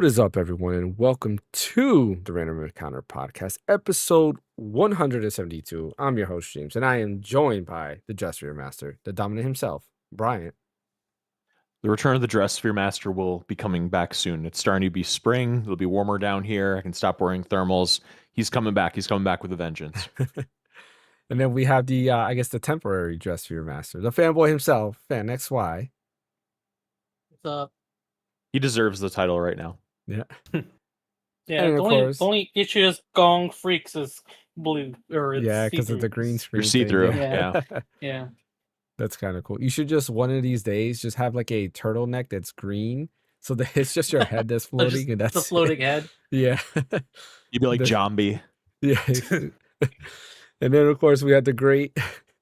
What is up, everyone, and welcome to the Random Encounter Podcast, episode 172. I'm your host, James, and I am joined by the Dress Sphere Master, the Dominant himself, Bryant. The return of the Dress Sphere Master will be coming back soon. It's starting to be spring. It'll be warmer down here. I can stop wearing thermals. He's coming back. He's coming back with a vengeance. And then we have the, the temporary Dress Sphere Master, the fanboy himself, Phaneckswhy. What's up? He deserves the title right now. Yeah. Yeah, And the of only, course- the only issue is Gong Freaks is blue. Or it's Yeah, because of the see-through. green screen. You're see-through. thing, Yeah. Yeah. That's kind of cool. You should just, one of these days, just have like a turtleneck that's green. So that it's just your head that's floating. Just and that's the floating head. Yeah. You'd be like The- Jambi. Yeah. And then of course we had the great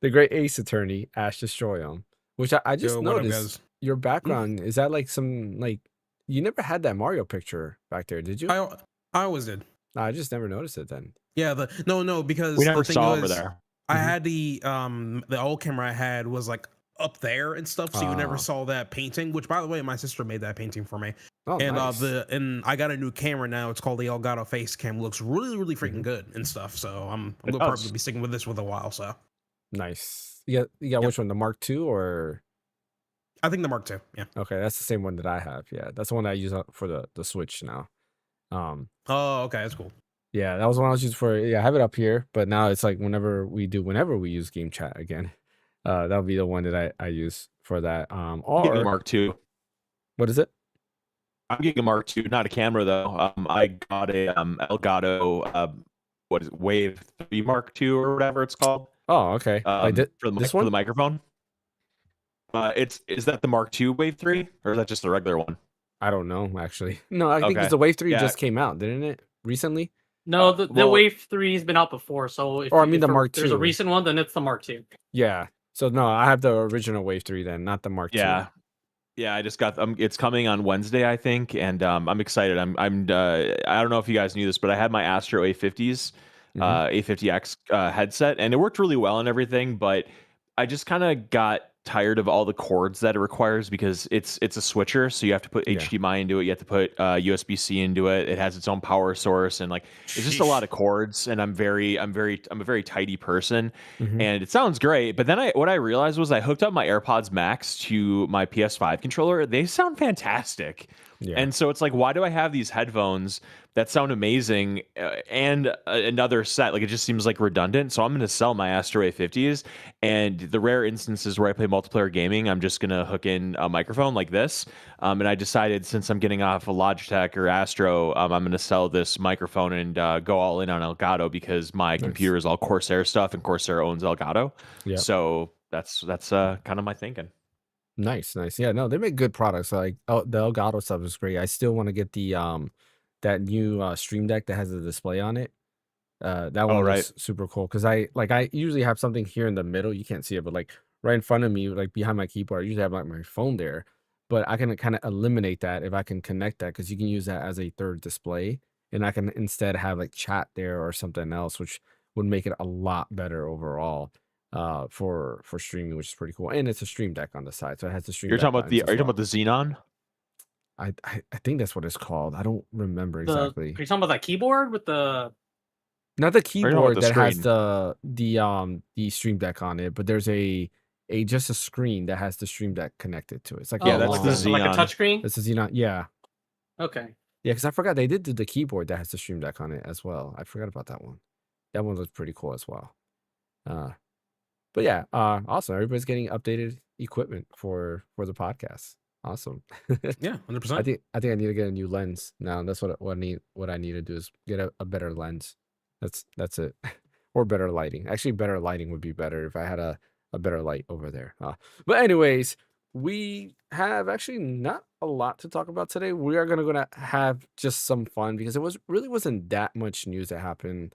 ace attorney, Ash Destroyum, which I just Yo, what up, noticed guys? your background. Is that like some you never had that Mario picture back there, did you? I always did. I just never noticed it then. Yeah, no, because We never the thing saw was, over there. I Mhm. had the old camera I had was like up there and stuff, so you Ah. never saw that painting. Which, by the way, my sister made that painting for me. Oh, And nice. and I got a new camera now. It's called the Elgato Face Cam. Looks really freaking good and stuff. So I'm It gonna does. probably be sticking with this for a while. So Nice. You got Yep. which one? The Mark II or I think the Mark II. Yeah. okay, that's the same one that I have. Yeah, that's the one that I use for the Switch now. Oh, okay, that's cool. Yeah, that was one I was using for. Yeah, I have it up here, but now it's like whenever we use game chat again, that'll be the one that I use for that. I'm getting a Or Mark II. what is it? I'm getting a Mark II, not a camera though. I got a Elgato what is it, Wave 3 Mark II or whatever it's called. Oh, okay. Like For the this for one? the microphone. Is that the Mark II Wave 3 or is that just the regular one? I don't know actually. No, I think Okay. it's the Wave 3 Yeah. just came out, didn't it? Recently? No, the well- Wave 3 has been out before, so if Or I mean the Mark there's II. a recent one, then it's the Mark II. Yeah. So no, I have the original Wave 3 then, not the Mark II. Yeah, I just got it's coming on Wednesday, I think, and I'm excited. I don't know if you guys knew this, but I had my Astro A50s, Mhm. A50X headset, and it worked really well and everything, but I just kind of got tired of all the cords that it requires because it's a switcher, so you have to put Yeah. HDMI into it, you have to put USB-C into it. It has its own power source, and like it's just a lot of cords. And I'm a very tidy person, Mhm. and it sounds great. But then what I realized was I hooked up my AirPods Max to my PS5 controller. They sound fantastic. Yeah. And so it's like, why do I have these headphones that sound amazing and another set? Like, it just seems like redundant. So I'm going to sell my Astro A50s. And the rare instances where I play multiplayer gaming, I'm just going to hook in a microphone like this. And I decided, since I'm getting off a Logitech or Astro, I'm going to sell this microphone and go all in on Elgato because my Nice. computer is all Corsair stuff and Corsair owns Elgato. Yep. So that's kind of my thinking. Nice. Yeah, no, they make good products. Like the Elgato stuff is great. I still want to get the that new Stream Deck that has a display on it. That one right. was super cool because I usually have something here in the middle. You can't see it, but like right in front of me, like behind my keyboard, I usually have like my phone there. But I can kind of eliminate that if I can connect that because you can use that as a third display, and I can instead have like chat there or something else, which would make it a lot better overall for streaming, which is pretty cool. And it's a Stream Deck on the side, so it has the Stream You're Deck talking about the buttons as well. Xenon? I think that's what it's called. I don't remember The, exactly. Are you talking about that keyboard with the? Not the you talking about keyboard the that has screen? the Stream Deck on it, but there's just a screen that has the Stream Deck connected to it. It's like Yeah, a that's like the like a Xenon. touchscreen. This is yeah. Okay. Yeah, because I forgot they did do the keyboard that has the Stream Deck on it as well. I forgot about that one. That one looks pretty cool as well. But yeah, awesome. Everybody's getting updated equipment for the podcast. Awesome. Yeah, I 100%. think I need to get a new lens now. That's what I need. What I need to do is get a better lens. That's it. Or better lighting. Actually, better lighting would be better if I had a better light over there. But anyways, we have actually not a lot to talk about today. We are gonna have just some fun because it wasn't that much news that happened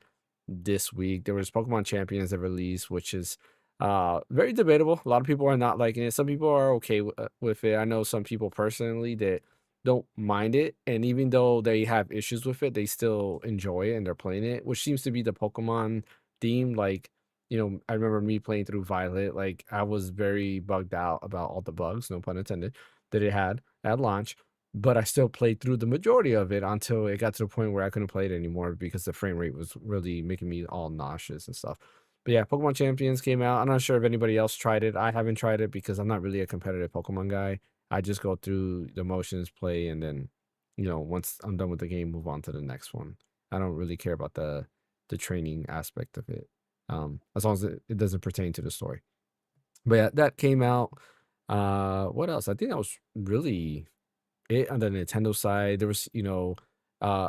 this week. There was Pokemon Champions that released, which is very debatable. A lot of people are not liking it. Some people are okay with it. I know some people personally that don't mind it, and even though they have issues with it, they still enjoy it and they're playing it, which seems to be the Pokemon theme. Like, I remember me playing through Violet. Like, I was very bugged out about all the bugs, no pun intended, that it had at launch. but I still played through the majority of it until it got to the point where I couldn't play it anymore because the frame rate was really making me all nauseous and stuff. But yeah, Pokemon Champions came out. I'm not sure if anybody else tried it. I haven't tried it because I'm not really a competitive Pokemon guy. I just go through the motions, play, and then, once I'm done with the game, move on to the next one. I don't really care about the training aspect of it, as long as it doesn't pertain to the story. But yeah, that came out. What else? I think that was really it on the Nintendo side. There was,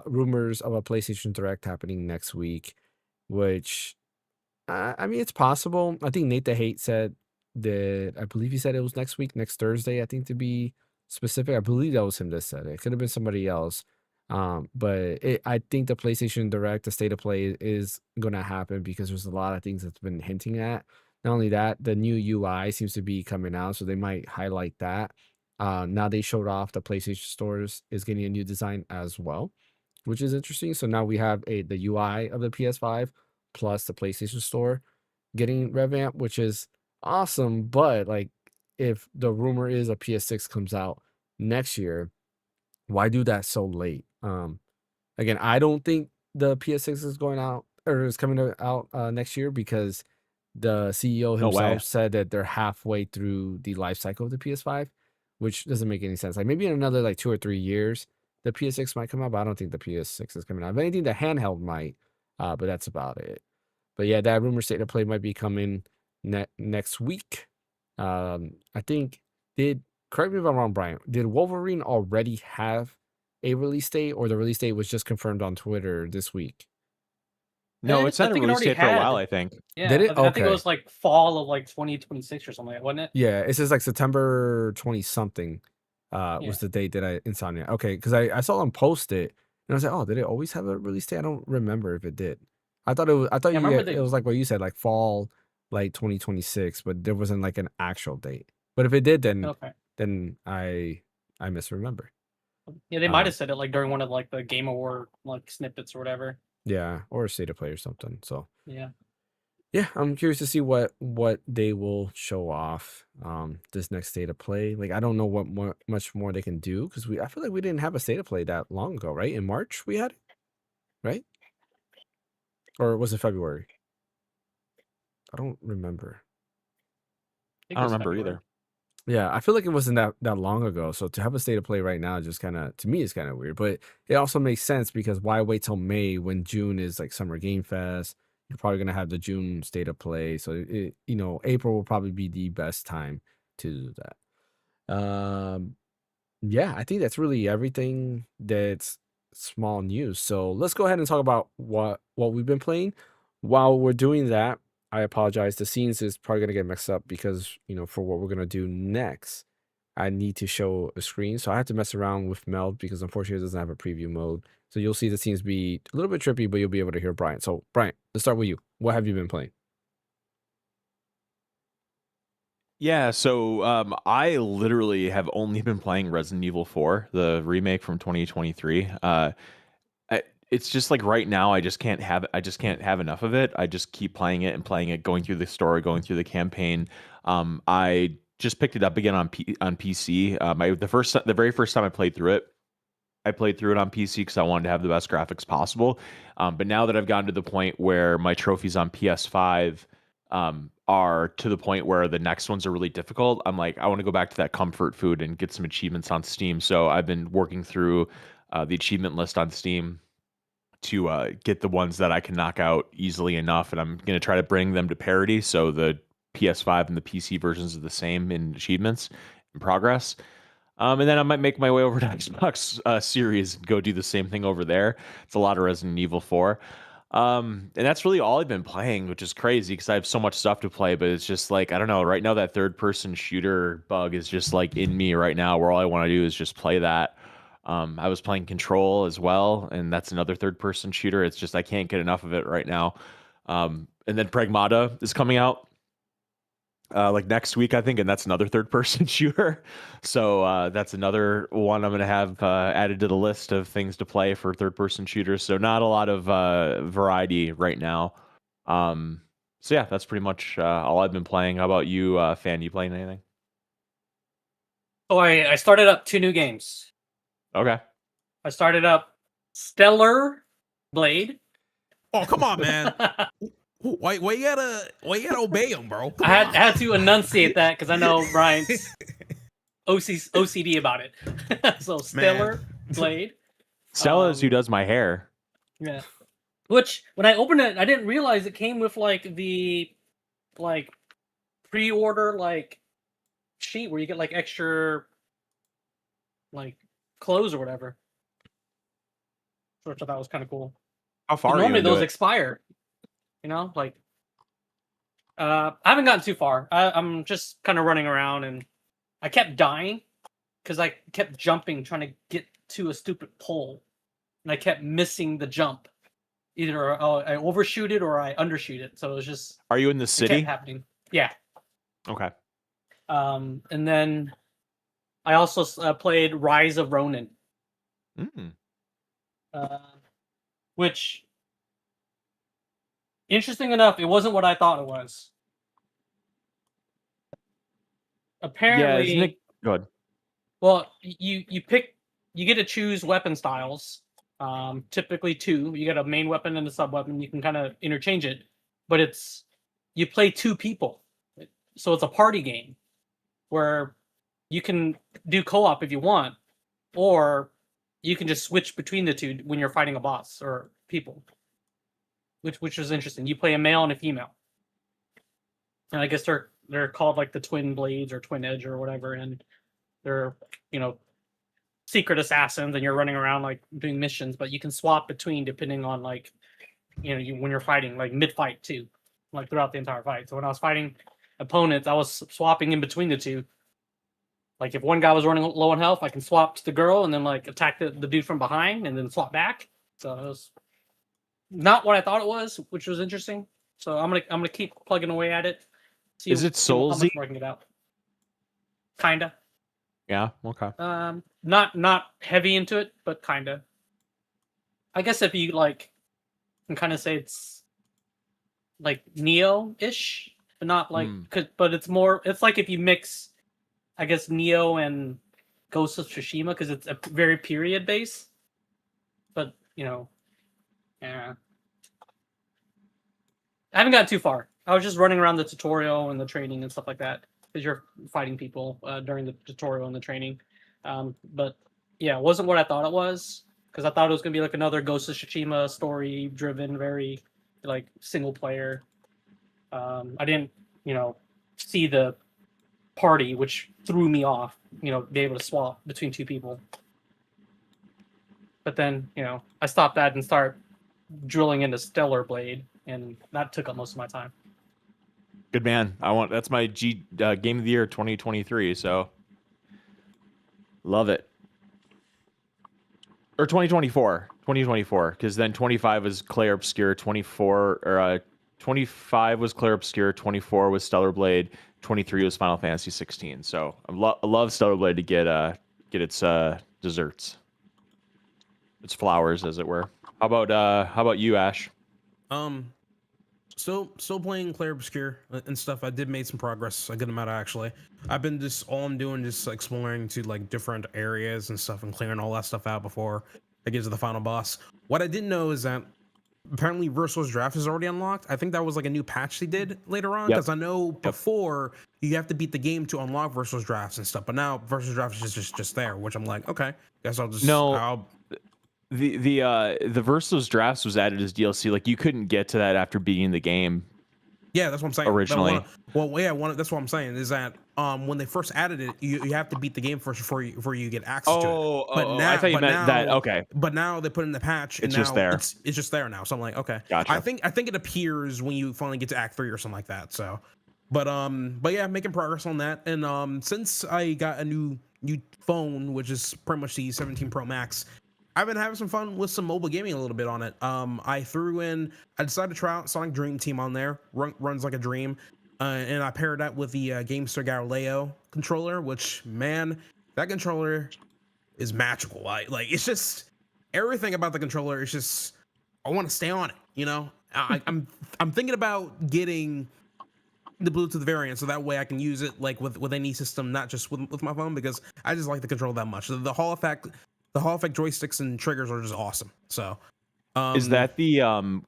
rumors of a PlayStation Direct happening next week, which I mean, it's possible. I think Nate the Hate said that, I believe he said it was next week, next Thursday, I think to be specific. I believe that was him that said it. It could have been somebody else. But I think the PlayStation Direct, the state of play is going to happen because there's a lot of things that's been hinting at. Not only that, the new UI seems to be coming out, so they might highlight that. Now they showed off the PlayStation stores is getting a new design as well, which is interesting. So now we have the UI of the PS5 plus the PlayStation Store getting revamped, which is awesome. But like, if the rumor is a PS6 comes out next year, why do that so late? Again, I don't think the PS6 is going out or is coming out next year because the CEO No way. himself said that they're halfway through the life cycle of the PS5, which doesn't make any sense. Like maybe in another like 2 or 3 years, the PS6 might come out, but I don't think the PS6 is coming out. If anything, the handheld might, but that's about it. But yeah, that rumor state of play might be coming next week. I think correct me if I'm wrong, Brian. Did Wolverine already have a release date, or the release date was just confirmed on Twitter this week? No, it's I not a think it release already date for a had. while, I think. Yeah, Did it? I think it Okay. was like fall of like 2026 or something, like that, wasn't it? Yeah, it says like September 20 something Yeah. was the date that I Insomnia. Okay, because I saw them post it and I was like, oh, did it always have a release date? I don't remember if it did. I thought Yeah, I remember it was like what you said, like fall like 2026, but there wasn't like an actual date. But if it did, Okay. then I misremember. Yeah, they might Um, have said it like during one of like the Game Award like snippets or whatever. yeah, or a state of play or something. So Yeah. yeah, I'm curious to see what they will show off this next state of play. Like I don't know what much more they can do because I feel like we didn't have a state of play that long ago, right? In March we had it, right? Or was it February? I don't remember. think I it don't was remember February. either. Yeah, I feel like it wasn't that long ago. So to have a state of play right now just kind of to me is kind of weird, but it also makes sense because why wait till May when June is like Summer Game Fest? You're probably gonna have the June state of play, so April will probably be the best time to do that. Yeah, I think that's really everything that's small news. So let's go ahead and talk about what we've been playing. While we're doing that, I apologize. The scenes is probably gonna get mixed up because for what we're gonna do next, I need to show a screen. So I have to mess around with Meld because unfortunately it doesn't have a preview mode. So you'll see the scenes be a little bit trippy, but you'll be able to hear Brian. So Brian, let's start with you. What have you been playing? Yeah, so I literally have only been playing Resident Evil 4, the remake from 2023. It's just like right now I just can't have enough of it. I just keep playing it and playing it, going through the story, going through the campaign. I just picked it up again on PC. The very first time I played through it on PC because I wanted to have the best graphics possible. But now that I've gotten to the point where my trophies on PS5 are to the point where the next ones are really difficult, I'm like, I want to go back to that comfort food and get some achievements on Steam. So I've been working through the achievement list on Steam to get the ones that I can knock out easily enough, and I'm going to try to bring them to parity so the PS5 and the PC versions are the same in achievements in progress. And then I might make my way over to Xbox Series and go do the same thing over there. It's a lot of Resident Evil 4. And that's really all I've been playing, which is crazy because I have so much stuff to play, but it's just like, I don't know, right now that third person shooter bug is just like in me right now where all I want to do is just play that. I was playing Control as well, and that's another third person shooter. It's just I can't get enough of it right now. And then Pragmata is coming out like next week, I think, and that's another third person shooter. So that's another one I'm going to have added to the list of things to play for third person shooters. So not a lot of variety right now. So yeah, that's pretty much all I've been playing. How about you, Fan? You playing anything? Oh, I started up 2 new games. Okay. I started up Stellar Blade. Oh, come on, man. Why you gotta obey him, bro? Come I on. had to enunciate that because I know Brian's OCD about it. So Stellar Blade. Stella is who does my hair. Yeah. Which when I opened it, I didn't realize it came with like the like pre-order like sheet where you get like extra like clothes or whatever. Which I thought was kind of cool. How far are you Normally into those it? expire. You know, like I haven't gotten too far. I'm just kind of running around and I kept dying because I kept jumping trying to get to a stupid pole. And I kept missing the jump. Either I overshoot it or I undershoot it. So it was just Are you in the it kept city? happening. Yeah. Okay. And then I also played Rise of Ronin, Mm. which, interesting enough, it wasn't what I thought it was. Yeah, Apparently, isn't it good? well, you get to choose weapon styles. Typically two. You get a main weapon and a sub weapon. You can kind of interchange it, but you play two people, so it's a party game where you can do co-op if you want, or you can just switch between the two when you're fighting a boss or people, which is interesting. You play a male and a female, and I guess they're called like the twin blades or twin edge or whatever, and they're secret assassins, and you're running around like doing missions, but you can swap between depending on like when you're fighting like mid fight too, like throughout the entire fight. So when I was fighting opponents, I was swapping in between the two. Like if one guy was running low on health, I can swap to the girl and then like attack the dude from behind and then swap back. So it was not what I thought it was, which was interesting. So I'm gonna keep plugging away at it. Is it see how Soulsy? much more I can get out. Kinda. Yeah. Okay. Not heavy into it, but kinda. I guess if you like, can kind of say it's like Neo-ish, but not like, but it's more. It's like if you mix, I guess, Neo and Ghost of Tsushima because it's a very period base. But yeah, I haven't gotten too far. I was just running around the tutorial and the training and stuff like that because you're fighting people during the tutorial and the training. But yeah, it wasn't what I thought it was because I thought it was gonna be like another Ghost of Tsushima story-driven, very like single player. I didn't, see the party, which threw me off. Be able to swap between two people. But then, I stopped that and start drilling into Stellar Blade, and that took up most of my time. Good man. That's my game of the year 2023. So love it. Or 2024, because then 25 was Clair Obscure, 25 was Clair Obscure, 24 was Stellar Blade, 23 was Final Fantasy 16. So I love Stellar Blade to get its desserts, its flowers, as it were. How about you, Ash? Still playing Clair Obscure and stuff. I did make some progress, a good amount actually. I've been all I'm doing just exploring to like different areas and stuff and clearing all that stuff out before I get to the final boss. What I didn't know is that apparently Versus Draft is already unlocked. I think that was like a new patch they did later on because I know before you have to beat the game to unlock Versus Drafts and stuff, but now Versus Draft is just there, which I'm like, okay, guess I'll just The Versus Drafts was added as DLC. Like you couldn't get to that after beating the game. Yeah, that's what I'm saying. Originally, that's what I'm saying is that when they first added it, you have to beat the game first before you get access to it. Now, I thought you meant that. Okay, but now they put in the patch, and it's now just there. It's just there now. So I'm like, okay, gotcha. I think it appears when you finally get to Act 3 or something like that. So, but yeah, making progress on that. And since I got a new phone, which is pretty much the 17 Pro Max. I've been having some fun with some mobile gaming a little bit on it. I decided to try out Sonic Dream Team on there. Runs like a dream. And I paired that with the GameStar Galileo controller, which, man, that controller is magical. It's just, everything about the controller is just, I want to stay on it, I'm thinking about getting the Bluetooth variant so that way I can use it like with any system, not just with my phone, because I just like the controller that much. The Hall effect the Hall effect joysticks and triggers are just awesome. So, Is that the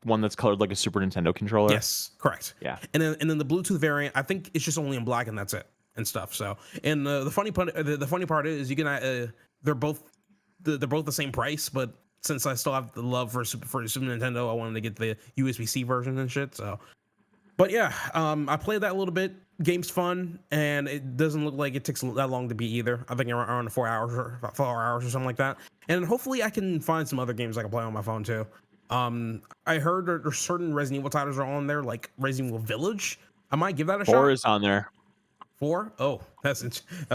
one that's colored like a Super Nintendo controller? yes, correct. Yeah. And then the Bluetooth variant, I think it's just only in black and that's it and stuff. So, and the funny part is you can they're both the same price, but since I still have the love for Super Nintendo, I wanted to get the USB-C version and shit. So, but yeah, I played that a little bit. Game's fun, and it doesn't look like it takes that long to beat either. I think around 4 hours or 4 hours or something like that. And hopefully, I can find some other games I can play on my phone too. I heard there's certain Resident Evil titles are on there, like Resident Evil Village. I might give that a 4 shot. is on there. 4? Oh, that's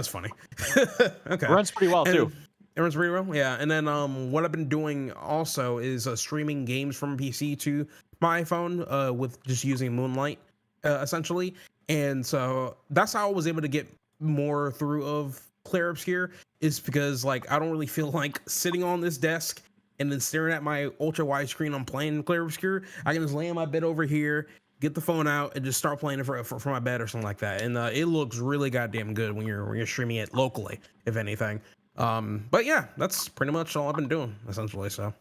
funny. Okay, It runs pretty well too. It runs pretty well, yeah. And then what I've been doing also is streaming games from PC to my iPhone with just using Moonlight, essentially. And so that's how I was able to get more through of Clear Obscure, is because like I don't really feel like sitting on this desk and then staring at my ultra wide screen on playing Clear Obscure. I can just lay on my bed over here, get the phone out, and just start playing it for my bed or something like that. And it looks really goddamn good when you're streaming it locally, if anything. But yeah, that's pretty much all I've been doing essentially. So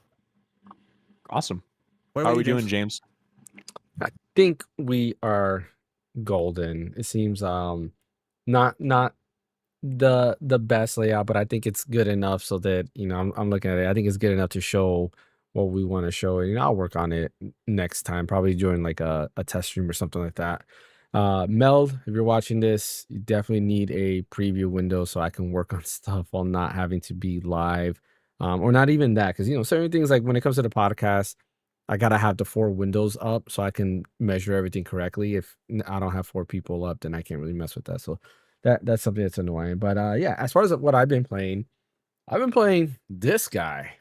Awesome. what How about are we you, doing, James? James? I think we are golden. It seems not the best layout, but I think it's good enough so that I'm looking at it. I think it's good enough to show what we want to show, and I'll work on it next time, probably during like a test stream or something like that. Meld, if you're watching this, you definitely need a preview window so I can work on stuff while not having to be live, or not even that, because certain things, like when it comes to the podcast, I gotta have the 4 windows up so I can measure everything correctly. If I don't have 4 people up, then I can't really mess with that. So that's something that's annoying. But yeah, as far as what I've been playing this guy.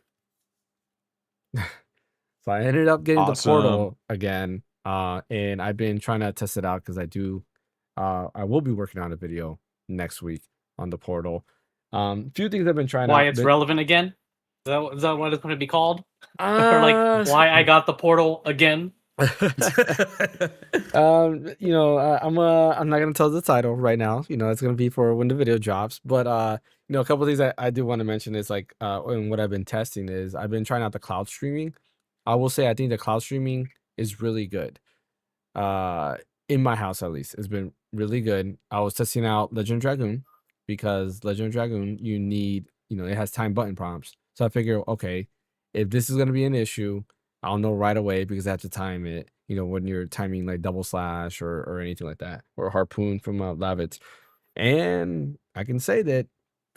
So I ended up getting the Portal again, and I've been trying to test it out because I will be working on a video next week on the Portal. Few things I've been trying Why out. it's relevant again? Is that what it's going to be called? Or like why I got the Portal again? I'm not gonna tell the title right now. It's gonna be for when the video drops. But a couple of things I do want to mention is like and what I've been testing is I've been trying out the cloud streaming. I will say I think the cloud streaming is really good. In my house at least, it's been really good. I was testing out Legend of Dragoon because Legend of Dragoon you need it has time button prompts. So I figure, okay, if this is gonna be an issue, I'll know right away because I have to time it, when you're timing like double slash or anything like that, or harpoon from Lavitz. And I can say that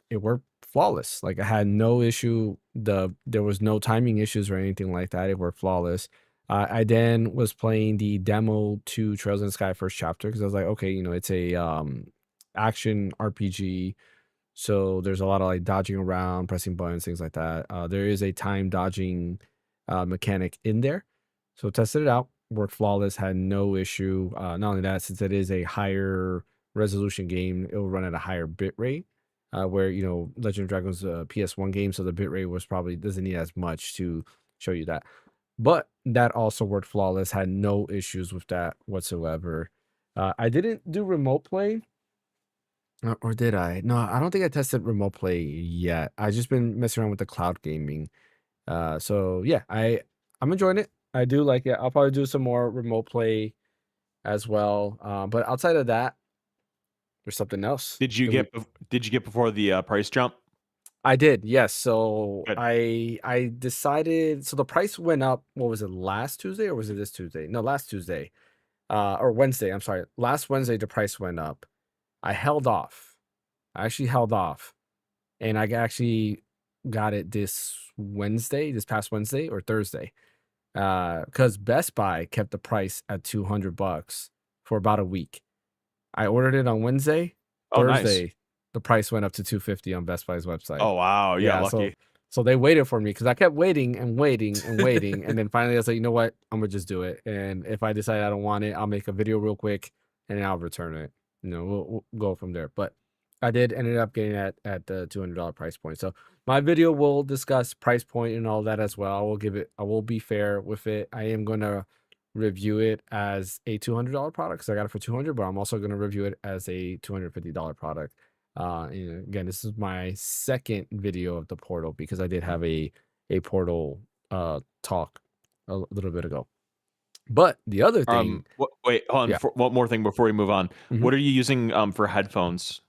it worked flawless. Like I had no issue. There was no timing issues or anything like that. It worked flawless. I then was playing the demo to Trails in the Sky first chapter because I was like, okay, it's a action RPG. So there's a lot of like dodging around, pressing buttons, things like that. There is a time dodging mechanic in there. So tested it out, worked flawless, had no issue. Not only that, since it is a higher resolution game, it will run at a higher bit rate. Where Legend of Dragon's a PS1 game, so the bit rate was probably doesn't need as much to show you that. But that also worked flawless, had no issues with that whatsoever. I didn't do remote play. Or did I? No, I don't think I tested remote play yet. I just been messing around with the cloud gaming. So yeah, I'm enjoying it. I do like it. I'll probably do some more remote play as well. But outside of that, there's something else. Did you get before the price jump? I did, yes. So Good. I decided. So the price went up. What was it? Last Tuesday or was it this Tuesday? No, last Tuesday. Or Wednesday. I'm sorry. Last Wednesday the price went up. I held off. I actually held off, and I actually got it this past Wednesday or Thursday, because Best Buy kept the price at $200 for about a week. I ordered it on Wednesday. Oh, nice. Thursday, the price went up to $250 on Best Buy's website. Oh wow, yeah, lucky. So they waited for me because I kept waiting and waiting and waiting, and then finally I was like, you know what, I'm gonna just do it. And if I decide I don't want it, I'll make a video real quick and then I'll return it. We'll go from there. But I did ended up getting at the $200 price point. So my video will discuss price point and all that as well. I will be fair with it. I am gonna review it as a $200 product because I got it for $200, but I'm also gonna review it as a $250 product Again, this is my second video of the Portal because I did have a Portal talk a little bit ago. But the other thing, Wait, hold on. yeah. One more thing before we move on. Mhm. What are you using for headphones?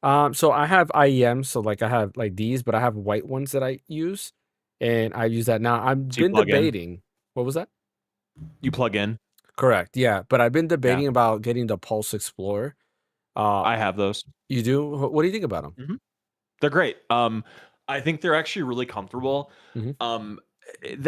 So I have IEM, so like I have like these, but I have white ones that I use, and I use that now. I've So you been plug in? debating. What was that? You plug in? Correct. Yeah, but I've been Yeah, debating about getting the Pulse Explorer. I have those. You do? What do you think about them? Mhm. They're great. I think they're actually really comfortable. Mhm.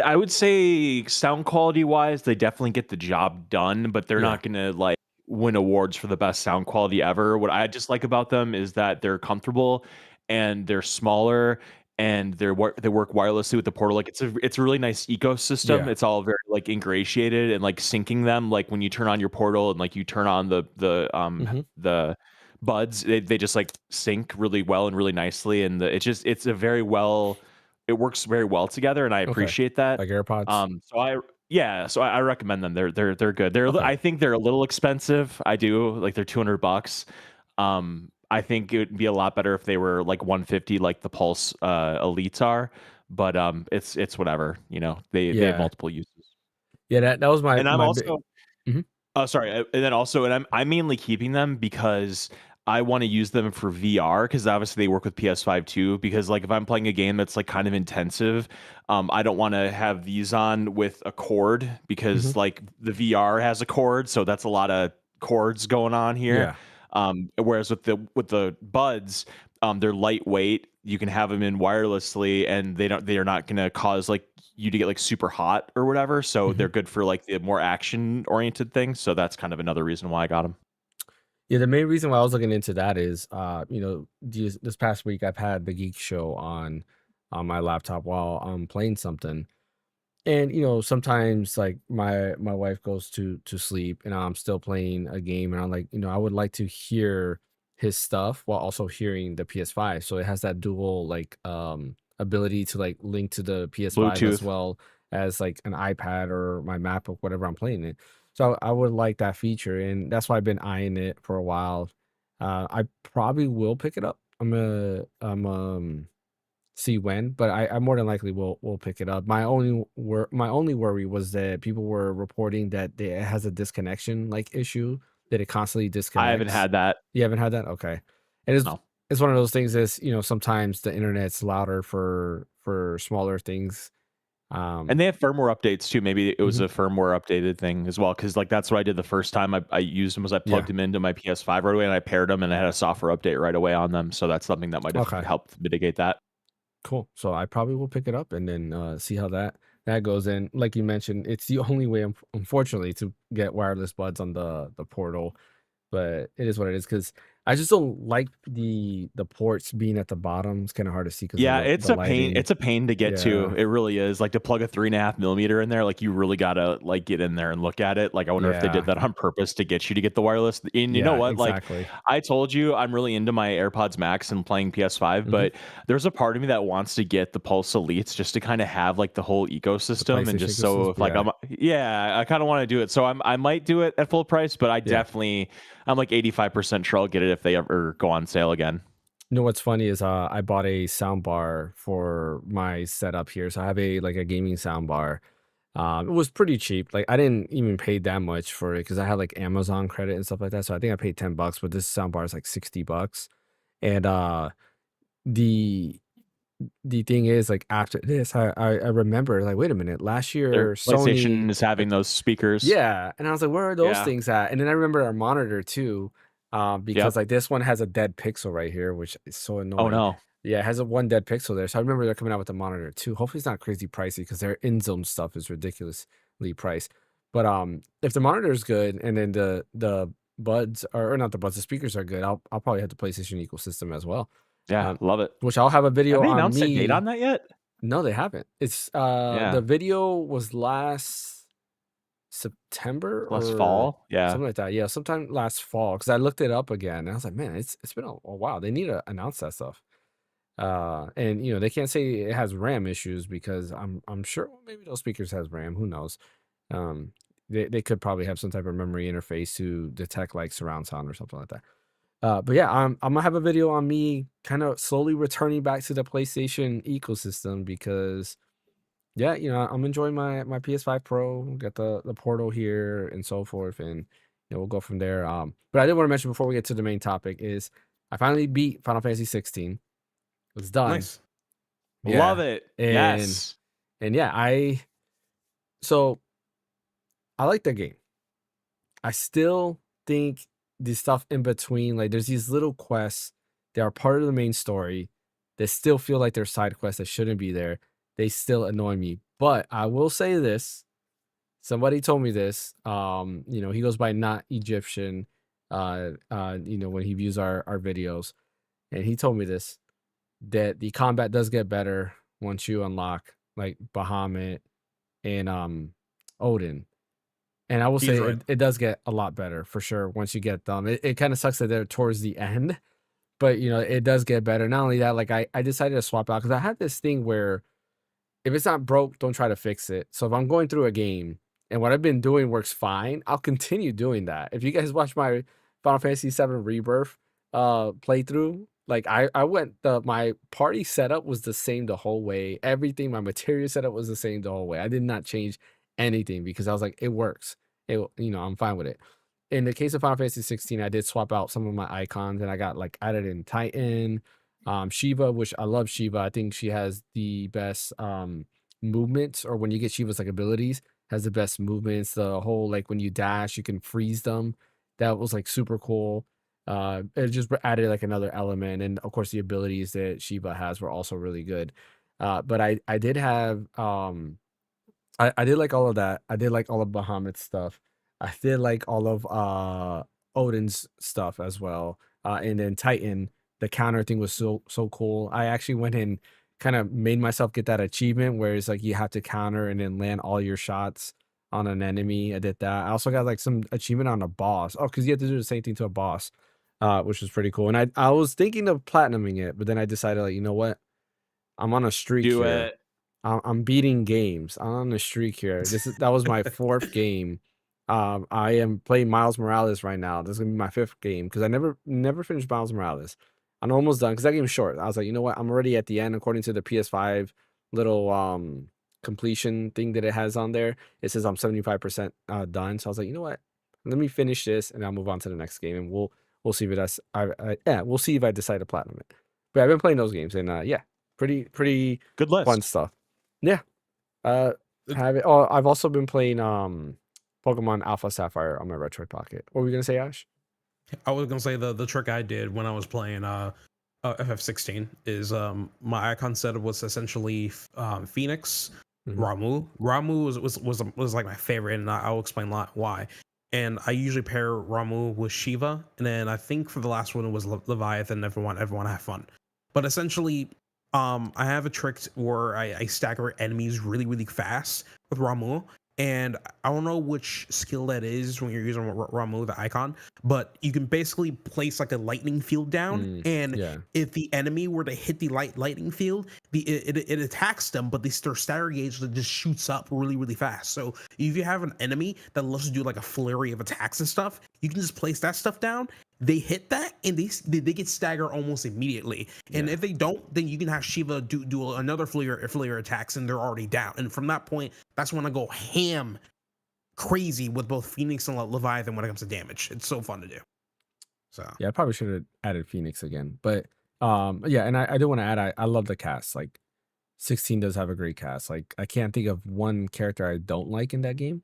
I would say sound quality wise, they definitely get the job done, but they're Yeah. not gonna like win awards for the best sound quality ever. What I just like about them is that they're comfortable and they're smaller and they work wirelessly with the Portal. Like it's a really nice ecosystem. Yeah. It's all very like ingratiated and like syncing them. Like when you turn on your Portal and like you turn on Mhm. the buds, they just like sync really well and really nicely, and it's a very well, it works very well together, and I Okay. appreciate that. Like AirPods. So I recommend them. They're good. Okay. I think they're a little expensive. I do, like, they're $200. I think it would be a lot better if they were like 150, like the Pulse Elites are. But it's whatever. They have Yeah. multiple uses. Yeah. That was And I'm my big. also Mhm. Oh, sorry. And then also, and I'm mainly keeping them because I want to use them for VR, because obviously they work with PS5 too. Because like if I'm playing a game that's like kind of intensive, I don't want to have these on with a cord, because Mhm. like the VR has a cord, so that's a lot of cords going on here. Yeah. Whereas with the buds, they're lightweight. You can have them in wirelessly, and they are not going to cause like you to get like super hot or whatever. So Mhm. they're good for like the more action oriented things. So that's kind of another reason why I got them. Yeah, the main reason why I was looking into that is, this past week I've had the Geek Show on my laptop while I'm playing something, and sometimes like my wife goes to sleep and I'm still playing a game, and I'm like, I would like to hear his stuff while also hearing the PS5, so it has that dual like ability to like link to the PS5 as Bluetooth. well as like an iPad or my MacBook, whatever I'm playing it. So I would like that feature, and that's why I've been eyeing it for a while. I probably will pick it up. I'm see when, but I more than likely will pick it up. My only worry was that people were reporting that it has a disconnection like issue, that it constantly I haven't disconnects. had that. You haven't had that? Okay. And No. it's one of those things is, sometimes the internet's louder for smaller things. And they have firmware updates too. Maybe it was Mhm. a firmware updated thing as well. Because like that's what I did the first time I used them, was I Yeah. plugged them into my PS5 right away, and I paired them, and I had a software update right away on them. So that's something that might have Okay. helped mitigate that. Cool. So I probably will pick it up and then see how that goes. And like you mentioned, it's the only way, unfortunately, to get wireless buds on the Portal. But it is what it is, because I just don't like the ports being at the bottom. It's kind of hard to see because of Yeah, the it's a pain. lighting. It's a pain to get to. Yeah. It really is. Like to plug a 3.5 millimeter in there, like you really gotta like get in there and look at it. Like I wonder if they did Yeah. that on purpose to get you to get the wireless. And you know Yeah. what? Like Exactly. I told you, I'm really into my AirPods Max and playing PS5, Hmm. but there's a part of me that wants to get the Pulse Elites just to kind of have like the whole The ecosystem, and PlayStation just so systems. if like Yeah. I kind of want to do it. So I might do it at full price, but Yeah. I'm like 85% sure I'll get it if they ever go on sale again. You know what's funny is I bought a sound bar for my setup here. So I have a gaming sound bar. It was pretty cheap. Like I didn't even pay that much for it because I had like Amazon credit and stuff like that. So I think I paid $10, but this sound bar is like $60. And the the thing is, like, after this, I remember, like, wait a minute, last Their year PlayStation Sony, is having like, those speakers. yeah, and I was like, where are those Yeah. things at? And then I remember our monitor too, because Yep. like this one has a dead pixel right here, which is so Oh annoying. no. Yeah, it has a one dead pixel there. So I remember they're coming out with the monitor too. Hopefully it's not crazy pricey because their in-zone stuff is ridiculously priced. But if the monitor is good and then the buds or not the buds, the speakers are good, I'll probably have the PlayStation ecosystem as well. Yeah, Um, love it. which I'll have a Have video they on announced a date on me. that yet? No, they haven't. It's Yeah. the video was last September Last or fall? Yeah. something like that. Yeah, sometime last fall because I looked it up again and I was like, man, it's been a while. They need to announce that stuff. And they can't say it has RAM issues because I'm sure maybe those speakers has RAM. Who knows? They could probably have some type of memory interface to detect like surround sound or something like that. But yeah, I'm gonna have a video on me kind of slowly returning back to the PlayStation ecosystem because yeah, I'm enjoying my PS5 Pro, got the Portal here and so forth, and we'll go from there. But I did want to mention before we get to the main topic is I finally beat Final Fantasy 16. It's done. Nice. Love Yeah. it. And Yes. and yeah, so I like the game. I still think the stuff in between, like there's these little quests that are part of the main story that still feel like they're side quests that shouldn't be there. They still annoy me. But I will say this. Somebody told me this. He goes by Not Egyptian, when he views our videos. And he told me this, that the combat does get better once you unlock like Bahamut and Odin. And I will He's say right. it does get a lot better for sure once you get them. It kind of sucks that they're towards the end, but it does get better. Not only that, like I decided to swap out because I had this thing where if it's not broke, don't try to fix it. So if I'm going through a game and what I've been doing works fine, I'll continue doing that. If you guys watch my Final Fantasy VII Rebirth playthrough, like I went my party setup was the same the whole way. Everything, my material setup was the same the whole way. I did not change anything because I was like, it works. I'm fine with it. In the case of Final Fantasy 16, I did swap out some of my icons and I got like added in Titan, Shiva, which I love Shiva. I think she has the best movements, or when you get Shiva's like abilities, has the best movements. The whole like when you dash, you can freeze them. That was like super cool. It just added like another element, and of course the abilities that Shiva has were also really good. But I did have I did like all of that. I did like all of Bahamut's stuff. I did like all of Odin's stuff as well. And then Titan, the counter thing was so cool. I actually went and kind of made myself get that achievement where it's like you have to counter and then land all your shots on an enemy. I did that. I also got like some achievement on a boss. Oh, because you have to do the same thing to a boss, which was pretty cool. And I was thinking of platinuming it, but then I decided like, you know what? I'm on a streak Do here. it. I'm beating games. I'm on a streak here. That was my 4th game. I am playing Miles Morales right now. This is gonna be my 5th game because I never finished Miles Morales. I'm almost done because that game's short. I was like, you know what? I'm already at the end according to the PS5 little completion thing that it has on there. It says I'm 75% done. So I was like, you know what? Let me finish this and I'll move on to the next game and we'll see if that's we'll see if I decide to platinum it. But I've been playing those games and yeah, pretty Good list. fun stuff. Yeah. It- I've also been playing Pokemon Alpha Sapphire on my Retroid Pocket. What were you gonna say, Ash? I was gonna say the trick I did when I was playing FF16 is my icon setup was essentially Phoenix, Mhm. Ramu. Ramu was like my favorite, and I'll explain why. And I usually pair Ramu with Shiva, and then I think for the last one it was Leviathan. Everyone have fun, but essentially, I have a trick where I stagger enemies really fast with Ramu. And I don't know which skill that is when you're using Ramu, the icon, but you can basically place like a lightning field down, and Yeah. if the enemy were to hit the lightning field, it attacks them, but their stagger gauge that just shoots up really fast. So if you have an enemy that loves to do like a flurry of attacks and stuff, you can just place that stuff down. They hit that and they get staggered almost immediately. And Yeah. if they don't, then you can have Shiva do another flare attacks and they're already down. And from that point, that's when I go ham crazy with both Phoenix and Leviathan when it comes to damage. It's so fun to do. So Yeah, I probably should have added Phoenix again. But yeah, and I do want to add I love the cast. Like 16 does have a great cast. Like I can't think of one character I don't like in that game.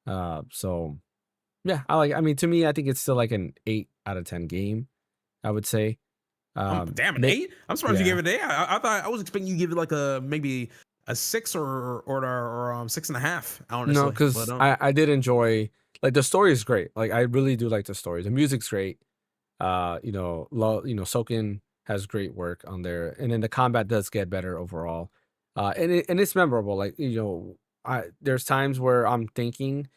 So yeah, I mean to me, I think it's still like an 8 out of 10 game, I would say. damn an they- 8. I'm surprised you yeah. gave it an 8. I thought I was expecting you to give it like maybe a 6 or 6.5. Honestly, No, because I did enjoy, like, the story is great. Like I really do like the story. The music's great. Soken has great work on there, and then the combat does get better overall. And it's memorable. Like there's times where I'm thinking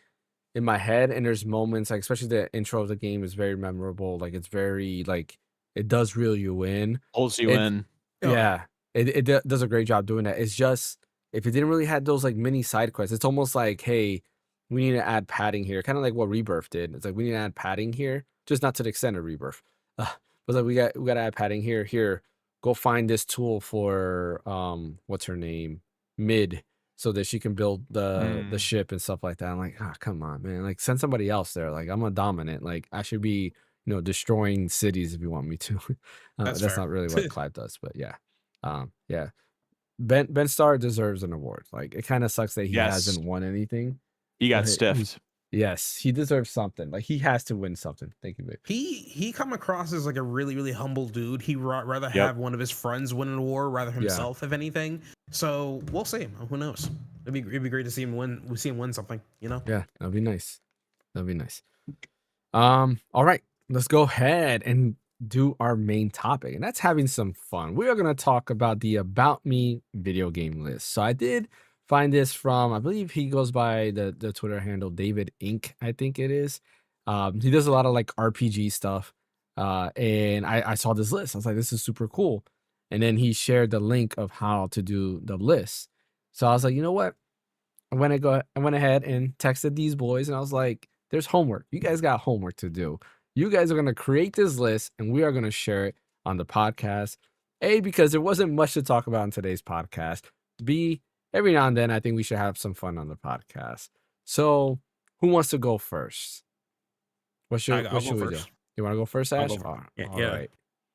in my head, and there's moments like especially the intro of the game is very memorable. Like it's very like it does reel you in. Pulls you It's- in. Oh, Yeah, it does a great job doing that. It's just if it didn't really have those like mini side quests, it's almost like, hey, we need to add padding here, kind of like what Rebirth did. It's like we need to add padding here, just not to the extent of Rebirth. was like, we got to add padding here. Here, go find this tool for what's her name, Mid, so that she can build the ship and stuff like that. I'm like, come on, man. Like, send somebody else there. Like, I'm a dominant. Like, I should be, destroying cities if you want me to. That's That's fair. not really what Clive does, but yeah. Yeah. Ben Starr deserves an award. Like, it kind of sucks that he Yes. hasn't won anything. He got But stiffed. Yes, he deserves something. Like, he has to win something. Thank you, babe. He come across as like a really, really humble dude. He rather Yep. have one of his friends win an award rather himself, if anything. So we'll see. Who knows? It'd be great to see him win. We see him win something. Yeah, that'd be nice. That'd be nice. All right, let's go ahead and do our main topic, and that's having some fun. We are going to talk about the About Me video game list. So I did find this from, I believe he goes by the Twitter handle David Inc. I think it is. He does a lot of like RPG stuff. And I saw this list. I was like, this is super cool. And then he shared the link of how to do the list. So I was like, you know what? I went ahead and texted these boys, and I was like, there's homework. You guys got homework to do. You guys are going to create this list, and we are going to share it on the podcast. A, because there wasn't much to talk about in today's podcast. B, every now and then, I think we should have some fun on the podcast. So, who wants to go first? What should we do? You want to go first, Ash? All right.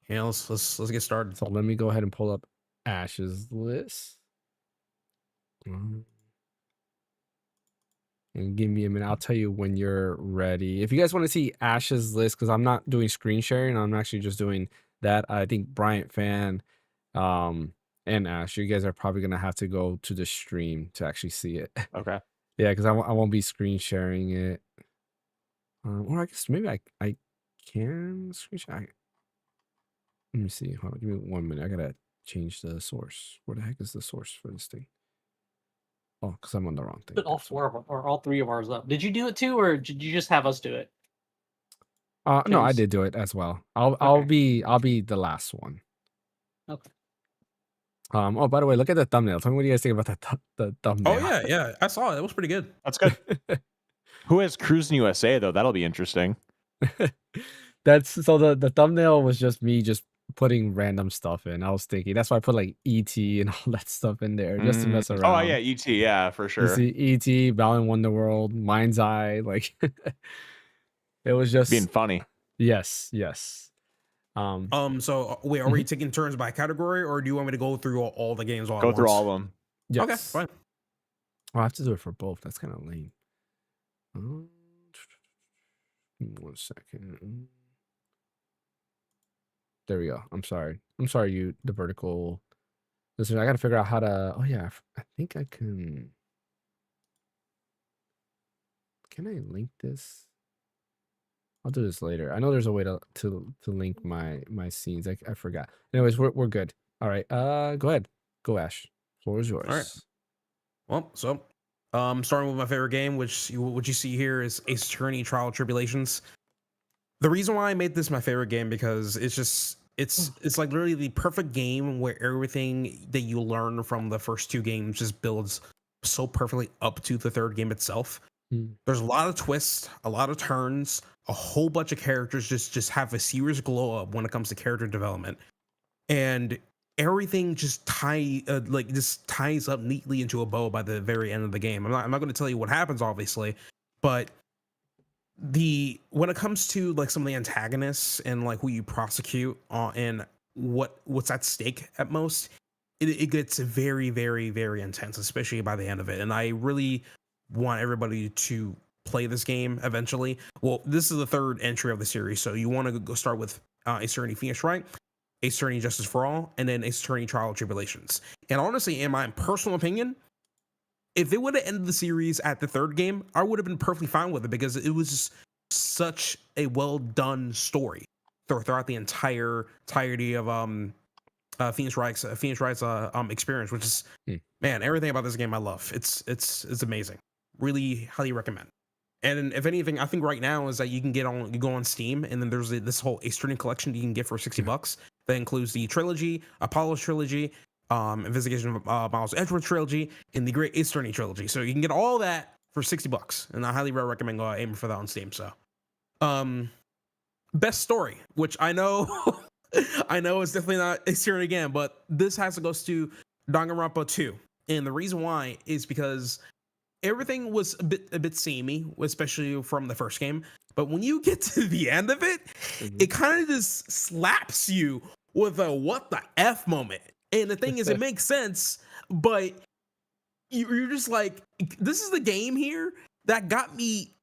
Yeah, let's get started. So let me go ahead and pull up Ash's list. And give me a minute. I'll tell you when you're ready. If you guys want to see Ash's list, because I'm not doing screen sharing, I'm actually just doing that. I think Bryant Fan and Ash, you guys are probably gonna have to go to the stream to actually see it. Okay. Yeah, because I won't be screen sharing it. Or I guess maybe I can screen share. Let me see. Hold on, give me 1 minute. I gotta change the source. Where the heck is the source for this thing? Oh, because I'm on the wrong thing. Put all 4 of or all 3 of ours up. Did you do it too, or did you just have us do it? No, I did do it as well. I'll be the last one. Okay. Oh, by the way, look at the thumbnail. Tell me what you guys think about the thumbnail. Oh yeah, I saw it. It was pretty good. That's good. Who has Cruising USA though? That'll be interesting. That's so the thumbnail was just me just putting random stuff in. I was thinking that's why I put like ET and all that stuff in there just to mess around. Oh yeah, ET, yeah, for sure. You see ET, Balan Wonderworld, Mind's Eye, like it was just being funny. Yes. So wait, are we taking turns by category, or do you want me to go through all the games all Go at through once? all of them. Yes. Okay, fine. I have to do it for both. That's kind of lame. 1 second. There we go. I'm sorry, you, the vertical. Listen, I got to figure out how to. Oh yeah, I think I can. Can I link this? I'll do this later. I know there's a way to link my scenes. I forgot. Anyways, we're good. All right. Go ahead. Go, Ash. Floor is yours. All right. Well, so starting with my favorite game, which you see here is Ace Attorney Trial Tribulations. The reason why I made this my favorite game because it's like literally the perfect game where everything that you learn from the first 2 games just builds so perfectly up to the 3rd game itself. There's a lot of twists, a lot of turns, a whole bunch of characters just have a serious glow up when it comes to character development, and everything just ties up neatly into a bow by the very end of the game. I'm not going to tell you what happens, obviously, but when it comes to like some of the antagonists and like who you prosecute and what's at stake at most, it gets very, very, very intense, especially by the end of it. And I really want everybody to play this game eventually. Well, this is the 3rd entry of the series, so you want to go start with Ace Attorney Phaneckswhy, Ace Attorney Justice for All, and then Ace Attorney Trial Tribulations. And honestly, in my personal opinion, if they would have ended the series at the 3rd game, I would have been perfectly fine with it because it was just such a well done story throughout the entirety of Phaneckswhy's experience, which is man, everything about this game I love. It's amazing. Really highly recommend. And if anything, I think right now is that you go on Steam, and then there's this whole Ace Attorney collection you can get for $60. That includes the trilogy, Apollo's trilogy, Investigation of Miles Edgeworth trilogy, and the Great Ace Attorney trilogy. So you can get all that for $60, and I highly recommend aiming for that on Steam. So, best story, which I know I know it's definitely not it's here again, but this has to go to Danganronpa 2. And the reason why is because everything was a bit samey, especially from the first game. But when you get to the end of it, it kind of just slaps you with a what the F moment. And the thing is, it makes sense, but you're just like, this is the game here that got me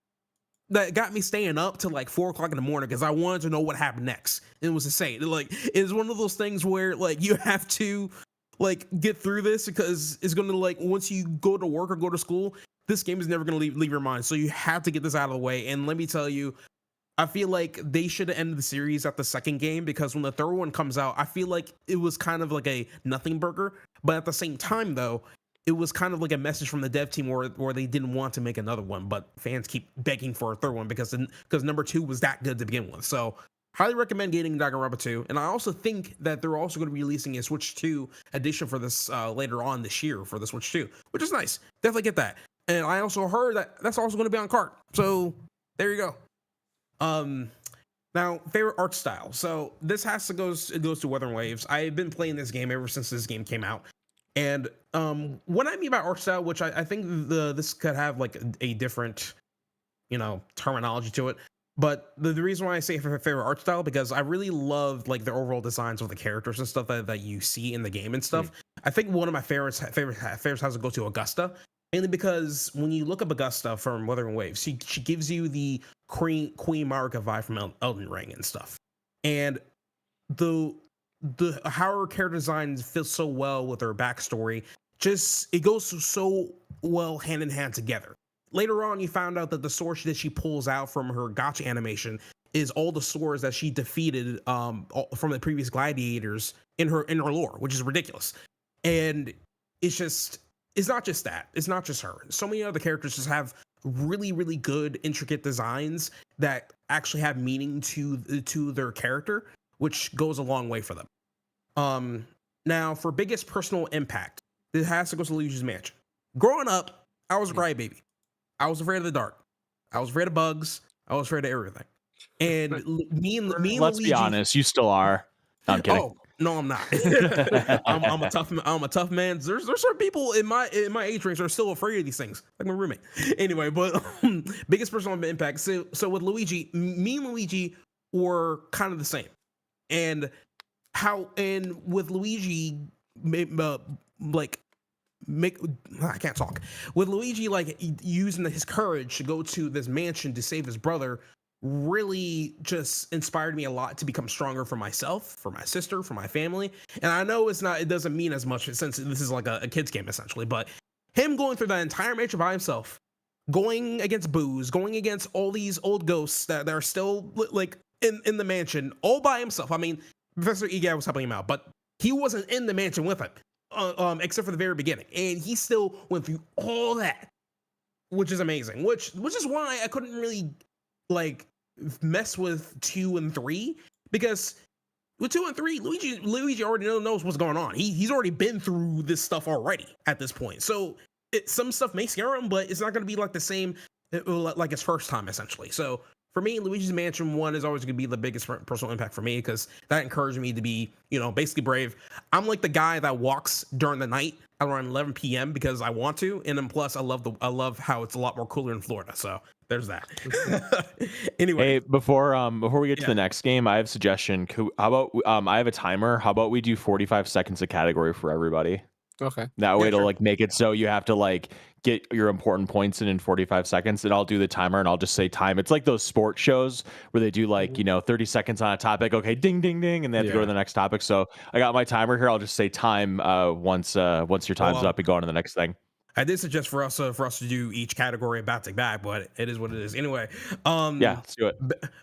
staying up till like 4 o'clock in the morning because I wanted to know what happened next. And it was insane. Like, it's one of those things where like you have to like get through this because it's gonna like once you go to work or go to school, this game is never gonna leave your mind. So you have to get this out of the way. And let me tell you, I feel like they should have ended the series at the second game because when the third one comes out, I feel like it was kind of like a nothing burger. But at the same time, though, it was kind of like a message from the dev team where they didn't want to make another one, but fans keep begging for a third one because number 2 was that good to begin with. So highly recommend getting Danganronpa 2. And I also think that they're also going to be releasing a Switch 2 edition for this later on this year for the Switch 2, which is nice. Definitely get that. And I also heard that that's also going to be on cart. So there you go. Now favorite art style. So this has to goes to Wuthering Waves. I've been playing this game ever since this game came out. And what I mean by art style, which I think this could have like a different, terminology to it. But the reason why I say favorite art style, because I really loved like the overall designs of the characters and stuff that you see in the game and stuff. I think one of my favorites has to go to Augusta, mainly because when you look up Augusta from Wuthering Waves, she gives you the Queen Marika vibe from Elden Ring and stuff. And the how her character design fits so well with her backstory, just it goes so well hand in hand together. Later on, you found out that the sword that she pulls out from her gotcha animation is all the swords that she defeated from the previous gladiators in her lore, which is ridiculous. And it's not just that. It's not just her. So many other characters just have really, really good, intricate designs that actually have meaning to their character, which goes a long way for them. Now, for biggest personal impact, it has to go to Luigi's Mansion. Growing up, I was a crybaby. I was afraid of the dark. I was afraid of bugs. I was afraid of everything. And me and Let's Luigi, be honest, you still are. No, I'm kidding. Oh no, I'm not. I'm a tough man. There's certain people in my age range that are still afraid of these things, like my roommate. Anyway, but biggest personal impact. So with Luigi, me and Luigi were kind of the same, and with Luigi, I can't talk. With Luigi, like using his courage to go to this mansion to save his brother, really just inspired me a lot to become stronger for myself, for my sister, for my family. And I know it doesn't mean as much since this is like a kid's game essentially, but him going through that entire mansion by himself, going against Booze, going against all these old ghosts that are still like in the mansion all by himself. I mean, Professor Egad was helping him out, but he wasn't in the mansion with him, except for the very beginning, and he still went through all that, which is amazing. Which is why I couldn't really like mess with 2 and 3, because with 2 and 3, Luigi already knows what's going on. He's already been through this stuff already at this point. So some stuff may scare him, but it's not going to be like the same like his first time essentially. So for me, Luigi's Mansion 1 is always going to be the biggest personal impact for me because that encouraged me to be, basically brave. I'm like the guy that walks during the night around 11 p.m. because I want to, and then plus I love how it's a lot more cooler in Florida. So there's that. Anyway, hey, before we get to the next game, I have a suggestion. How about I have a timer. How about we do 45 seconds a category for everybody? Okay. That way it'll like make it so you have to like get your important points in 45 seconds, and I'll do the timer and I'll just say time. It's like those sports shows where they do like 30 seconds on a topic. Okay, ding ding ding, and they have to go to the next topic. So I got my timer here. I'll just say time once your time's up and go on to the next thing. I did suggest for us to do each category back to back, but it is what it is. Anyway, let's do it.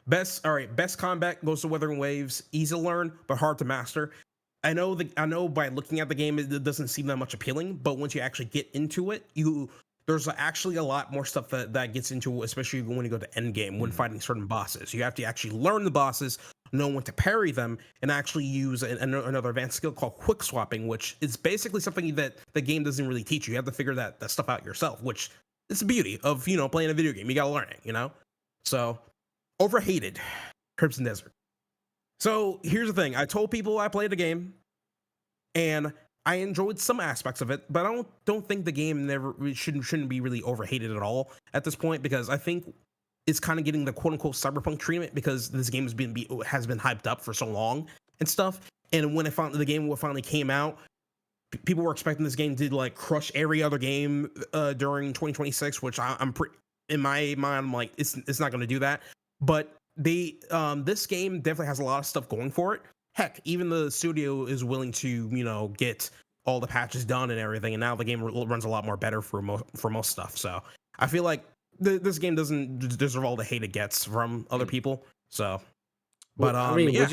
Best combat goes to Wuthering Waves. Easy to learn, but hard to master. I know by looking at the game, it doesn't seem that much appealing, but once you actually get into it, there's actually a lot more stuff that gets into, especially when you go to end game when fighting certain bosses. You have to actually learn the bosses, know when to parry them, and actually use another advanced skill called quick swapping, which is basically something that the game doesn't really teach you. You have to figure that stuff out yourself, which is the beauty of playing a video game. You gotta learn it, So overhated. Crimson Desert. So here's the thing: I told people I played the game, and I enjoyed some aspects of it, but I don't think the game shouldn't be really overhated at all at this point, because I think it's kind of getting the quote unquote cyberpunk treatment because this game has been hyped up for so long and stuff. And when the game finally came out, people were expecting this game to like crush every other game during 2026, which in my mind, I'm like, it's not going to do that. But this game definitely has a lot of stuff going for it. Heck, even the studio is willing to get all the patches done and everything, and now the game runs a lot more better for most stuff. So I feel like this game doesn't deserve all the hate it gets from other people. So, but I mean, yeah.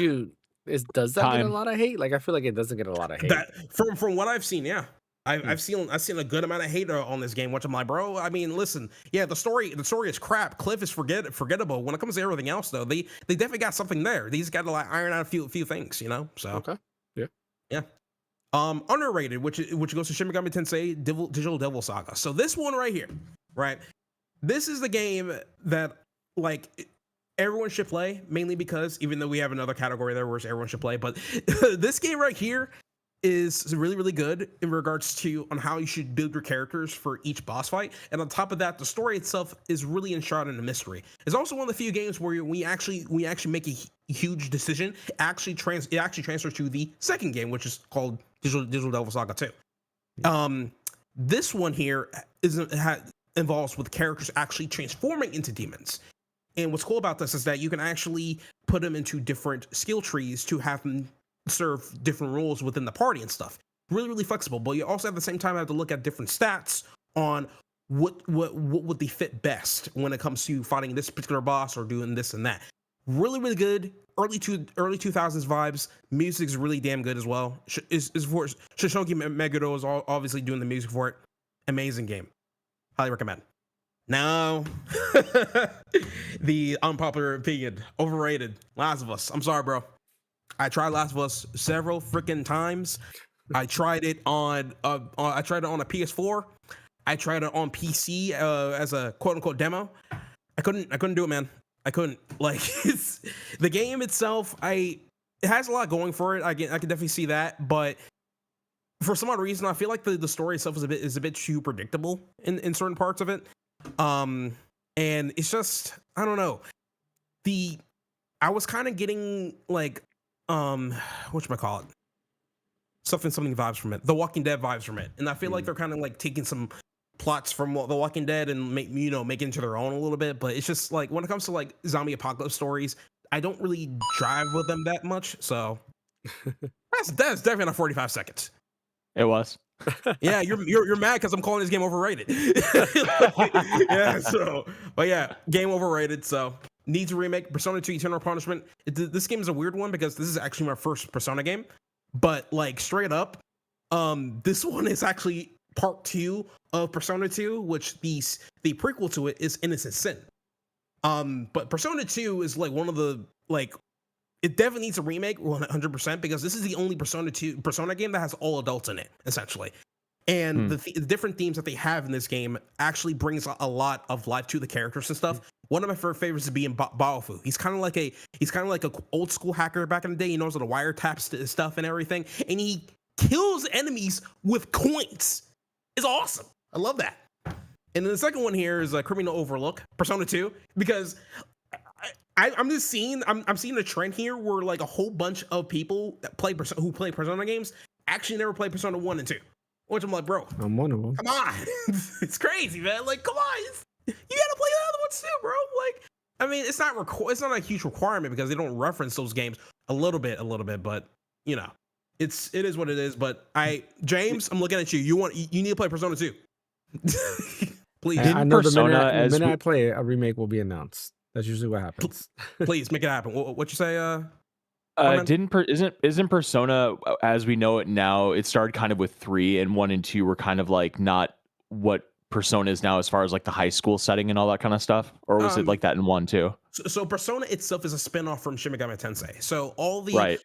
does that get a lot of hate? Like, I feel like it doesn't get a lot of hate. From what I've seen, yeah. I've seen a good amount of hate on this game, which I'm like, bro. I mean, listen, yeah, the story is crap. Cliff is forgettable. When it comes to everything else, though, they definitely got something there. These got to like iron out a few things, So okay, yeah. Underrated, which goes to Shin Megami Tensei Digital Devil Saga. So this one right here, right? This is the game that like everyone should play, mainly because even though we have another category there where everyone should play, but this game right here is really, really good in regards to on how you should build your characters for each boss fight. And on top of that, the story itself is really enshrouded in a mystery. It's also one of the few games where we actually make a huge decision. It actually transfers to the second game, which is called Digital Devil Saga 2. This one here involves with characters actually transforming into demons. And what's cool about this is that you can actually put them into different skill trees to have them serve different roles within the party and stuff. Really, really flexible. But you also at the same time have to look at different stats on what would they fit best when it comes to fighting this particular boss or doing this and that. Really, really good. Early 2000s vibes. Music's really damn good as well. Is for Shoshoki Meguro is obviously doing the music for it. Amazing game. Highly recommend. Now, the unpopular opinion, overrated. Last of Us. I'm sorry, bro. I tried Last of Us several freaking times. I tried it on a PS4. I tried it on PC as a quote unquote demo. I couldn't do it, man. I couldn't. Like the game itself, it has a lot going for it. I can definitely see that, but for some odd reason, I feel like the story itself is a bit too predictable in certain parts of it. And it's just, I don't know. I was kind of getting like whatchamacallit? Something vibes from it. The Walking Dead vibes from it. And I feel like they're kind of like taking some plots from The Walking Dead and make it into their own a little bit. But it's just like when it comes to like zombie apocalypse stories, I don't really drive with them that much. So that's definitely not 45 seconds. It was. Yeah, you're mad because I'm calling this game overrated. Yeah, so but yeah, game overrated. So needs a remake. Persona 2 Eternal Punishment. This game is a weird one because this is actually my first Persona game. But like straight up, this one is actually part 2 of Persona 2, which the prequel to it is Innocent Sin. But Persona 2 is like one of the like it definitely needs a remake 100% because this is the only Persona game that has all adults in it, essentially. And the different themes that they have in this game actually brings a lot of life to the characters and stuff. One of my favorite favorites is being Baofu. He's kind of like a old school hacker back in the day. He knows how to wiretap stuff and everything, and he kills enemies with coins. It's awesome. I love that. And then the second one here is Criminal Overlook, Persona 2, because I'm seeing a trend here where like a whole bunch of people that who play Persona games actually never play Persona 1 and 2. Which I'm like, bro, I'm one of them. Come on. It's crazy, man. Like, come on. You gotta play the other ones too, bro. Like, I mean, it's not a huge requirement because they don't reference those games a little bit, but it is what it is. But James, I'm looking at you. You need to play Persona 2. Please. I know the minute I play it, a remake will be announced. That's usually what happens. Please make it happen. What you say? Isn't Persona as we know it now? It started kind of with 3, and 1 and 2 were kind of like not what Persona is now as far as like the high school setting and all that kind of stuff, or was it like that in 1 too? So Persona itself is a spin-off from Shin Megami Tensei. So all the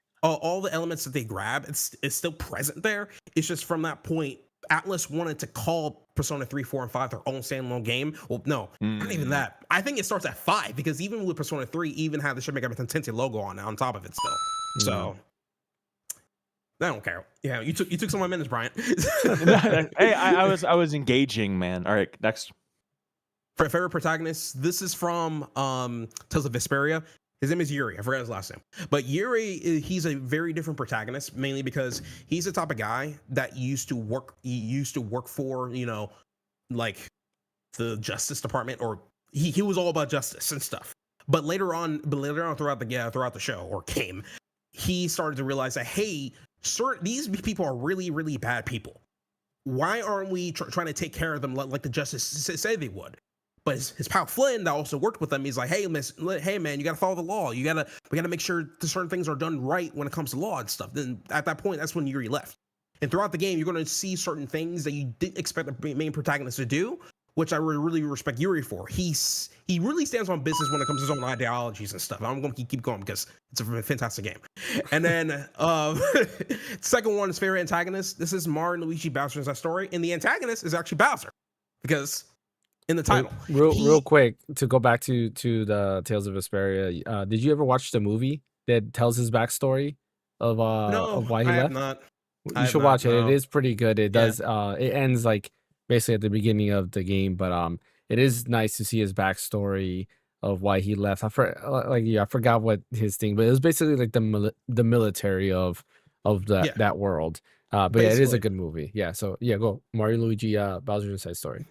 elements that they grab, it's still present there. It's just from that point Atlas wanted to call Persona 3, 4, and 5 their own standalone game. Well, no, not even that. I think it starts at 5 because even with Persona 3, even had the Shin Megami Tensei logo on top of it still. So I don't care. Yeah, you took some of my minutes, Brian. Hey, I was engaging, man. All right, next. For favorite protagonist, this is from Tales of Vesperia. His name is Yuri. I forgot his last name. But Yuri, he's a very different protagonist, mainly because he's the type of guy that used to work for, you know, like the Justice Department, or he was all about justice and stuff. But later on throughout the show or game, he started to realize that, hey, sir, these people are really, really bad people. Why aren't we trying to take care of them like the Justice say they would? But his pal Flynn that also worked with him, he's like, hey man, you gotta follow the law. We gotta make sure certain things are done right when it comes to law and stuff. Then at that point, that's when Yuri left. And throughout the game, you're gonna see certain things that you didn't expect the main protagonist to do, which I really respect Yuri for. He really stands on business when it comes to his own ideologies and stuff. I'm gonna keep going because it's a fantastic game. And then second one is favorite antagonist. This is Mario, Luigi, Bowser Inside Story, and the antagonist is actually Bowser because in the title. Real quick to go back to the Tales of Vesperia. Did you ever watch the movie that tells his backstory of why he I left? have not. You should watch it. It is pretty good. It does. It ends like basically at the beginning of the game, but it is nice to see his backstory of why he left. I forgot what his thing, but it was basically like the military of that world. But yeah, it is a good movie. Yeah. So yeah, go Mario, Luigi, Bowser's Inside Story.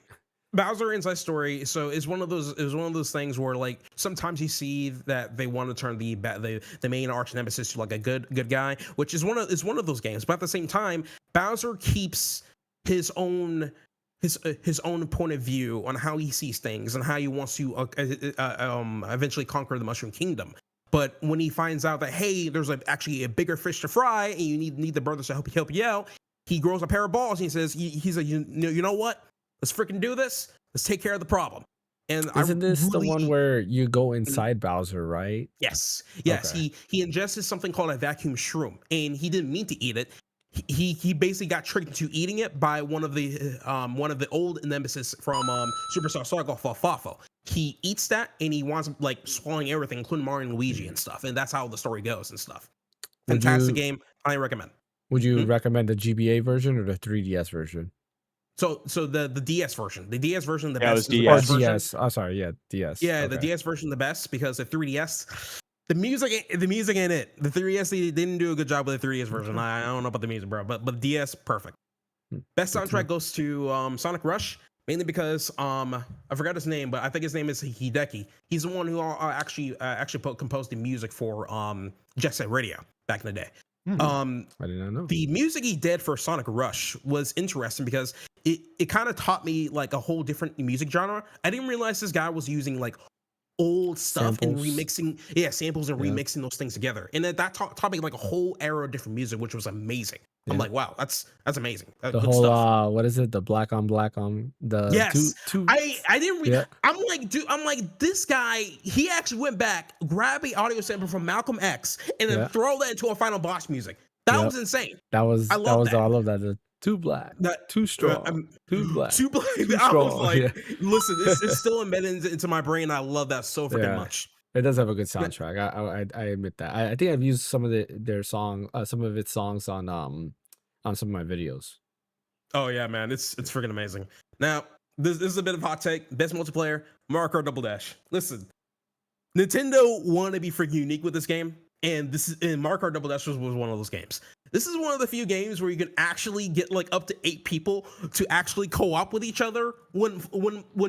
Bowser Inside Story. So it's one of those things where like sometimes you see that they want to turn the main arch nemesis to like a good guy, which is one of those games. But at the same time, Bowser keeps his own point of view on how he sees things and how he wants to eventually conquer the Mushroom Kingdom. But when he finds out that, hey, there's actually a bigger fish to fry and you need the brothers to help you out, he grows a pair of balls and he says, he's like, you know what? Let's freaking do this. Let's take care of the problem. And isn't this the one where you go inside Bowser, right? Yes. Okay. He ingested something called a vacuum shroom, and he didn't mean to eat it. He basically got tricked into eating it by one of the old nemesis from Superstar Saga called Fafo. He eats that and he wants like swallowing everything, including Mario and Luigi and stuff. And that's how the story goes and stuff. Fantastic game. I recommend. Would you recommend the GBA version or the 3DS version? So the DS version, the best. DS. DS. Oh, sorry, yeah, DS. Yeah, okay. The DS version the best because the 3DS, the music ain't it. The 3DS they didn't do a good job with the 3DS version. I don't know about the music, bro, but DS perfect. Best soundtrack goes to Sonic Rush, mainly because I forgot his name, but I think his name is Hideki. He's the one who actually composed the music for Jet Set Radio back in the day. I did not know. The music he did for Sonic Rush was interesting because it kind of taught me like a whole different music genre. I didn't realize this guy was using like old stuff and remixing samples and remixing those things together, and that taught me like a whole era of different music, which was amazing. I'm like, wow, that's amazing. The whole stuff. What is it, the black on the I didn't I'm like this guy, he actually went back, grabbed the audio sample from Malcolm X and then throw that into a final boss music. That was insane. I love that. The too black, too strong, too black, too black. I was like, listen, it's still embedded into my brain. I love that so freaking much. It does have a good soundtrack. I admit that. I think I've used some of some of its songs on some of my videos. Oh yeah, man, it's freaking amazing. Now this is a bit of hot take. Best multiplayer, Mario Kart Double Dash. Listen, Nintendo wanted to be freaking unique with this game, and Mario Kart Double Dash was one of those games. This is one of the few games where you can actually get like up to 8 people to actually co-op with each other when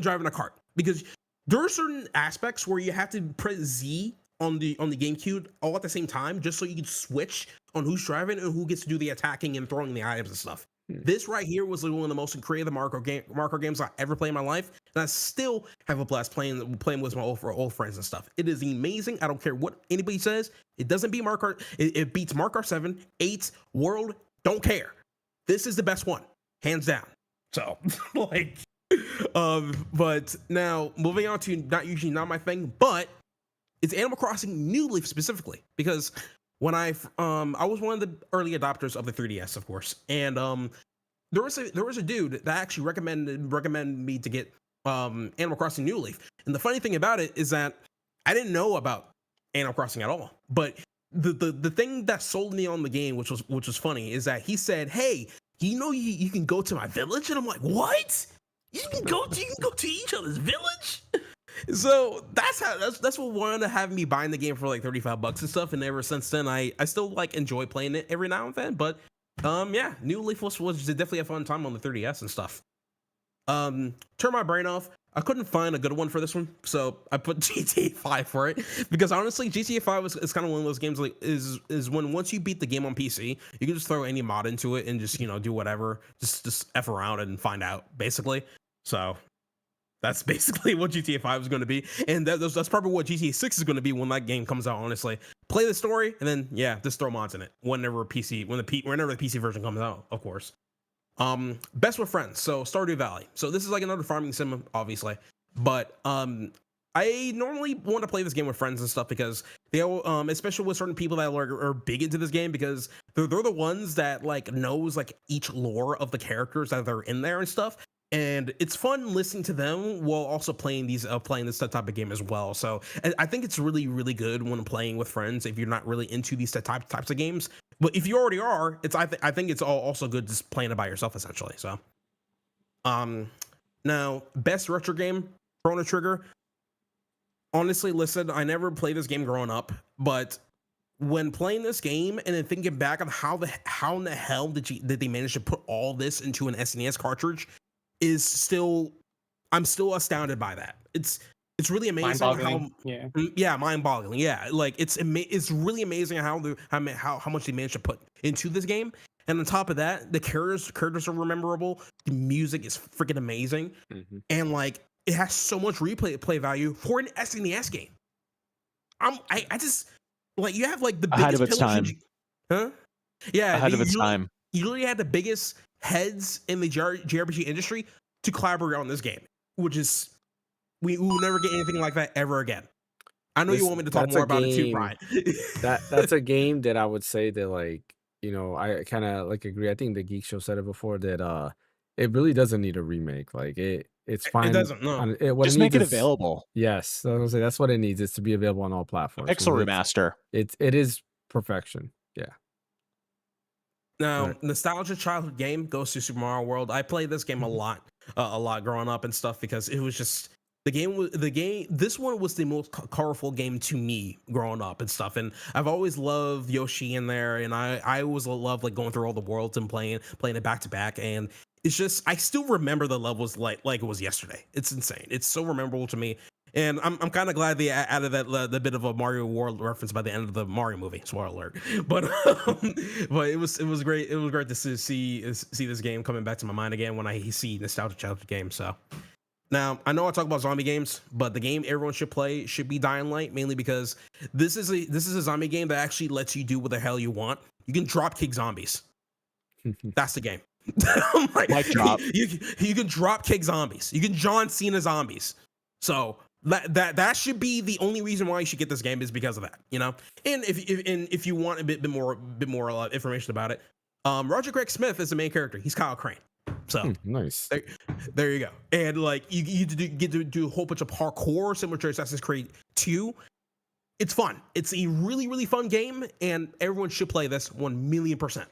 driving a kart, because there are certain aspects where you have to press Z on the GameCube all at the same time just so you can switch on who's driving and who gets to do the attacking and throwing the items and stuff. This right here was one of the most creative Mario Kart games I ever played in my life, and I still have a blast playing with my old friends and stuff. It is amazing. I don't care what anybody says. It doesn't beat Mario Kart. It beats Mario Kart 7, 8, World. Don't care. This is the best one, hands down. So like, but now moving on to not my thing, but it's Animal Crossing New Leaf specifically, because when I was one of the early adopters of the 3DS, of course, and there was a dude that actually recommended me to get Animal Crossing New Leaf. And the funny thing about it is that I didn't know about Animal Crossing at all. But the thing that sold me on the game, which was funny, is that he said, "Hey, you can go to my village," and I'm like, "What? You can go to each other's village?" So that's what wanted to have me buying the game for like $35 and stuff. And ever since then, I still like enjoy playing it every now and then. But yeah, New Leaf was definitely a fun time on the 3DS and stuff. Turn my brain off. I couldn't find a good one for this one, so I put GTA 5 for it, because honestly, GTA 5 is kind of one of those games, like is when once you beat the game on PC, you can just throw any mod into it and just do whatever, just f around and find out basically. So that's basically what GTA 5 is going to be, and that's probably what GTA 6 is going to be when that game comes out. Honestly, play the story and then just throw mods in it whenever the PC version comes out, of course. Best with friends. So Stardew Valley. So this is like another farming sim, obviously, but I normally want to play this game with friends and stuff, because they especially with certain people that are big into this game, because they're the ones that like knows like each lore of the characters that are in there and stuff. And it's fun listening to them while also playing this type of game as well. So I think it's really, really good when playing with friends if you're not really into these types of games. But if you already are, I think it's also good just playing it by yourself essentially. So, now best retro game, Chrono Trigger. Honestly, listen, I never played this game growing up, but when playing this game and then thinking back on how in the hell did they manage to put all this into an SNES cartridge, I'm still astounded by that. It's really amazing how mind-boggling. Yeah, like it's really amazing how much they managed to put into this game. And on top of that, the characters are memorable. The music is freaking amazing, and like it has so much play value for an SNES game. I just like, you have like the biggest ahead of its time, huh? Yeah, ahead of its time. You literally had the biggest heads in the JRPG industry to collaborate on this game, which is we will never get anything like that ever again. I know you want me to talk more about it too, Brian. That's a game that I would say that, like, I kind of like agree. I think the Geek Show said it before that it really doesn't need a remake. Like it's fine. It doesn't. No. Just make it available. Yes, so I was gonna say that's what it needs. Is to be available on all platforms. Pixel remaster. It is perfection. Yeah. Now, nostalgia childhood game goes to Super Mario World. I played this game a lot growing up and stuff, because it was just this one was the most colorful game to me growing up and stuff. And I've always loved Yoshi in there, and I always love like going through all the worlds and playing it back to back. And it's just, I still remember the levels like it was yesterday. It's insane. It's so memorable to me. And I'm kind of glad they added the bit of a Mario World reference by the end of the Mario movie. Spoiler alert. But it was great. It was great to see this game coming back to my mind again when I see nostalgic childhood games. So now I know I talk about zombie games, but the game everyone should play should be Dying Light, mainly because this is a zombie game that actually lets you do what the hell you want. You can drop kick zombies. That's the game. Mic drop. You can drop kick zombies. You can John Cena zombies. So that should be the only reason why you should get this game, is because of that, And if you want a bit more information about it, Roger Craig Smith is the main character. He's Kyle Crane. So nice. There you go. And like you get to do a whole bunch of parkour similar to Assassin's Creed 2. It's fun. It's a really, really fun game, and everyone should play this 1,000,000%.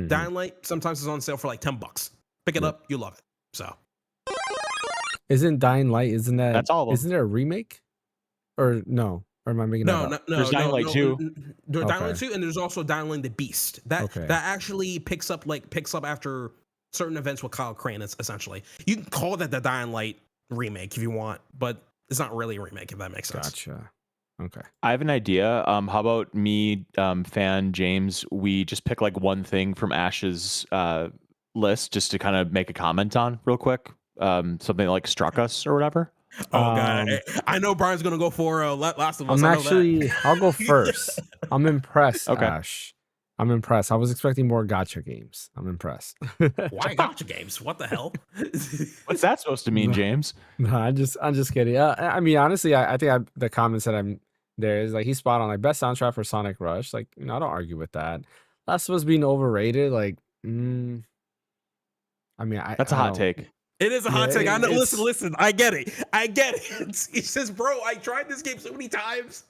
Dying Light sometimes is on sale for like $10. Pick it up, you love it. So isn't Dying Light, that's all of them. Isn't there a remake? Or no? Or am I making that up? There's Dying Light 2. There's Dying Light 2, and there's also Dying Light the Beast. That actually picks up after certain events with Kyle Crane, essentially. You can call that the Dying Light remake if you want, but it's not really a remake, if that makes sense. Gotcha. Okay. I have an idea. How about me, fan James, we just pick like one thing from Ash's list just to kind of make a comment on real quick. Something like struck us or whatever. Oh god, I know Brian's gonna go for Last of Us. I'll go first. I'm impressed, okay. Ash. I'm impressed. I was expecting more gacha games. I'm impressed. Why gacha games? What the hell? What's that supposed to mean, James? No, I'm just kidding. I mean, honestly, I think the comments that I'm there is like, he's spot on. Like, best soundtrack for Sonic Rush. Like, I don't argue with that. Last of Us being overrated. Like, I mean, That's a I hot don't- take. It is a hot Yeah, take. I know. it's- Listen. I get it. It's just, bro. I tried this game so many times.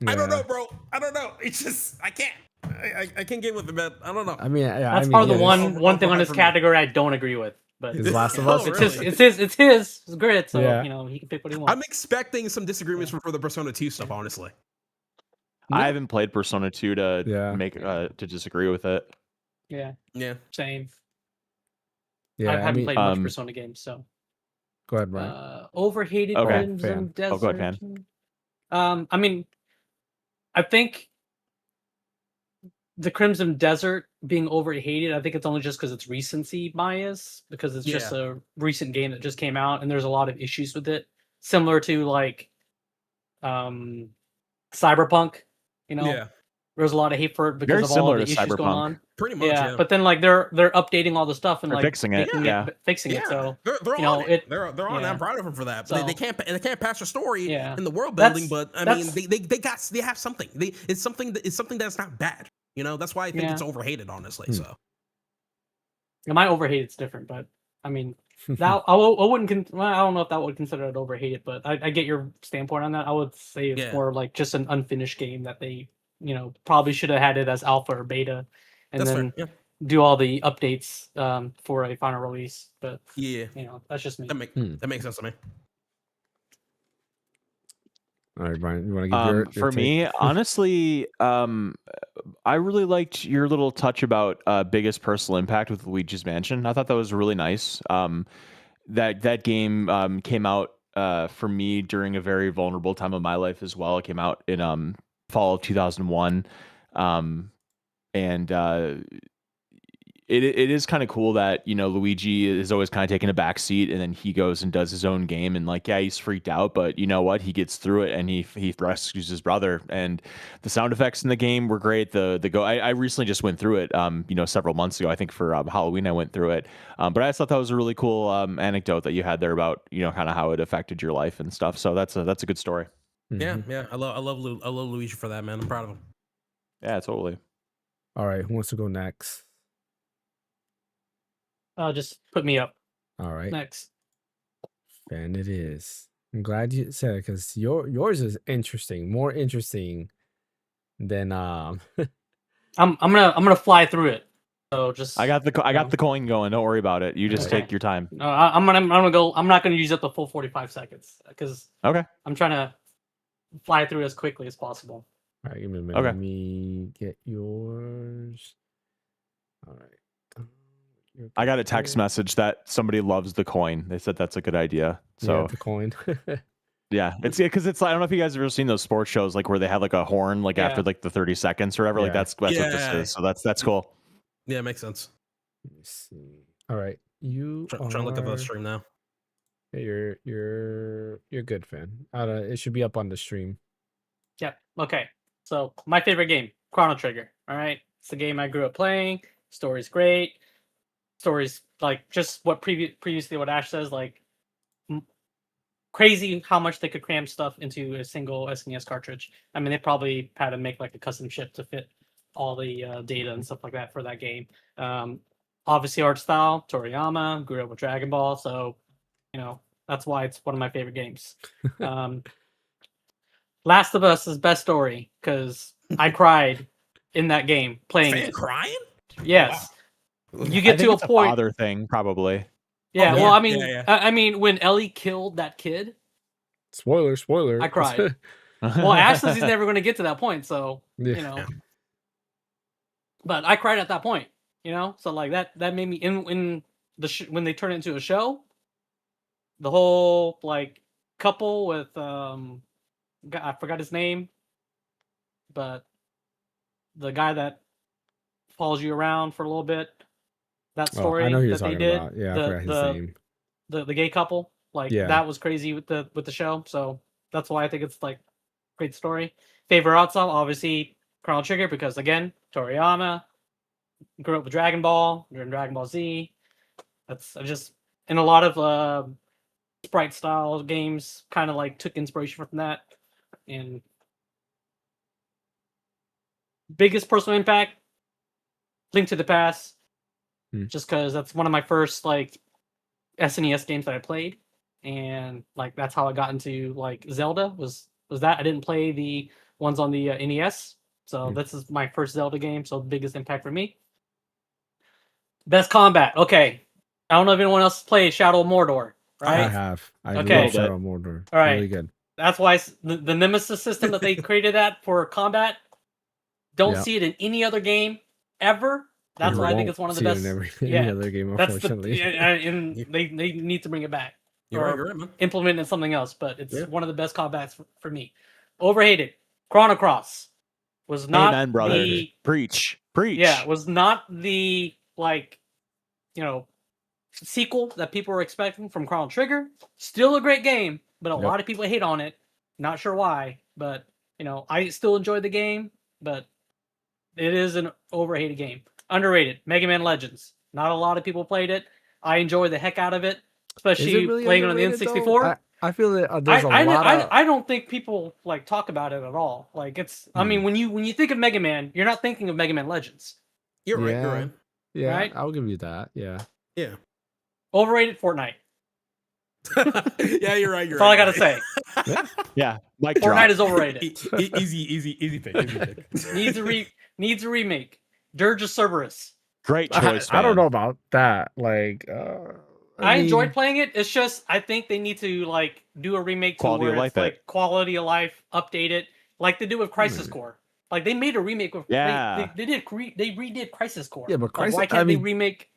I don't yeah. know, bro. I don't know. It's just I can't. I can't get with it, man. I don't know. I mean, yeah, That's I mean, part of the yeah, one thing on overhyped this for me. category I don't agree with. But Is Last of Oh, Us. really? it's his grid, so Yeah. you know he can pick what he wants. I'm expecting some disagreements for the Persona 2 stuff, honestly. I haven't played Persona 2 to Yeah. make to disagree with it. Yeah, Yeah. same. Yeah, I haven't played much um, Persona games, so Go ahead, Brian. overhated Okay. Crimson Fan. Oh, go ahead, Desert. Fan. I mean, I think the Crimson Desert being overhated, I think it's only just because it's recency bias, because it's just a recent game that just came out and there's a lot of issues with it. Similar to like Cyberpunk, you know, Yeah. there's a lot of hate for it because Very of all similar the to issues going Cyberpunk. on. Pretty much. Yeah, Yeah. but then like they're updating all the stuff and They're like fixing it, making yeah. fixing it. So they're you on know, it. They're on it. yeah. I'm proud of them for that. So- they can't patch the story Yeah. in the world building, That's- but I mean that's- they have something. It's something that's not bad. You know, that's why I think Yeah. it's overhated, honestly. Hmm. So my overhated's different, but I mean that I wouldn't. Well, I don't know if that would consider it overhated, but I get your standpoint on that. I would say it's Yeah. more like just an unfinished game that they, you know, probably should have had it as alpha or beta, and that's then fair. Yeah. do all the updates for a final release. But Yeah. you know, that's just me. That makes sense to me. All right, Brian, you want to give your For take? me, honestly, I really liked your little touch about biggest personal impact with Luigi's Mansion. I thought that was really nice. That game came out for me during a very vulnerable time of my life as well. It came out in fall of 2001, and it is kind of cool that, you know, Luigi is always kind of taking a back seat, and then he goes and does his own game, and like, yeah, he's freaked out, but you know what, he gets through it and he rescues his brother. And the sound effects in the game were great. I recently just went through it you know, several months ago. I think for Halloween I went through it, but I just thought that was a really cool anecdote that you had there about, you know, kind of how it affected your life and stuff. So that's a good story. Mhm. Yeah. I love Luigi for that, man. I'm proud of him. Yeah, totally. All right, who wants to go next? Just put me up All right, next. and it is. I'm glad you said it because yours is interesting, more interesting than I'm gonna fly through it. So just I got the coin going. Don't worry about it. You just Okay. take your time. I'm gonna go. I'm not gonna use up the full 45 seconds because Okay. I'm trying to fly through it as quickly as possible. All right, give me a minute. Okay. Let me get yours. All right. You're I got good a text there. message that somebody loves the coin. They said that's a good idea. So Yeah, the coin. yeah, it's because it's like, I don't know if you guys have ever seen those sports shows like where they have like a horn like after Yeah. like the 30 seconds or whatever. Like Yeah. that's what this Yeah. is. So that's cool. Yeah, makes sense. Let me see. All right, you Trying to look at the are- stream now. Yeah, you're good, fan. It should be up on the stream. Yeah. Okay. So my favorite game, Chrono Trigger. All right, it's the game I grew up playing. Story's great. Story's like just what previously what Ash says, like crazy how much they could cram stuff into a single SNES cartridge. I mean, they probably had to make like a custom chip to fit all the data and stuff like that for that game. Obviously, art style, Toriyama, grew up with Dragon Ball, so you know that's why it's one of my favorite games. Last of Us is best story because I cried in that game playing Fan it. crying? Yes, you I get think to a it's point. father thing probably. Yeah, Oh, well, yeah, I mean, yeah. I mean, when Ellie killed that kid, Spoiler. I cried. Well, Ash says he's never going to get to that point, so Yeah. you know. But I cried at that point, you know. So like that made me in the when they turn it into a show, the whole like couple with I forgot his name, but the guy that follows you around for a little bit. That Oh, story I know who you're that they talking did, about. Yeah, I forgot his name. the gay couple, like Yeah. that was crazy with the show. So that's why I think it's like great story. Favorite art style, obviously Chrono Trigger, because again, Toriyama grew up with Dragon Ball, during Dragon Ball Z. That's I just in a lot of sprite style games, kind of like took inspiration from that. And biggest personal impact, Link to the Past. just because that's one of my first like SNES games that I played, and like that's how I got into like Zelda was that. I didn't play the ones on the NES, so this is my first Zelda game, so the biggest impact for me. Best combat. Okay, I don't know if anyone else played Shadow of Mordor, I right? have. I Okay. love Shadow of Mordor. All right. Really good. That's why the Nemesis system that they created that for combat. Don't Yeah. see it in any other game ever. That's You why I think won't it's one of the see it best. in any yeah, other game, that's unfortunately. and they need to bring it back You're or right, man. implement it in something else. But it's Yeah. one of the best combats for me. Overhated. Chrono Cross was not Amen, brother. the Preach. yeah was not the like sequel that people were expecting from Chrono Trigger. Still a great game, but a lot of people hate on it. Not sure why, but I still enjoyed the game, but it is an overhated game. Underrated. Mega Man Legends. Not a lot of people played it. I enjoy the heck out of it, especially really playing it on the underrated, though? N64. I feel that there's a lot of... I don't think people like talk about it at all. Like it's. I mean, when you think of Mega Man, you're not thinking of Mega Man Legends. You're right. You're right. Yeah, Right? I'll give you that. Yeah. Yeah. Overrated Fortnite. Yeah, you're right. That's all I gotta say. Yeah. Mic Fortnite drop. is overrated. Easy pick. Needs a remake. Dirge of Cerberus. Great choice, I don't man. know about that. Like, I mean, enjoyed playing it. It's just I think they need to like do a remake to Quality where of it's life like quality of life, update it, like they do with Crisis Core. Like they made a remake with Yeah. they redid Crisis Core. Yeah, but Like, Crisis. why can't they remake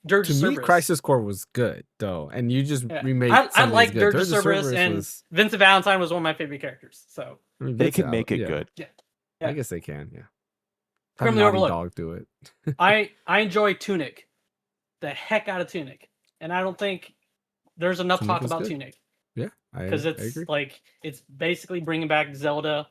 Dirge to of me, Cerberus? Crisis Core was good though, and you just remake. I like good. Dirge of Cerberus, and was... Vincent Valentine was one of my favorite characters. So I mean, They Vince can make it good. Yeah. I guess they can. Yeah. Have Criminally Naughty Overlooked. Dog do it. I enjoy Tunic, the heck out of Tunic, and I don't think there's enough Tunic talk was about good. Tunic. Yeah, because I it's agree. like it's basically bringing back Zelda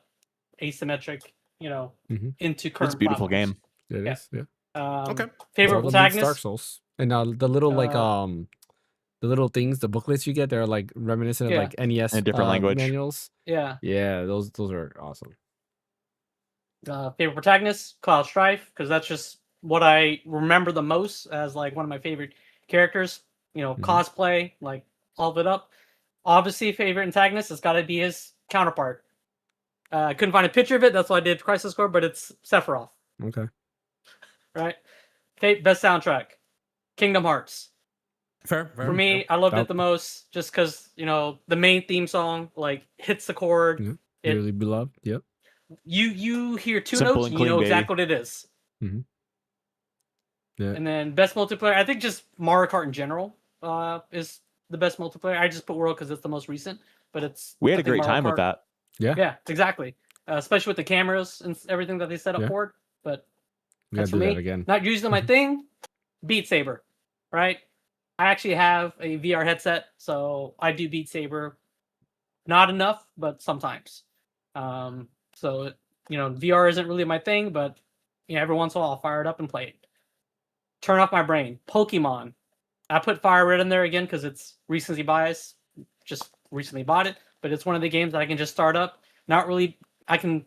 asymmetric, into current. It's a beautiful platforms. game. It is. Yeah. Okay. Favorite Zelda beats protagonist. Dark Souls, and the little the little things, the booklets you get, they're like reminiscent of like NES In a different language. manuals. Yeah. Yeah, those are awesome. Favorite protagonist, Cloud Strife, because that's just what I remember the most as like one of my favorite characters. Cosplay, like all of it up. Obviously, favorite antagonist has got to be his counterpart. I couldn't find a picture of it. That's why I did Crisis Core, but it's Sephiroth. Okay. Right. Okay, best soundtrack, Kingdom Hearts. Fair. For me, I loved it the most just because the main theme song like hits the chord. Yeah. Dearly beloved. Yep. You hear two Simple notes, and and you know clean, exactly what it is. Mm-hmm. Yeah. And then best multiplayer, I think just Mario Kart in general is the best multiplayer. I just put World because it's the most recent, but it's We had I a think great Mario time with Kart- that. Yeah, exactly. Especially with the cameras and everything that they set up for it. But We gotta that's for do me. that again. Not usually my thing. Beat Saber, right? I actually have a VR headset, so I do Beat Saber. Not enough, but sometimes. So VR isn't really my thing, but every once in a while I'll fire it up and play it. Turn off my brain. Pokemon. I put Fire Red in there again because it's recency bias. Just recently bought it, but it's one of the games that I can just start up. Not really. I can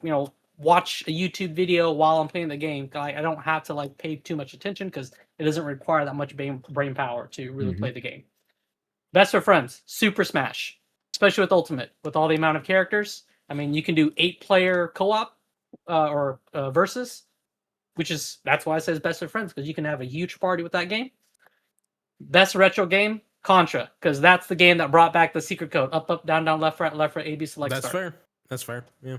watch a YouTube video while I'm playing the game. I don't have to like pay too much attention because it doesn't require that much brain power to really play the game. Best of Friends, Super Smash, especially with Ultimate, with all the amount of characters. I mean, you can do 8-player co-op or versus, that's why it says Best of Friends, because you can have a huge party with that game. Best retro game, Contra, because that's the game that brought back the secret code: up, down, left, right, A, B, select, start. That's fair. Yeah.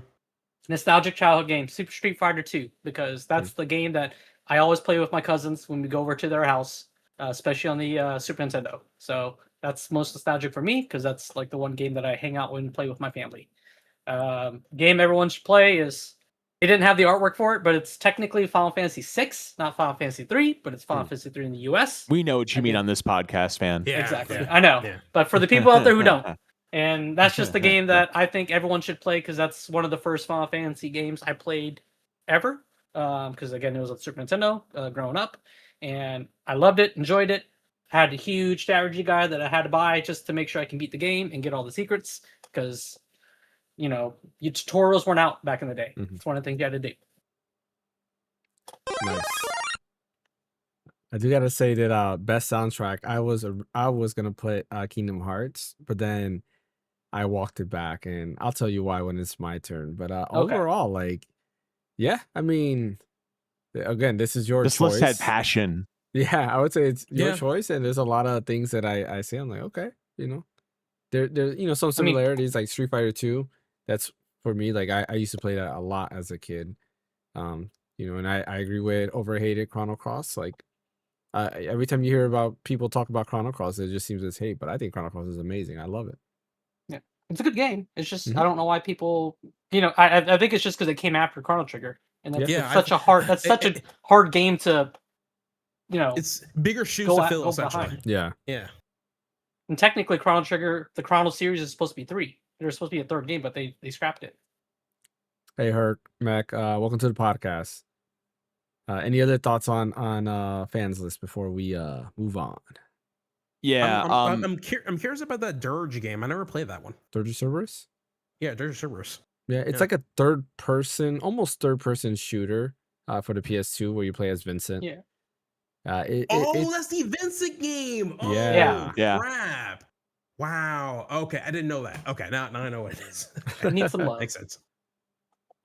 Nostalgic childhood game, Super Street Fighter 2, because that's the game that I always play with my cousins when we go over to their house, especially on the Super Nintendo. So that's most nostalgic for me because that's like the one game that I hang out with and play with my family. Game everyone should play is, it didn't have the artwork for it, but it's technically Final Fantasy 6, not Final Fantasy 3, but it's Final Fantasy 3 in the US. We know what you mean on this podcast, fan. Yeah, Exactly. yeah. I know. Yeah. But for the people out there who don't, and that's just the game that I think everyone should play because that's one of the first Final Fantasy games I played ever. Because again, it was on Super Nintendo growing up, and I loved it, enjoyed it. Had a huge strategy guide that I had to buy just to make sure I can beat the game and get all the secrets because your tutorials weren't out back in the day. It's one of the things you had to do. Nice. I do gotta say that best soundtrack. I was gonna put Kingdom Hearts, but then I walked it back, and I'll tell you why when it's my turn. But Okay. overall, like, yeah, I mean, again, this is your This list had choice. passion. Yeah, I would say it's your Yeah. choice, and there's a lot of things that I say. I'm like, okay, you know, there some I mean, similarities like Street Fighter 2. That's for me. Like I used to play that a lot as a kid. And I agree with overhated Chrono Cross. Like every time you hear about people talk about Chrono Cross, it just seems as hate. But I think Chrono Cross is amazing. I love it. yeah, it's a good game. It's just I Mhm. don't know why people, I think it's just because it came after Chrono Trigger, and Yeah. Yeah, that's such a hard game to, it's bigger shoes go to at fill, go essentially. behind. Yeah. Yeah. And technically, Chrono Trigger, the Chrono series is supposed to be 3. There's supposed to be a third game, but they scrapped it. Hey, Herc, Mac, welcome to the podcast. Any other thoughts on fans list before we move on? Yeah. I'm curious about that Dirge game. I never played that one. Dirge Cerberus? Yeah, Dirge Cerberus. Yeah, it's Yeah. like a almost third person shooter for the PS2 where you play as Vincent. Yeah. That's the Vincent game. Oh, Yeah. Yeah. crap. Wow. Okay, I didn't know that. Okay, now I know what it is. It needs some love. Makes sense.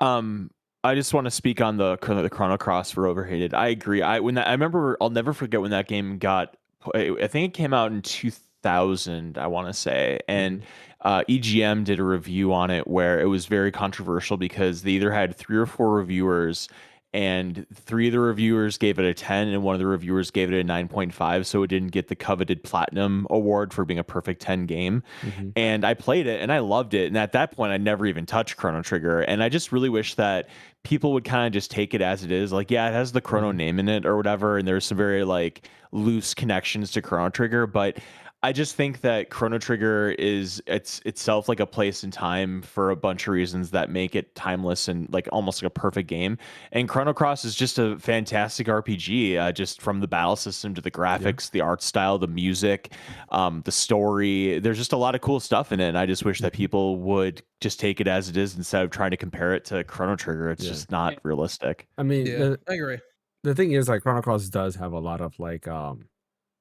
I just want to speak on the Chrono Cross for overhated. I agree. I remember, I'll never forget when that game got. I think it came out in 2000. I want to say, and EGM did a review on it where it was very controversial because they either had 3 or 4 reviewers, and 3 of the reviewers gave it a 10, and one of the reviewers gave it a 9.5, so it didn't get the coveted platinum award for being a perfect 10 game. Mhm. And I played it and I loved it. And at that point, I never even touched Chrono Trigger. And I just really wish that people would kind of just take it as it is. Like, yeah, it has the Chrono name in it or whatever. And there's some very like loose connections to Chrono Trigger. But I just think that Chrono Trigger is itself like a place in time for a bunch of reasons that make it timeless and like almost like a perfect game. And Chrono Cross is just a fantastic RPG, just from the battle system to the graphics, the art style, the music, the story. There's just a lot of cool stuff in it. And I just wish that people would just take it as it is instead of trying to compare it to Chrono Trigger. It's just not realistic. I mean, Yeah, I agree. the thing is, like, Chrono Cross does have a lot of like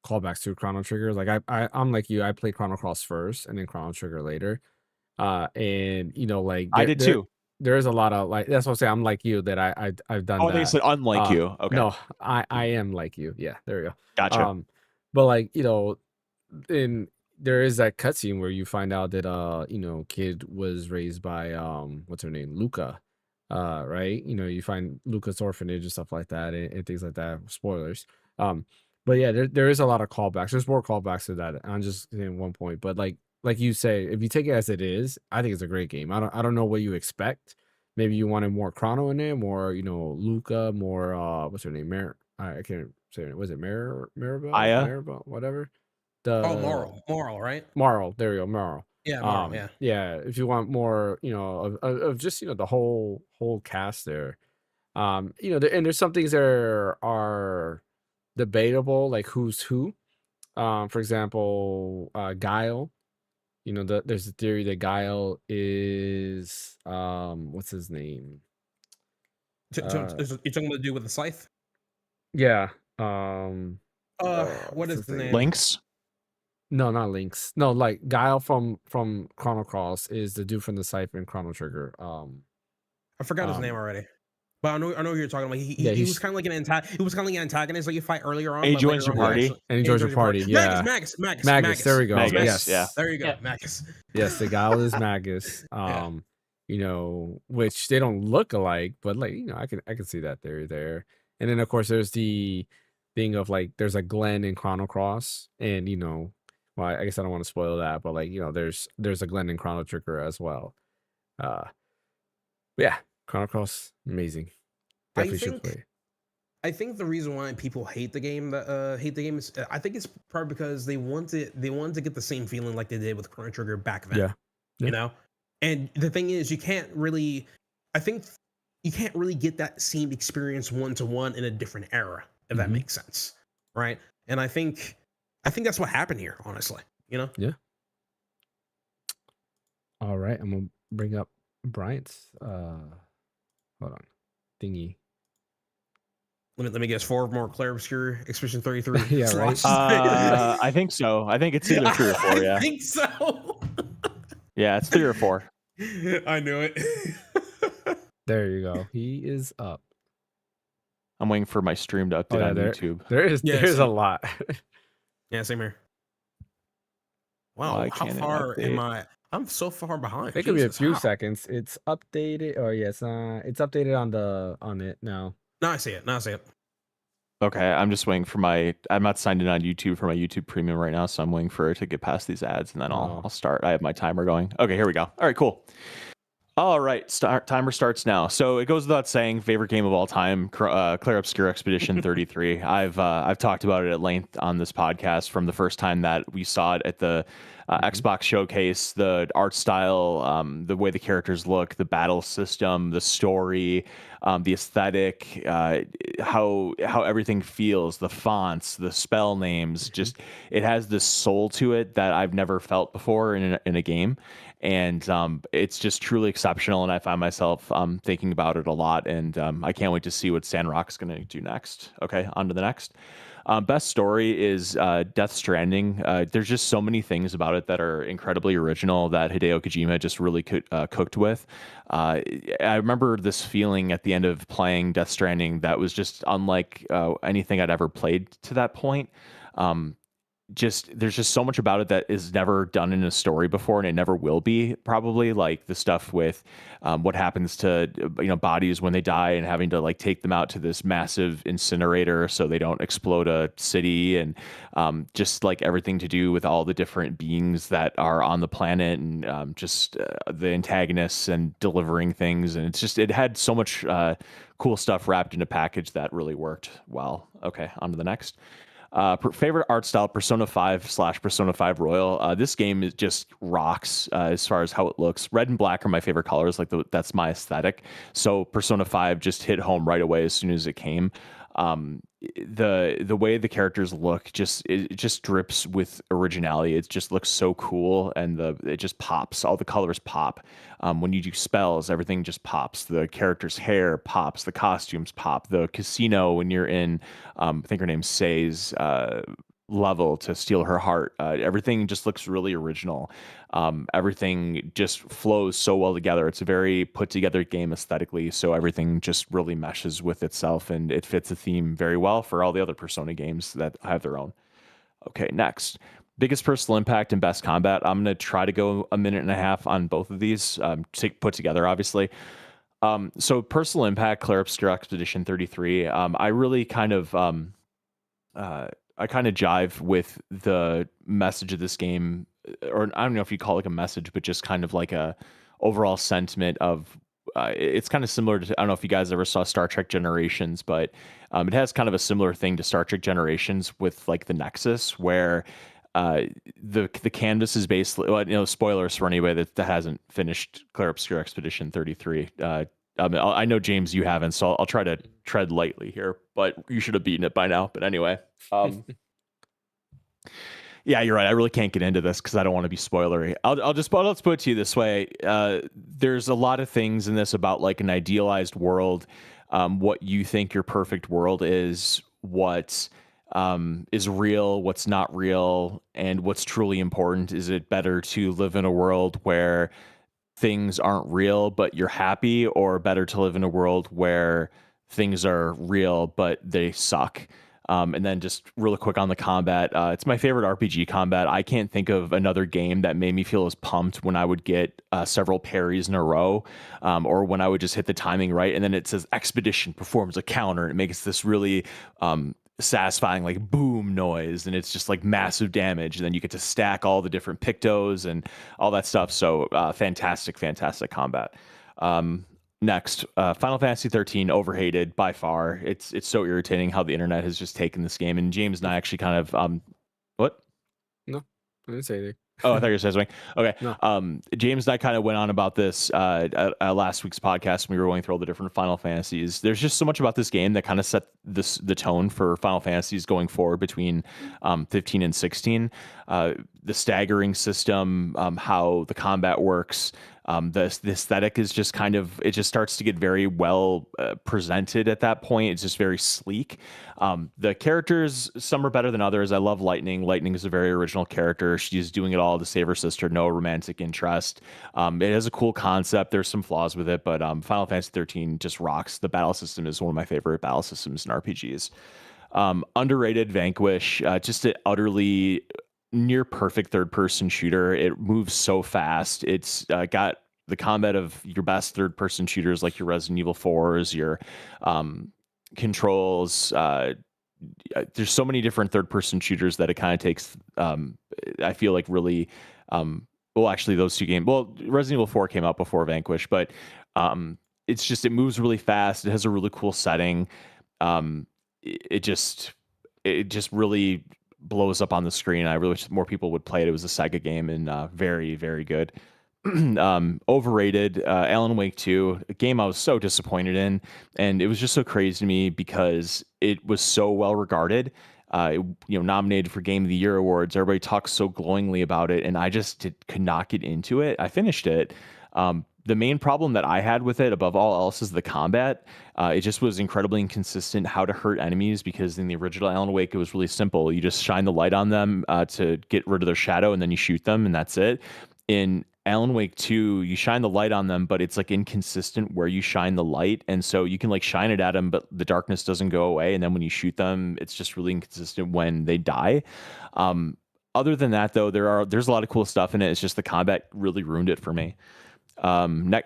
callbacks to Chrono Trigger. Like I'm like you, I played Chrono Cross first and then Chrono Trigger later. And like I did too. there is a lot of like that's what I'm saying. I'm like you that I've done Oh, that. they said unlike you. Okay. No, I am like you. Yeah, there we go. Gotcha. But like, and there is that cutscene where you find out that kid was raised by what's her name? Luca. Right? You find Luca's orphanage and stuff like that and things like that. Spoilers. But yeah, there is a lot of callbacks. There's more callbacks to that. I'm just saying one point. But like you say, if you take it as it is, I think it's a great game. I don't know what you expect. Maybe you wanted more Chrono in it, more, Luca, more what's her name? I can't say it. Was it Maribel? Aya? Maribel, whatever. Moral, right? Marl, there we go, Marl. Yeah, Moral. Yeah. Yeah, if you want more, of just, the whole cast there. And there's some things that are debatable, like who's who. For example, Guile. There's a theory that Guile is what's his name? You're talking about to do with the scythe? Yeah. What What's is his the name? name? Lynx? No, not Lynx. No, like Guile from Chrono Cross is the dude from the Cypher and Chrono Trigger. I forgot his name already. But I know who you're talking about. He was kind of like an antagonist like you fight earlier on. And he but joins later your on, party. And he joins your party. Yeah. Magus. Magus. There we go. Magus, Yes. yeah. There you go. Yeah. Magus. Yes, the Guile is Magus. Which they don't look alike, but like, I can see that theory there. And then of course there's the thing of like there's a Glenn in Chrono Cross, and well, I guess I don't want to spoil that, but like, there's a Glenn in Chrono Trigger as well. Yeah, Chrono Cross, amazing. Definitely should play. I think the reason why people hate the game is I think it's probably because they wanted to get the same feeling like they did with Chrono Trigger back then. Yeah. And the thing is, you can't really get that same experience 1-to-1 in a different era, if that makes sense, right? And I think that's what happened here, honestly. Yeah. All right, I'm gonna bring up Bryant's hold on thingy. let me guess, 4 more Clair Obscure Expedition 33 Yeah, right. slots. I think so. I think it's either 3 or 4. Yeah, I think so. yeah, it's 3 or 4. I knew it. There you go. He is up. I'm waiting for my stream to update Oh yeah, on there YouTube. there's Yeah, a same. lot. Yeah, same here. Wow, Why how can't it far am update? I? I'm so far behind. It could be a Jesus, few how? seconds. It's updated. Oh yes, it's updated on it now. Now I see it. Now I see it. Okay, I'm just waiting for my. I'm not signed in on YouTube for my YouTube Premium right now, so I'm waiting for it to get past these ads, and then Oh. I'll start. I have my timer going. Okay, here we go. All right, cool. All right, timer starts now. So it goes without saying, favorite game of all time, Clair Obscure Expedition 33. I've talked about it at length on this podcast from the first time that we saw it at the Xbox showcase. The art style, the way the characters look, the battle system, the story, the aesthetic, how everything feels, the fonts, the spell names. Just it has this soul to it that I've never felt before in a game. And it's just truly exceptional, and I find myself thinking about it a lot, and I can't wait to see what Sandrock's going to do next. Okay, on to the next. Best story is Death Stranding. There's just so many things about it that are incredibly original that Hideo Kojima just really cooked with. I remember this feeling at the end of playing Death Stranding that was just unlike anything I'd ever played to that point. There's just so much about it that is never done in a story before, and it never will be, probably, like the stuff with what happens to bodies when they die and having to like take them out to this massive incinerator so they don't explode a city, and just like everything to do with all the different beings that are on the planet, and the antagonists and delivering things, and it had so much cool stuff wrapped in a package that really worked well. Okay, on to the next. Favorite art style, Persona 5 / Persona 5 Royal. This game is just rocks as far as how it looks. Red and black are my favorite colors. That's my aesthetic. So Persona 5 just hit home right away as soon as it came. The way the characters look it just drips with originality. It just looks so cool, and it just pops. All the colors pop. When you do spells, everything just pops. The character's hair pops. The costumes pop. The casino, when you're in, I think her name's Say's level to steal her heart. Everything just looks really original. Everything just flows so well together. It's a very put together game aesthetically, so everything just really meshes with itself, and it fits a theme very well for all the other Persona games that have their own. Okay, next. Biggest personal impact and best combat. I'm going to try to go a minute and a half on both of these, put together, obviously. So personal impact, Clair Obscure Expedition 33. I really kind of jive with the message of this game, or I don't know if you call it like a message, but just kind of like a overall sentiment of. It's kind of similar to, I don't know if you guys ever saw Star Trek Generations, but it has kind of a similar thing to Star Trek Generations with like the Nexus, where the canvas is basically, spoilers for anybody that hasn't finished Clair Obscure Expedition 33. I know, James, you haven't, so I'll try to tread lightly here, but you should have beaten it by now. But anyway, yeah, you're right. I really can't get into this because I don't want to be spoilery. Let's put it to you this way. There's a lot of things in this about like an idealized world, what you think your perfect world is, what is real, what's not real, and what's truly important. Is it better to live in a world where things aren't real but you're happy, or better to live in a world where things are real but they suck? And then just really quick on the combat, it's my favorite RPG combat. I can't think of another game that made me feel as pumped when I would get several parries in a row, or when I would just hit the timing right, and then it says expedition performs a counter, and it makes this really satisfying like boom noise, and it's just like massive damage, and then you get to stack all the different pictos and all that stuff. So fantastic combat. Next, Final Fantasy 13, overhated by far. It's so irritating how the internet has just taken this game, and James and I actually kind of what? No, I didn't say anything. Oh, I thought you were saying something. Okay. No. James and I kind of went on about this at last week's podcast when we were going through all the different Final Fantasies. There's just so much about this game that kind of the tone for Final Fantasies going forward between 15 and 16. The staggering system, how the combat works, the aesthetic is just kind of, it just starts to get very well presented at that point. It's just very sleek. The characters, some are better than others. I love Lightning. Lightning is a very original character. She's doing it all to save her sister, no romantic interest. It has a cool concept. There's some flaws with it, but Final Fantasy 13 just rocks. The battle system is one of my favorite battle systems in RPGs. Underrated Vanquish, just an utterly near perfect third person shooter. It moves so fast. It's got the combat of your best third person shooters like your Resident Evil 4s, your controls. There's so many different third person shooters that it kind of takes. I feel like really. Well, actually, those two games. Well, Resident Evil 4 came out before Vanquish, but it's just, it moves really fast. It has a really cool setting. It just really blows up on the screen. I really wish more people would play it. It was a Sega game and very, very good. Overrated, Alan Wake 2, a game I was so disappointed in, and it was just so crazy to me because it was so well regarded. Nominated for Game of the Year awards. Everybody talks so glowingly about it, and I just could not get into it. I finished it. The main problem that I had with it, above all else, is the combat. It just was incredibly inconsistent how to hurt enemies, because in the original Alan Wake, it was really simple. You just shine the light on them to get rid of their shadow, and then you shoot them, and that's it. In Alan Wake 2, you shine the light on them, but it's like inconsistent where you shine the light. And so you can like shine it at them, but the darkness doesn't go away. And then when you shoot them, it's just really inconsistent when they die. Other than that, though, there's a lot of cool stuff in it. It's just the combat really ruined it for me.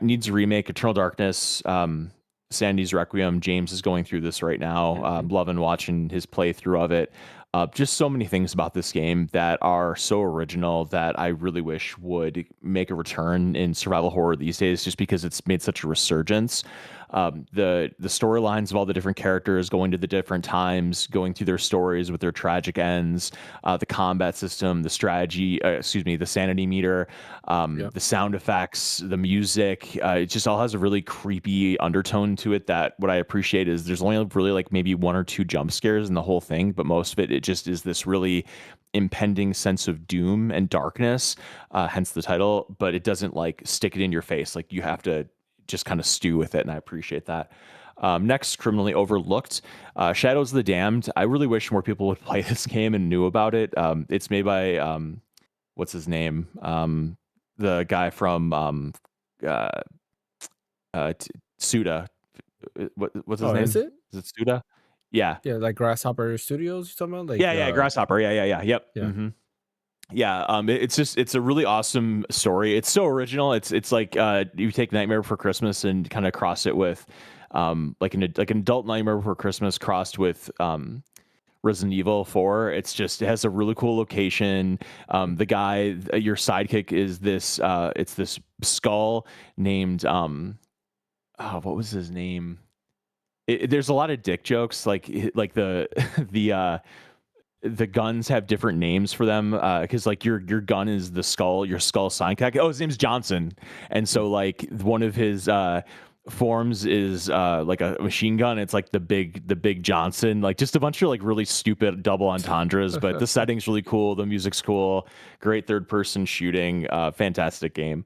Needs a remake. Eternal Darkness, Sandy's Requiem. James is going through this right now. Loving watching his playthrough of it. Just so many things about this game that are so original that I really wish would make a return in survival horror these days, just because it's made such a resurgence. The storylines of all the different characters going to the different times, going through their stories with their tragic ends, the combat system, the strategy, the sanity meter, the sound effects, the music, it just all has a really creepy undertone to it that what I appreciate is there's only really like maybe one or two jump scares in the whole thing, but most of it just is this really impending sense of doom and darkness, hence the title, but it doesn't like stick it in your face. Like you have to just kind of stew with it, and I appreciate that. Next, Criminally Overlooked, Shadows of the Damned. I really wish more people would play this game and knew about it. It's made by what's his name? The guy from Suda. What's his name? Is it? Is it Suda? Yeah. Yeah, like Grasshopper Studios. You talking about? Like, yeah, Grasshopper. Yeah. Yep. Yeah. Mm-hmm. Yeah, it's a really awesome story. It's so original. It's like you take Nightmare Before Christmas and kind of cross it with like an adult Nightmare Before Christmas crossed with Resident Evil 4. It has a really cool location. The guy, your sidekick, is this it's this skull named what was his name? There's a lot of dick jokes, like the guns have different names for them, because like your gun is your skull sidekick. Oh, his name's Johnson, and so like one of his forms is like a machine gun. It's like the big Johnson, like just a bunch of like really stupid double entendres. But the setting's really cool. The music's cool. Great third person shooting. Fantastic game.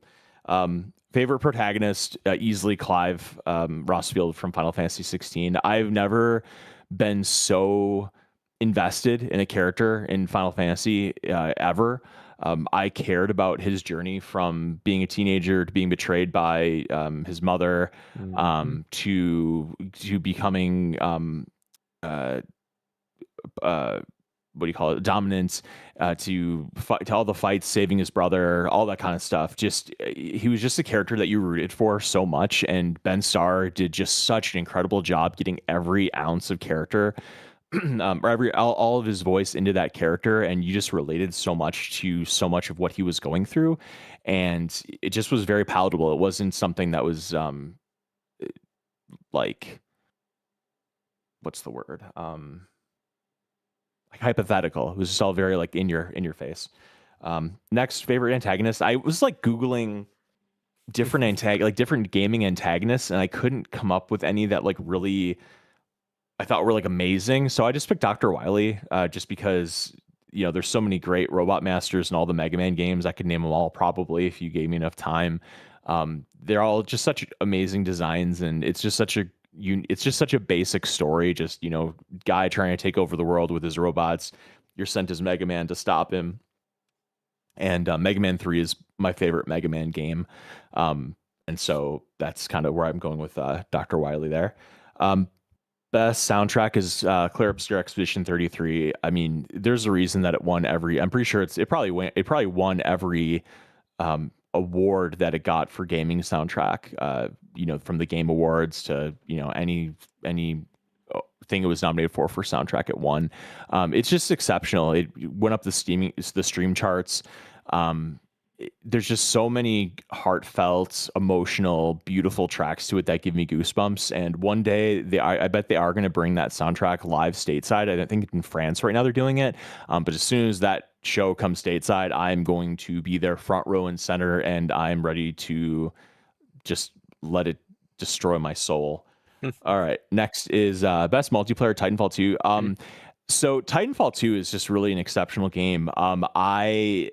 Favorite protagonist, easily Clive Rossfield from Final Fantasy 16. I've never been so invested in a character in Final Fantasy ever. I cared about his journey from being a teenager to being betrayed by his mother, to becoming what do you call it, dominance, to all the fights, saving his brother, all that kind of stuff. Just he was just a character that you rooted for so much, and Ben Starr did just such an incredible job getting every ounce of character, or all of his voice into that character, and you just related so much to so much of what he was going through, and it just was very palatable. It wasn't something that was like, what's the word, like hypothetical. It was just all very like in your face. Next, favorite antagonist. I was like Googling different different gaming antagonists, and I couldn't come up with any that like really I thought were like amazing. So I just picked Dr. Wily, just because there's so many great Robot Masters in all the Mega Man games. I could name them all probably if you gave me enough time. They're all just such amazing designs, and it's just such a basic story. Just guy trying to take over the world with his robots. You're sent as Mega Man to stop him. And Mega Man 3 is my favorite Mega Man game. And so that's kind of where I'm going with Dr. Wily there. Best soundtrack is Clear Obscure Expedition 33. I mean, there's a reason that it won every. I'm pretty sure it probably won every award that it got for gaming soundtrack. From the Game Awards to any thing it was nominated for soundtrack, it won. It's just exceptional. It went up the stream charts. There's just so many heartfelt, emotional, beautiful tracks to it that give me goosebumps. And one day, I bet they are going to bring that soundtrack live stateside. I don't think in France right now they're doing it. But as soon as that show comes stateside, I'm going to be there front row and center, and I'm ready to just let it destroy my soul. All right. Next is best multiplayer, Titanfall 2. So Titanfall 2 is just really an exceptional game. I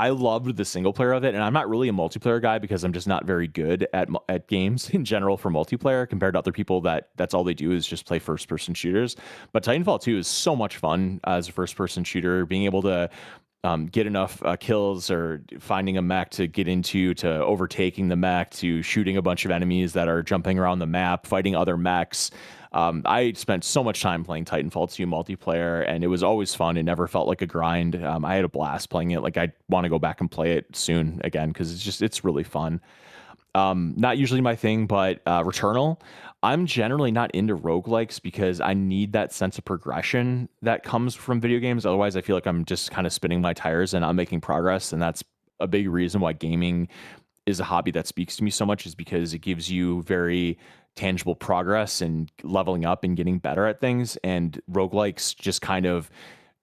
loved the single player of it, and I'm not really a multiplayer guy because I'm just not very good at games in general for multiplayer compared to other people that's all they do is just play first person shooters. But Titanfall 2 is so much fun as a first person shooter, being able to get enough kills or finding a mech to get into, to overtaking the mech, to shooting a bunch of enemies that are jumping around the map, fighting other mechs. I spent so much time playing Titanfall 2 multiplayer, and it was always fun. It never felt like a grind. I had a blast playing it. Like, I want to go back and play it soon again because it's really fun. Not usually my thing, but Returnal. I'm generally not into roguelikes because I need that sense of progression that comes from video games. Otherwise, I feel like I'm just kind of spinning my tires and not making progress. And that's a big reason why gaming is a hobby that speaks to me so much, is because it gives you very tangible progress and leveling up and getting better at things. And roguelikes just kind of,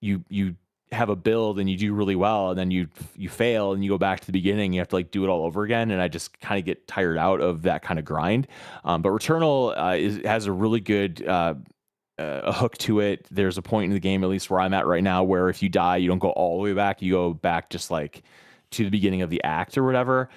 you have a build and you do really well, and then you fail and you go back to the beginning. You have to like do it all over again, and I just kind of get tired out of that kind of grind. But Returnal has a really good a hook to it. There's a point in the game, at least where I'm at right now, where if you die, you don't go all the way back. You go back just like to the beginning of the act or whatever.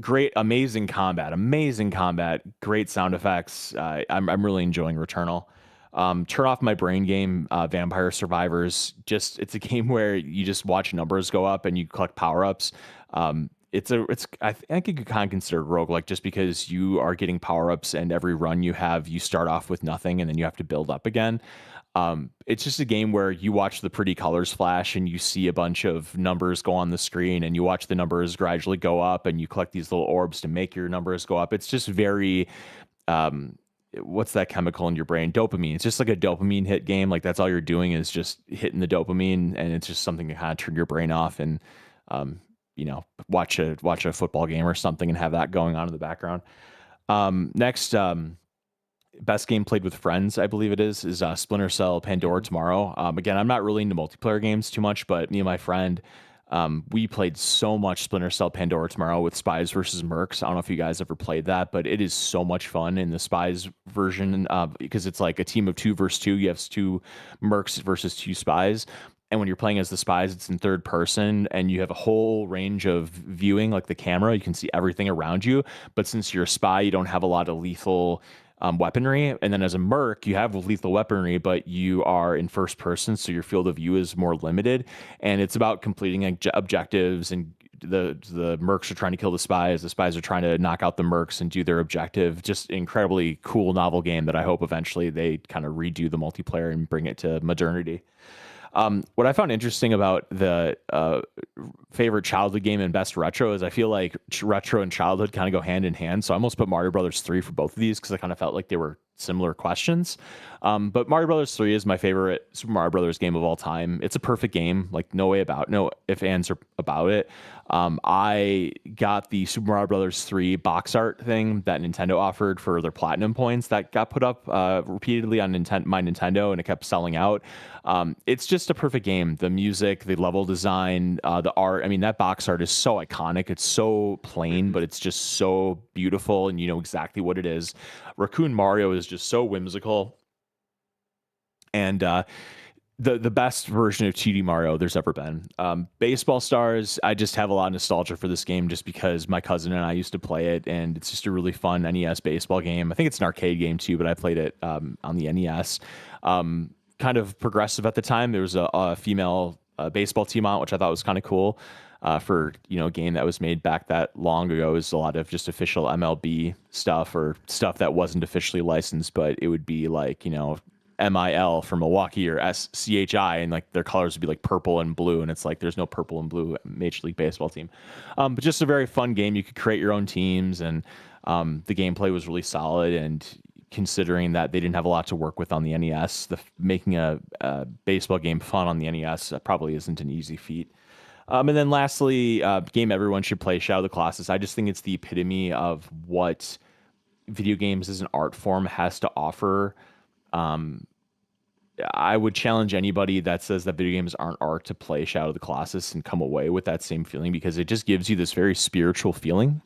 Great, amazing combat, great sound effects. I'm really enjoying Returnal. Turn Off My Brain game, Vampire Survivors. It's a game where you just watch numbers go up and you collect power-ups. I think you could kind of consider roguelike just because you are getting power-ups, and every run you have, you start off with nothing and then you have to build up again. It's just a game where you watch the pretty colors flash and you see a bunch of numbers go on the screen, and you watch the numbers gradually go up, and you collect these little orbs to make your numbers go up. It's just very, what's that chemical in your brain? Dopamine. It's just like a dopamine hit game. Like, that's all you're doing is just hitting the dopamine, and it's just something to kind of turn your brain off and, watch a football game or something and have that going on in the background. Next, best game played with friends, I believe it is Splinter Cell Pandora Tomorrow. Again, I'm not really into multiplayer games too much, but me and my friend, we played so much Splinter Cell Pandora Tomorrow with Spies versus Mercs. I don't know if you guys ever played that, but it is so much fun in the Spies version, because it's like a team of 2 versus 2. You have 2 Mercs versus 2 Spies. And when you're playing as the Spies, it's in third person, and you have a whole range of viewing, like the camera. You can see everything around you. But since you're a spy, you don't have a lot of lethal weaponry. And then as a merc, you have lethal weaponry, but you are in first person, so your field of view is more limited. And it's about completing objectives, and the mercs are trying to kill the spies are trying to knock out the mercs and do their objective. Just incredibly cool novel game that I hope eventually they kind of redo the multiplayer and bring it to modernity. What I found interesting about the favorite childhood game and best retro is I feel like retro and childhood kind of go hand in hand. So I almost put Mario Brothers 3 for both of these because I kind of felt like they were similar questions. But Mario Brothers 3 is my favorite Super Mario Brothers game of all time. It's a perfect game, like no if ands are about it. I got the Super Mario Brothers 3 box art thing that Nintendo offered for their platinum points that got put up repeatedly on my Nintendo, and it kept selling out. It's just a perfect game. The music, the level design, the art. I mean, that box art is so iconic. It's so plain, but it's just so beautiful, and you know exactly what it is. Raccoon Mario is just so whimsical. and the best version of 2D Mario there's ever been. Baseball Stars, I just have a lot of nostalgia for this game just because my cousin and I used to play it, and it's just a really fun NES baseball game. I think it's an arcade game too, but I played it on the NES. Kind of progressive at the time. There was a female baseball team on it, which I thought was kind of cool. For a game that was made back that long ago, is a lot of just official MLB stuff or stuff that wasn't officially licensed, but it would be like MIL for Milwaukee or SCHI, and like their colors would be like purple and blue, and it's like there's no purple and blue Major League Baseball team. But just a very fun game. You could create your own teams, and the gameplay was really solid. And considering that they didn't have a lot to work with on the NES, making a baseball game fun on the NES probably isn't an easy feat. And then lastly, game everyone should play, Shadow of the Colossus. I just think it's the epitome of what video games as an art form has to offer. I would challenge anybody that says that video games aren't art to play Shadow of the Colossus and come away with that same feeling, because it just gives you this very spiritual feeling.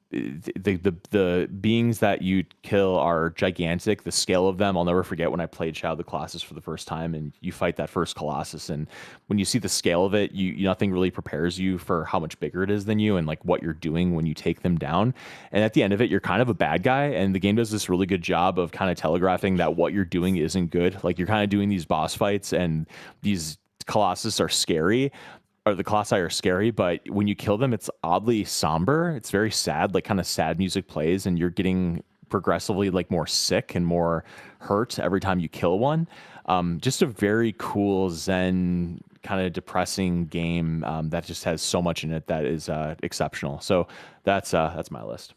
The beings that you kill are gigantic. The scale of them, I'll never forget when I played Shadow of the Colossus for the first time, and you fight that first Colossus, and when you see the scale of it, nothing really prepares you for how much bigger it is than you, and like what you're doing when you take them down. And at the end of it, you're kind of a bad guy, and the game does this really good job of kind of telegraphing that what you're doing isn't good. Like, you're kind of doing these boss fights, and these Colossus are scary, or the colossi are scary, but when you kill them, it's oddly somber. It's very sad, like kind of sad music plays, and you're getting progressively like more sick and more hurt every time you kill one. Just a very cool Zen kind of depressing game that just has so much in it that is exceptional. So that's my list.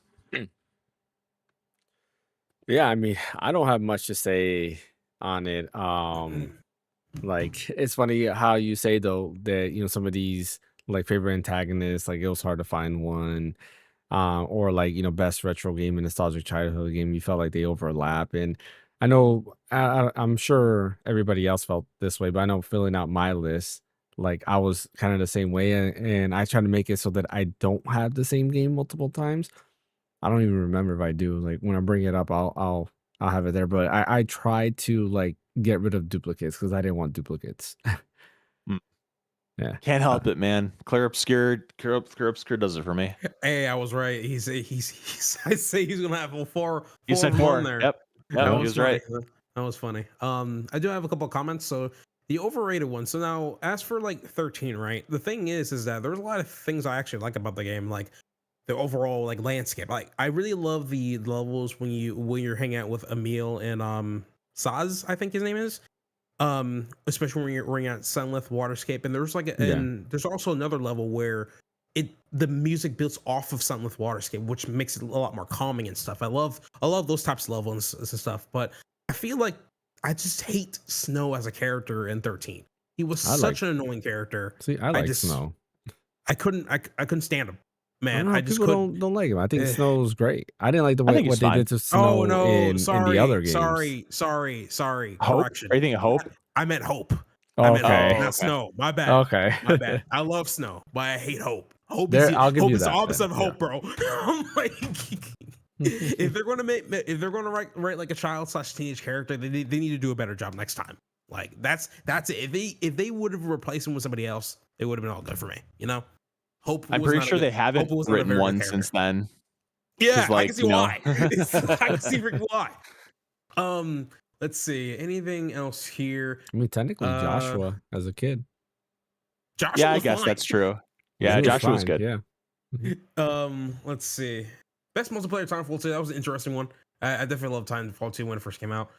Yeah, I mean, I don't have much to say on it. Like, it's funny how you say though that some of these like favorite antagonists, like it was hard to find one, or like best retro game and nostalgic childhood game. You felt like they overlap, and I know I'm sure everybody else felt this way, but I know filling out my list, like I was kind of the same way, and I try to make it so that I don't have the same game multiple times. I don't even remember if I do. Like when I bring it up, I'll have it there, but I tried to like get rid of duplicates because I didn't want duplicates. Yeah, Can't help it, man. Clear Obscure does it for me. Hey, I was right. He's I say he's gonna have a four. You said of them on 4. there. Yep. That No, he was was right. funny. That was funny. I do have a couple of comments. So the overrated one. So now, as for like 13, right? The thing is that there's a lot of things I actually like about the game, like the overall like landscape. Like I really love the levels when you're hanging out with Emil and Saz, I think his name is. Especially when you're at Sunlit Waterscape, and there's like and there's also another level where the music builds off of Sunlit Waterscape, which makes it a lot more calming and stuff. I love those types of levels and stuff, but I feel like I just hate Snow as a character in 13. He was such an annoying character. See, I like Snow. I couldn't stand him. Man, I just couldn't. don't like him. I think Snow's great. I didn't like the way what they did to Snow in the other games. Sorry. Hope? Correction. Are you thinking Hope? I meant Hope. Oh, Not okay. Snow. My bad. Okay. My bad. I love Snow, but I hate Hope. Hope I'll give you is the that, opposite then. of Hope, bro. I'm like, if they're gonna write like a child/teenage character, they need to do a better job next time. Like that's it. If they would have replaced him with somebody else, it would have been all good for me. Hope. I'm pretty sure they haven't written one since then. Yeah, like, I can see why. I can see why. Let's see. Anything else here? I mean, technically, Joshua as a kid. Joshua yeah, I was guess fine. that's true. Yeah, Joshua was good. Yeah. Let's see. Best multiplayer Titanfall 2. That was an interesting one. I definitely loved Titanfall 2 when it first came out.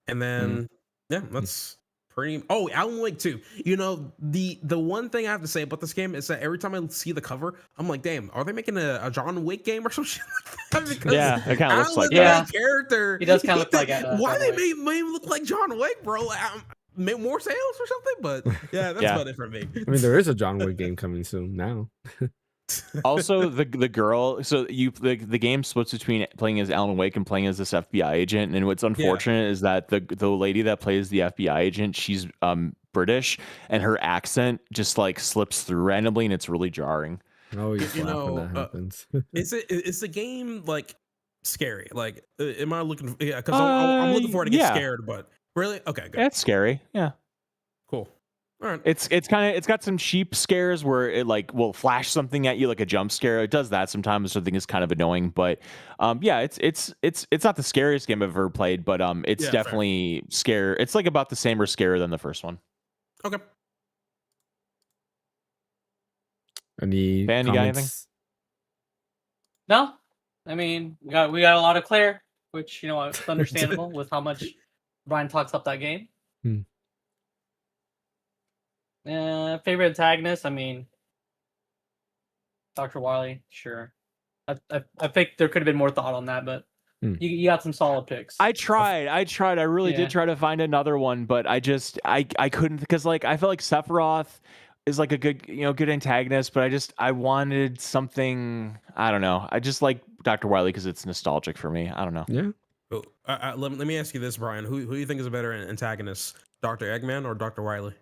And then that's pretty. Oh, Alan Wake 2. The one thing I have to say about this game is that every time I see the cover, I'm like, damn, are they making a John Wick game or some shit like that? Because yeah, it kind of looks like that. Character. He does kind of look like why they made him look like John Wick, bro? More sales or something, but yeah, that's about it for me. I mean, there is a John Wick game coming soon now. Also, the girl. So the game splits between playing as Alan Wake and playing as this FBI agent. And what's unfortunate is that the lady that plays the FBI agent, she's British, and her accent just like slips through randomly, and it's really jarring. Oh, you laugh when that happens. Is the game like scary? Like, am I looking? Yeah, because I'm looking forward to get scared, but Really? Okay, good. It's scary. Yeah. Cool. All right. It's got some cheap scares where it like will flash something at you like a jump scare. It does that sometimes, which I think is kind of annoying. But yeah, it's not the scariest game I've ever played, but it's Yeah, fair. definitely scare. It's like about the same or scarier than the first one. Okay. Any Van, you got anything? comments? No, I mean we got a lot of Claire, which it's understandable with how much Brian talks up that game. Hmm. Favorite antagonist? I mean, Dr. Wily, sure. I think there could have been more thought on that, but you got some solid picks. I tried. I really Yeah. did try to find another one, but I couldn't, because like I felt like Sephiroth is like a good antagonist, but I wanted something. I don't know. I just like Dr. Wily because it's nostalgic for me. I don't know. Yeah. Oh, let me ask you this, Brian. Who do you think is a better antagonist, Dr. Eggman or Dr. Wily?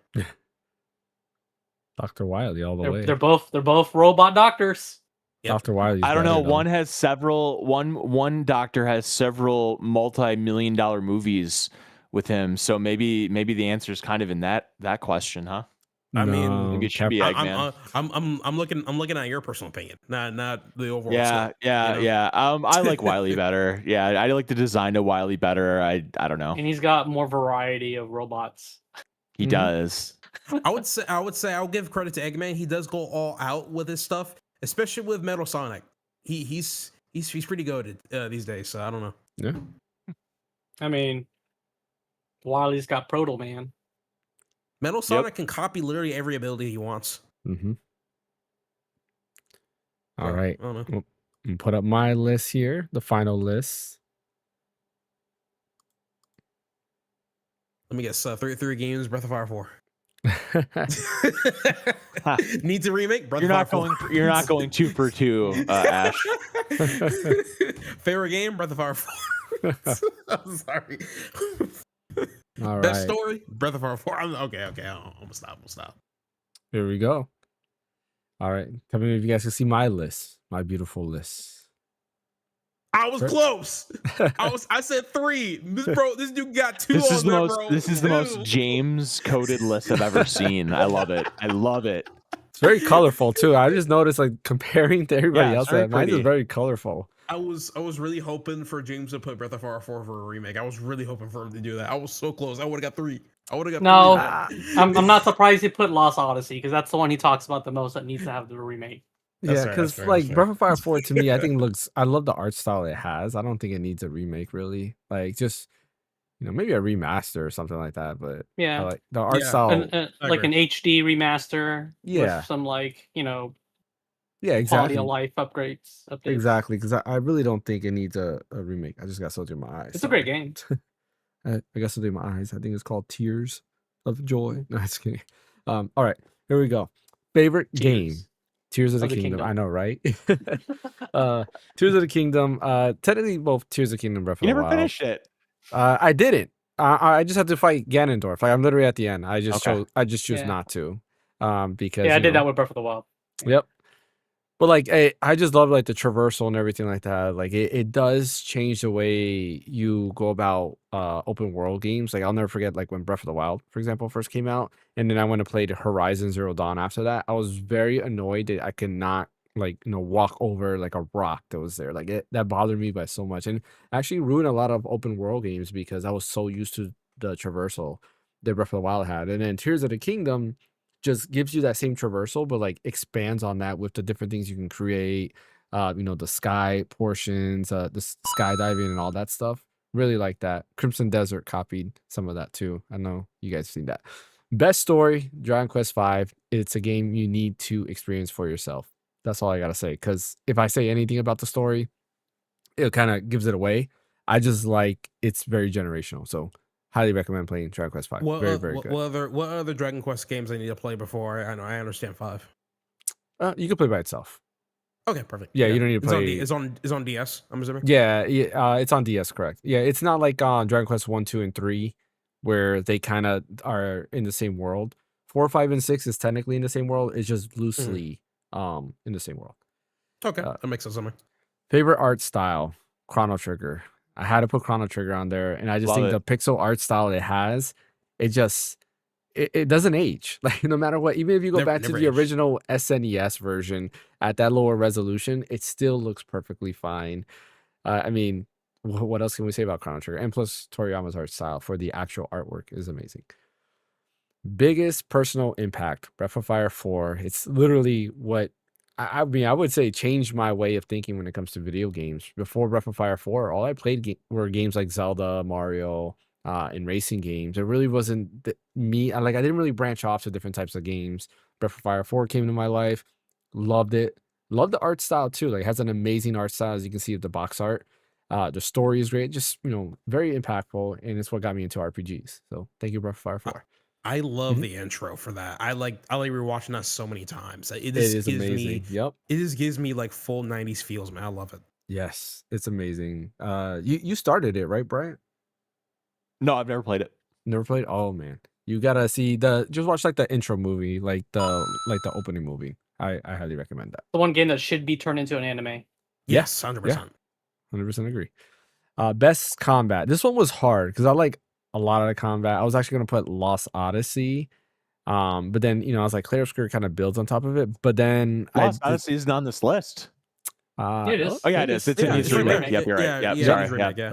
Dr. Wily all the way. They're both robot doctors. Yep. Dr. Wily's I don't better, know. though. One has several. One doctor has several multi-million-dollar movies with him. So maybe the answer is kind of in that question, huh? I mean, No, Maybe it should be Eggman. I'm looking at your personal opinion, not the overall. Yeah, scope, yeah, you know? yeah. I like Wily better. Yeah, I like the design of Wily better. I don't know. And he's got more variety of robots. He Mhm. does. I would say I'll give credit to Eggman. He does go all out with his stuff, especially with Metal Sonic. He's pretty good these days. So I don't know. Yeah. I mean, Wily's got Proto Man. Metal Sonic can copy literally every ability he wants. Mm-hmm. All So, right. I don't know. Well, I'm put up my list here, the final list. Let me guess. Three games. Breath of Fire 4. Needs a remake. Breath You're of not Fire going. 4. You're not going 2 for 2, Ash. Favorite game. Breath of Fire 4. I'm sorry. All Best right. story. Breath of Fire 4. Okay. I'm gonna stop. Here we go. All right. Tell me if you guys can see my list, my beautiful list. I was Right. close. I said 3. This dude got 2 This on is the there, most. bro. This is the most 2. James coded list I've ever seen. I love it. I love it. It's very colorful too. I just noticed, like, comparing to everybody Yeah, else, it's very that mine is pretty. very colorful. I was really hoping for James to put Breath of Fire 4 for a remake. I was really hoping for him to do that. I was so close. I would have got 3. I would have got No. 3. I'm not surprised he put Lost Odyssey because that's the one he talks about the most that needs to have the remake. That's Yeah, fair, because that's fair, like that's fair. Breath of Fire 4 to me, I think I love the art style it has. I don't think it needs a remake really. Like, just maybe a remaster or something like that. But Yeah. like the art Yeah. style, I Like agree. an HD remaster Yeah. with some yeah, quality exactly, of life updates. exactly. Because I really don't think it needs a remake. I just got so through my eyes. It's a great sorry. game. I got so through my eyes. I think it's called Tears of Joy. No, just kidding. All right, here we go. Favorite game. Tears of the Kingdom. I know, right? Tears of the Kingdom. Technically, both Tears of the Kingdom, Breath of You the never Wild. finished it. I didn't. I just had to fight Ganondorf. Like, I'm literally at the end. I just Okay. choose Yeah. not to. Because Yeah, I did that with Breath of the Wild. Yep. But like, I just love like the traversal and everything like that. Like, it does change the way you go about open world games. Like, I'll never forget like when Breath of the Wild, for example, first came out, and then I went and played Horizon Zero Dawn after that. I was very annoyed that I could not walk over like a rock that was there. Like, that bothered me by so much, and actually ruined a lot of open world games because I was so used to the traversal that Breath of the Wild had. And then Tears of the Kingdom just gives you that same traversal, but like expands on that with the different things you can create. The sky portions, the skydiving and all that stuff. Really like that. Crimson Desert copied some of that too. I know you guys have seen that. Best story, Dragon Quest V. It's a game you need to experience for yourself. That's all I gotta say. Because if I say anything about the story, it kind of gives it away. I just like it's very generational. So highly recommend playing Dragon Quest V. Very, very good. What other Dragon Quest games I need to play before I understand 5? You can play by itself. Okay, perfect. Yeah, Okay. you don't need to play. It's on DS. I'm assuming. Yeah, it's on DS, correct? Yeah, it's not like Dragon Quest 1, 2, and 3, where they kind of are in the same world. 4, 5, and 6 is technically in the same world. It's just loosely in the same world. Okay, that makes sense. Favorite art style, Chrono Trigger. I had to put Chrono Trigger on there, and I just Love think it. the pixel art style it has, it doesn't age. Like no matter what, even if you go back to Never the aged. original SNES version at that lower resolution, it still looks perfectly fine. I mean, what else can we say about Chrono Trigger? And plus, Toriyama's art style for the actual artwork is amazing. Biggest personal impact, Breath of Fire 4. It's literally what I mean, I would say changed my way of thinking when it comes to video games. Before Breath of Fire 4, all I played were games like Zelda, Mario, and racing games. It really wasn't me. I didn't really branch off to different types of games. Breath of Fire 4 came to my life. Loved it. Loved the art style too. Like, it has an amazing art style, as you can see with the box art. The story is great. Just, very impactful. And it's what got me into RPGs. So thank you, Breath of Fire 4. I love Mhm. the intro for that. I like rewatching that so many times. It It just is gives amazing. me Yep. it just gives me like full 90s feels, man. I love it. Yes, it's amazing. You started it, right, Brian? No, I've never played it. Never played? Oh man. You gotta see just watch like the intro movie, like the opening movie. I highly recommend that. The one game that should be turned into an anime. Yes, 100%. 100% agree. Best combat. This one was hard because I like a lot of the combat. I was actually gonna put Lost Odyssey. But then I was like, Clair Obscur kind of builds on top of it. But then Lost Odyssey isn't on this list. Yeah, it is. Oh yeah, it is. It's Yeah, needs it's right remake. there. Yep, you're right. Yeah, Yep, yeah, it sorry. needs remake, yeah.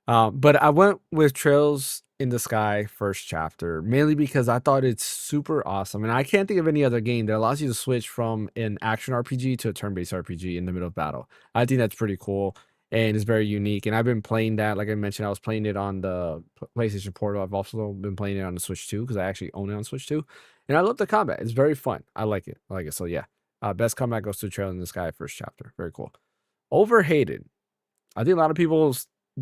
Okay. But I went with Trails in the Sky first chapter, mainly because I thought it's super awesome. And I can't think of any other game that allows you to switch from an action RPG to a turn-based RPG in the middle of battle. I think that's pretty cool and it's very unique. And I've been playing that, like I mentioned, I was playing it on the PlayStation Portal. I've also been playing it on the Switch too, because I actually own it on Switch too. And I love the combat. It's very fun. I like it. So yeah, best combat goes to Trail in the Sky first chapter. Very cool. Overhated. I think a lot of people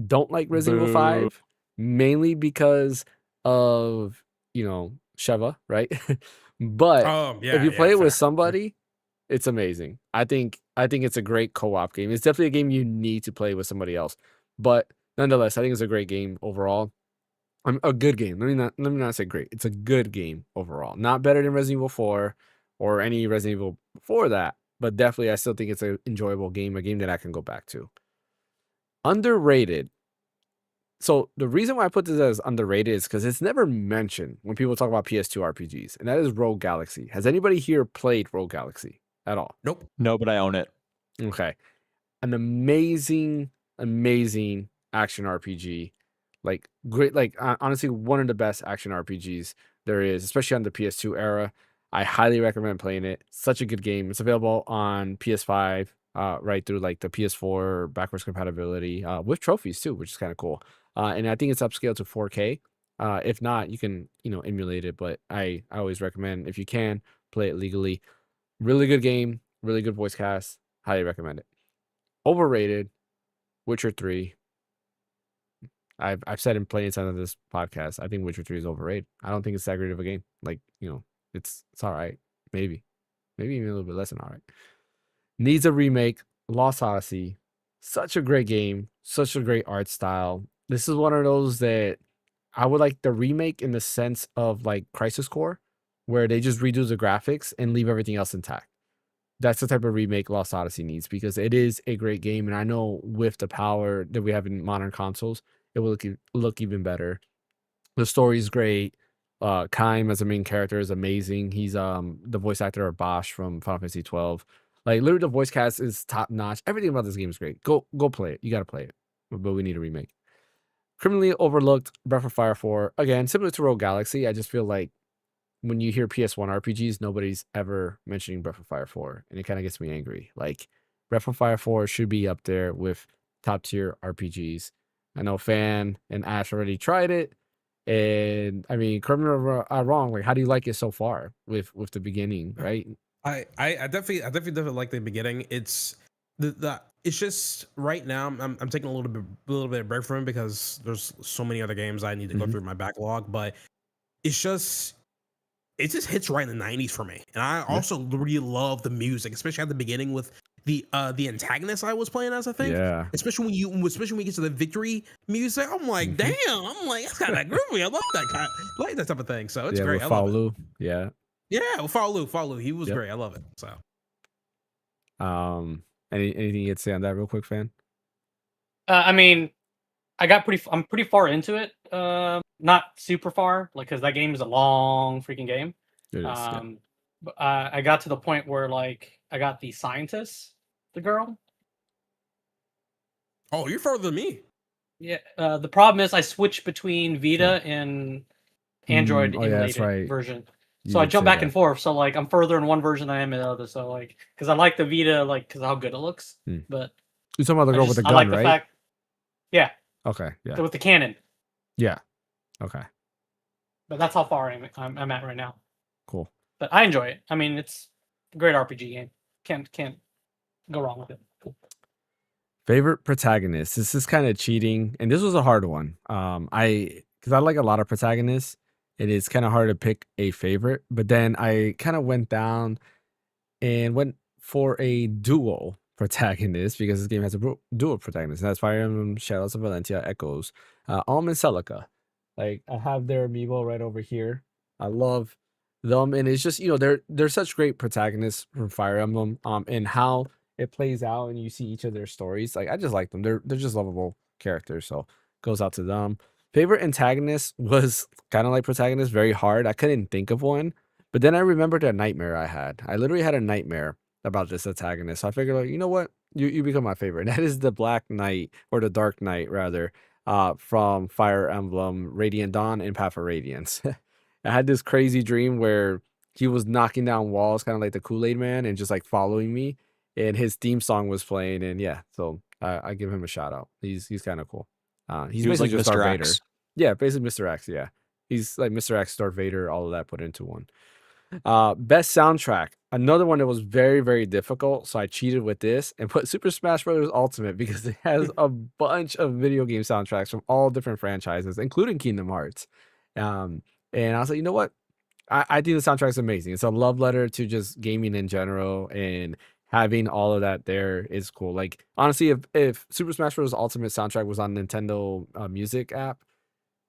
don't like Resident Evil 5, mainly because of, Sheva, right? But Oh, yeah. if you play it with fair. somebody, it's amazing. I think it's a great co-op game. It's definitely a game you need to play with somebody else. But nonetheless, I think it's a great game overall. A good game. Let me not say great. It's a good game overall. Not better than Resident Evil 4 or any Resident Evil before that, but definitely I still think it's an enjoyable game, a game that I can go back to. Underrated. So the reason why I put this as underrated is because it's never mentioned when people talk about PS2 RPGs, and that is Rogue Galaxy. Has anybody here played Rogue Galaxy at all? Nope. No, but I own it. Okay. An amazing action RPG. Like great, like honestly, one of the best action RPGs there is, especially on the PS2 era. I highly recommend playing it. Such a good game. It's available on PS5, right through like the PS4 backwards compatibility, with trophies too, which is kind of cool. And I think it's upscaled to 4K. If not, you can emulate it, but I always recommend, if you can, play it legally. Really good game, really good voice cast. Highly recommend it. Overrated, Witcher 3. I've said in plenty of times on this podcast, I think Witcher 3 is overrated. I don't think it's that great of a game. Like, it's all right. Maybe even a little bit less than all right. Needs a remake. Lost Odyssey. Such a great game. Such a great art style. This is one of those that I would like the remake in the sense of like Crisis Core, where they just redo the graphics and leave everything else intact. That's the type of remake Lost Odyssey needs, because it is a great game. And I know with the power that we have in modern consoles, it will look even better. The story is great. Kaim as a main character is amazing. He's the voice actor of Bosch from Final Fantasy 12. Like literally the voice cast is top notch. Everything about this game is great. Go play it. You gotta play it. But we need a remake. Criminally overlooked, Breath of Fire 4. Again, similar to Rogue Galaxy, I just feel like when you hear PS1 RPGs, nobody's ever mentioning Breath of Fire 4, and it kind of gets me angry. Like, Breath of Fire 4 should be up there with top tier RPGs. I know Fan and Ash already tried it, and I mean, correct me if I'm wrong. Like, how do you like it so far with the beginning, right? I definitely like the beginning. It's it's just right now I'm taking a little bit of break from it because there's so many other games I need to go through my backlog, but it just hits right in the 90s for me. And I also really love the music, especially at the beginning with the antagonist I was playing as, I think. Yeah. Especially when you get to the victory music. I'm like, damn, I'm like, that's kind of groovy. I love that like that type of thing. So it's great. With I love it. Faolu. Yeah. Yeah, well, follow. He was great. I love it. So Anything you could say on that real quick, Fan? I mean, I'm pretty far into it. Not super far, like because that game is a long freaking game. It is, yeah. But I got to the point where like I got the scientist, the girl. Oh, you're further than me. Yeah. The problem is I switched between Vita and Android Oh yeah, that's emulated right. version. You So I did jump say back that. and forth. So like I'm further in one version than I am in the other. So like because I like the Vita like because how good it looks. Hmm. But You're talking about the girl with the I gun, like the right? fact. Yeah. Okay, yeah, With the cannon. yeah. Okay, But that's how far I'm at right now. cool. But I enjoy it. I mean, it's a great RPG game. Can't go wrong with it. Favorite protagonist. This is kind of cheating, and this was a hard one. Because I like a lot of protagonists. It is kind of hard to pick a favorite, but then I kind of went down and went for a dual protagonist because this game has a dual protagonist. And that's Fire Emblem Shadows of Valentia Echoes, Alm and Celica. Like I have their amiibo right over here. I love them, and it's just they're such great protagonists from Fire Emblem. And how it plays out, and you see each of their stories. Like I just like them. They're just lovable characters. So goes out to them. Favorite antagonist was kind of like protagonist, very hard. I couldn't think of one. But then I remembered a nightmare I had. I literally had a nightmare about this antagonist. So I figured, like, you know what? You become my favorite. And that is the Black Knight, or the Dark Knight rather, from Fire Emblem, Radiant Dawn, and Path of Radiance. I had this crazy dream where he was knocking down walls, kind of like the Kool-Aid Man, and just like following me. And his theme song was playing, and yeah, so I give him a shout out. He's kind of cool. He's He was basically like just Mr. Darth Vader. X. Yeah, basically Mr. X. Yeah, he's like Mr. X, Darth Vader, all of that put into one. Best soundtrack. Another one that was very, very difficult. So I cheated with this and put Super Smash Bros. Ultimate because it has a bunch of video game soundtracks from all different franchises, including Kingdom Hearts. And I was like, you know what? I think the soundtrack is amazing. It's a love letter to just gaming in general, and having all of that there is cool. Like honestly, if Super Smash Bros. Ultimate soundtrack was on Nintendo Music app,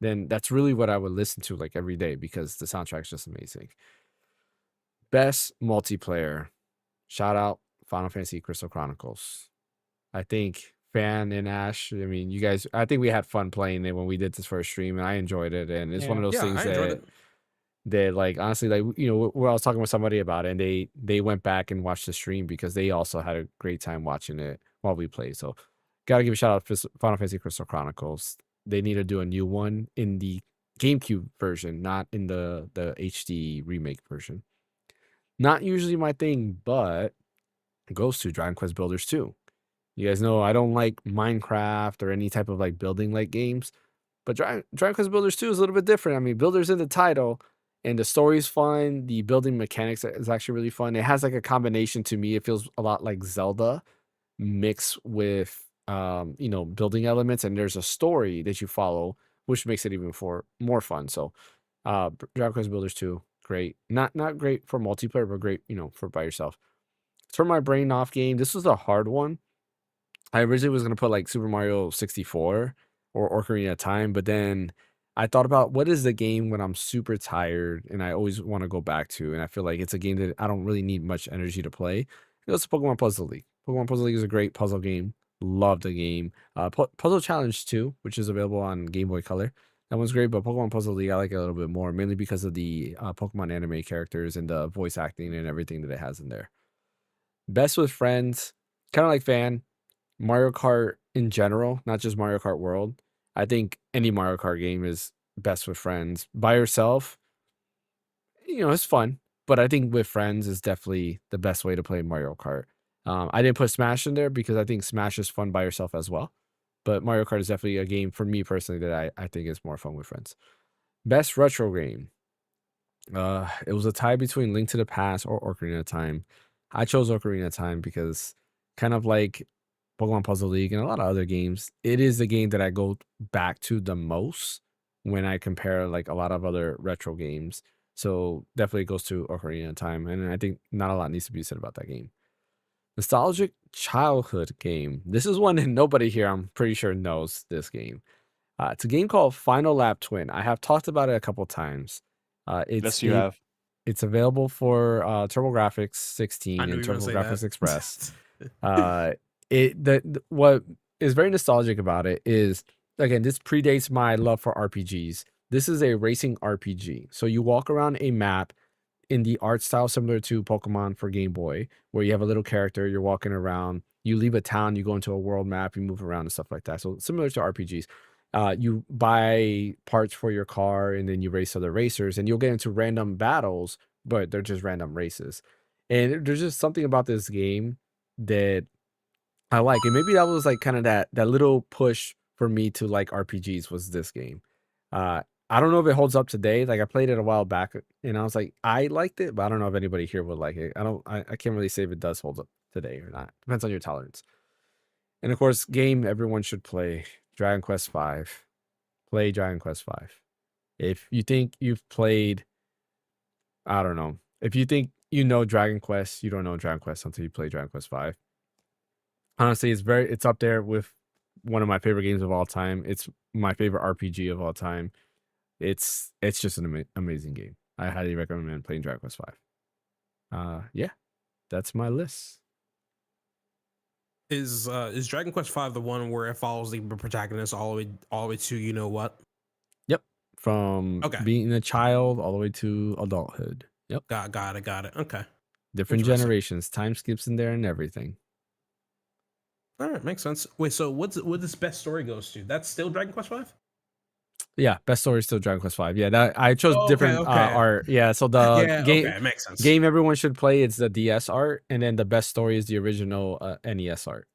then that's really what I would listen to like every day because the soundtrack is just amazing. Best multiplayer. Shout out Final Fantasy Crystal Chronicles. I think Fan and Ash, I mean, you guys, I think we had fun playing it when we did this for a stream, and I enjoyed it. And it's one of those Yeah, things I enjoyed that it. like honestly, like where I was talking with somebody about it, and they went back and watched the stream because they also had a great time watching it while we played. So gotta give a shout out to Final Fantasy Crystal Chronicles. They need to do a new one in the GameCube version, not in the HD remake version. Not usually my thing, but it goes to Dragon Quest Builders 2. You guys know I don't like Minecraft or any type of like building like games, but Dragon Quest Builders 2 is a little bit different. I mean, Builders in the title, and the story's fun. The building mechanics is actually really fun. It has like a combination to me. It feels a lot like Zelda mixed with building elements, and there's a story that you follow, which makes it even more fun. So Dragon Quest Builders 2, great. Not great for multiplayer, but great, for by yourself. Turn my brain off game. This was a hard one. I originally was gonna put like Super Mario 64 or Ocarina of Time, but then I thought about what is the game when I'm super tired and I always want to go back to, and I feel like it's a game that I don't really need much energy to play. It goes to Pokemon Puzzle League. Pokemon Puzzle League is a great puzzle game. Love the game. Puzzle Challenge 2, which is available on Game Boy Color. That one's great, but Pokemon Puzzle League I like it a little bit more, mainly because of the Pokemon anime characters and the voice acting and everything that it has in there. Best with friends, kind of like Fan. Mario Kart in general, not just Mario Kart World. I think any Mario Kart game is best with friends. By yourself, it's fun, but I think with friends is definitely the best way to play Mario Kart. I didn't put Smash in there because I think Smash is fun by yourself as well. But Mario Kart is definitely a game for me personally that I think is more fun with friends. Best retro game. It was a tie between Link to the Past or Ocarina of Time. I chose Ocarina of Time because kind of like Pokemon Puzzle League and a lot of other games, it is the game that I go back to the most when I compare like a lot of other retro games. So definitely goes to Ocarina of Time, and I think not a lot needs to be said about that game. Nostalgic childhood game. This is one that nobody here, I'm pretty sure, knows this game. It's a game called Final Lap Twin. I have talked about it a couple times. Yes, you have. It's available for TurboGrafx I 16 knew and you were gonna say TurboGrafx that. Express. What is very nostalgic about it is again, this predates my love for RPGs. This is a racing RPG. So you walk around a map in the art style similar to Pokemon for Game Boy, where you have a little character, you're walking around, you leave a town, you go into a world map, you move around and stuff like that. So similar to RPGs. You buy parts for your car and then you race other racers and you'll get into random battles, but they're just random races. And there's just something about this game that I like. And maybe that was like kind of that little push for me to like RPGs was this game. I don't know if it holds up today. Like I played it a while back and I was like, I liked it, but I don't know if anybody here would like it. I can't really say if it does hold up today or not. Depends on your tolerance. And of course, game everyone should play, Dragon Quest V. Play Dragon Quest V. If you think you've played, I don't know. If you think you know Dragon Quest, you don't know Dragon Quest until you play Dragon Quest V. Honestly, it's up there with one of my favorite games of all time. It's my favorite RPG of all time. It's just an amazing game. I highly recommend playing Dragon Quest V. Yeah, that's my list. Is Dragon Quest V the one where it follows the protagonist all the way to you know what? Yep, from Okay. being a child all the way to adulthood. Yep, Got it. Okay. different Interesting. generations, time skips in there and everything. All right, makes sense. Wait, so what this best story goes to? That's still Dragon Quest V? Yeah, best story is still Dragon Quest V. Yeah, that I chose Oh, different okay. art. Yeah, so the Yeah, game okay, makes sense. game everyone should play is the DS art, and then the best story is the original NES art.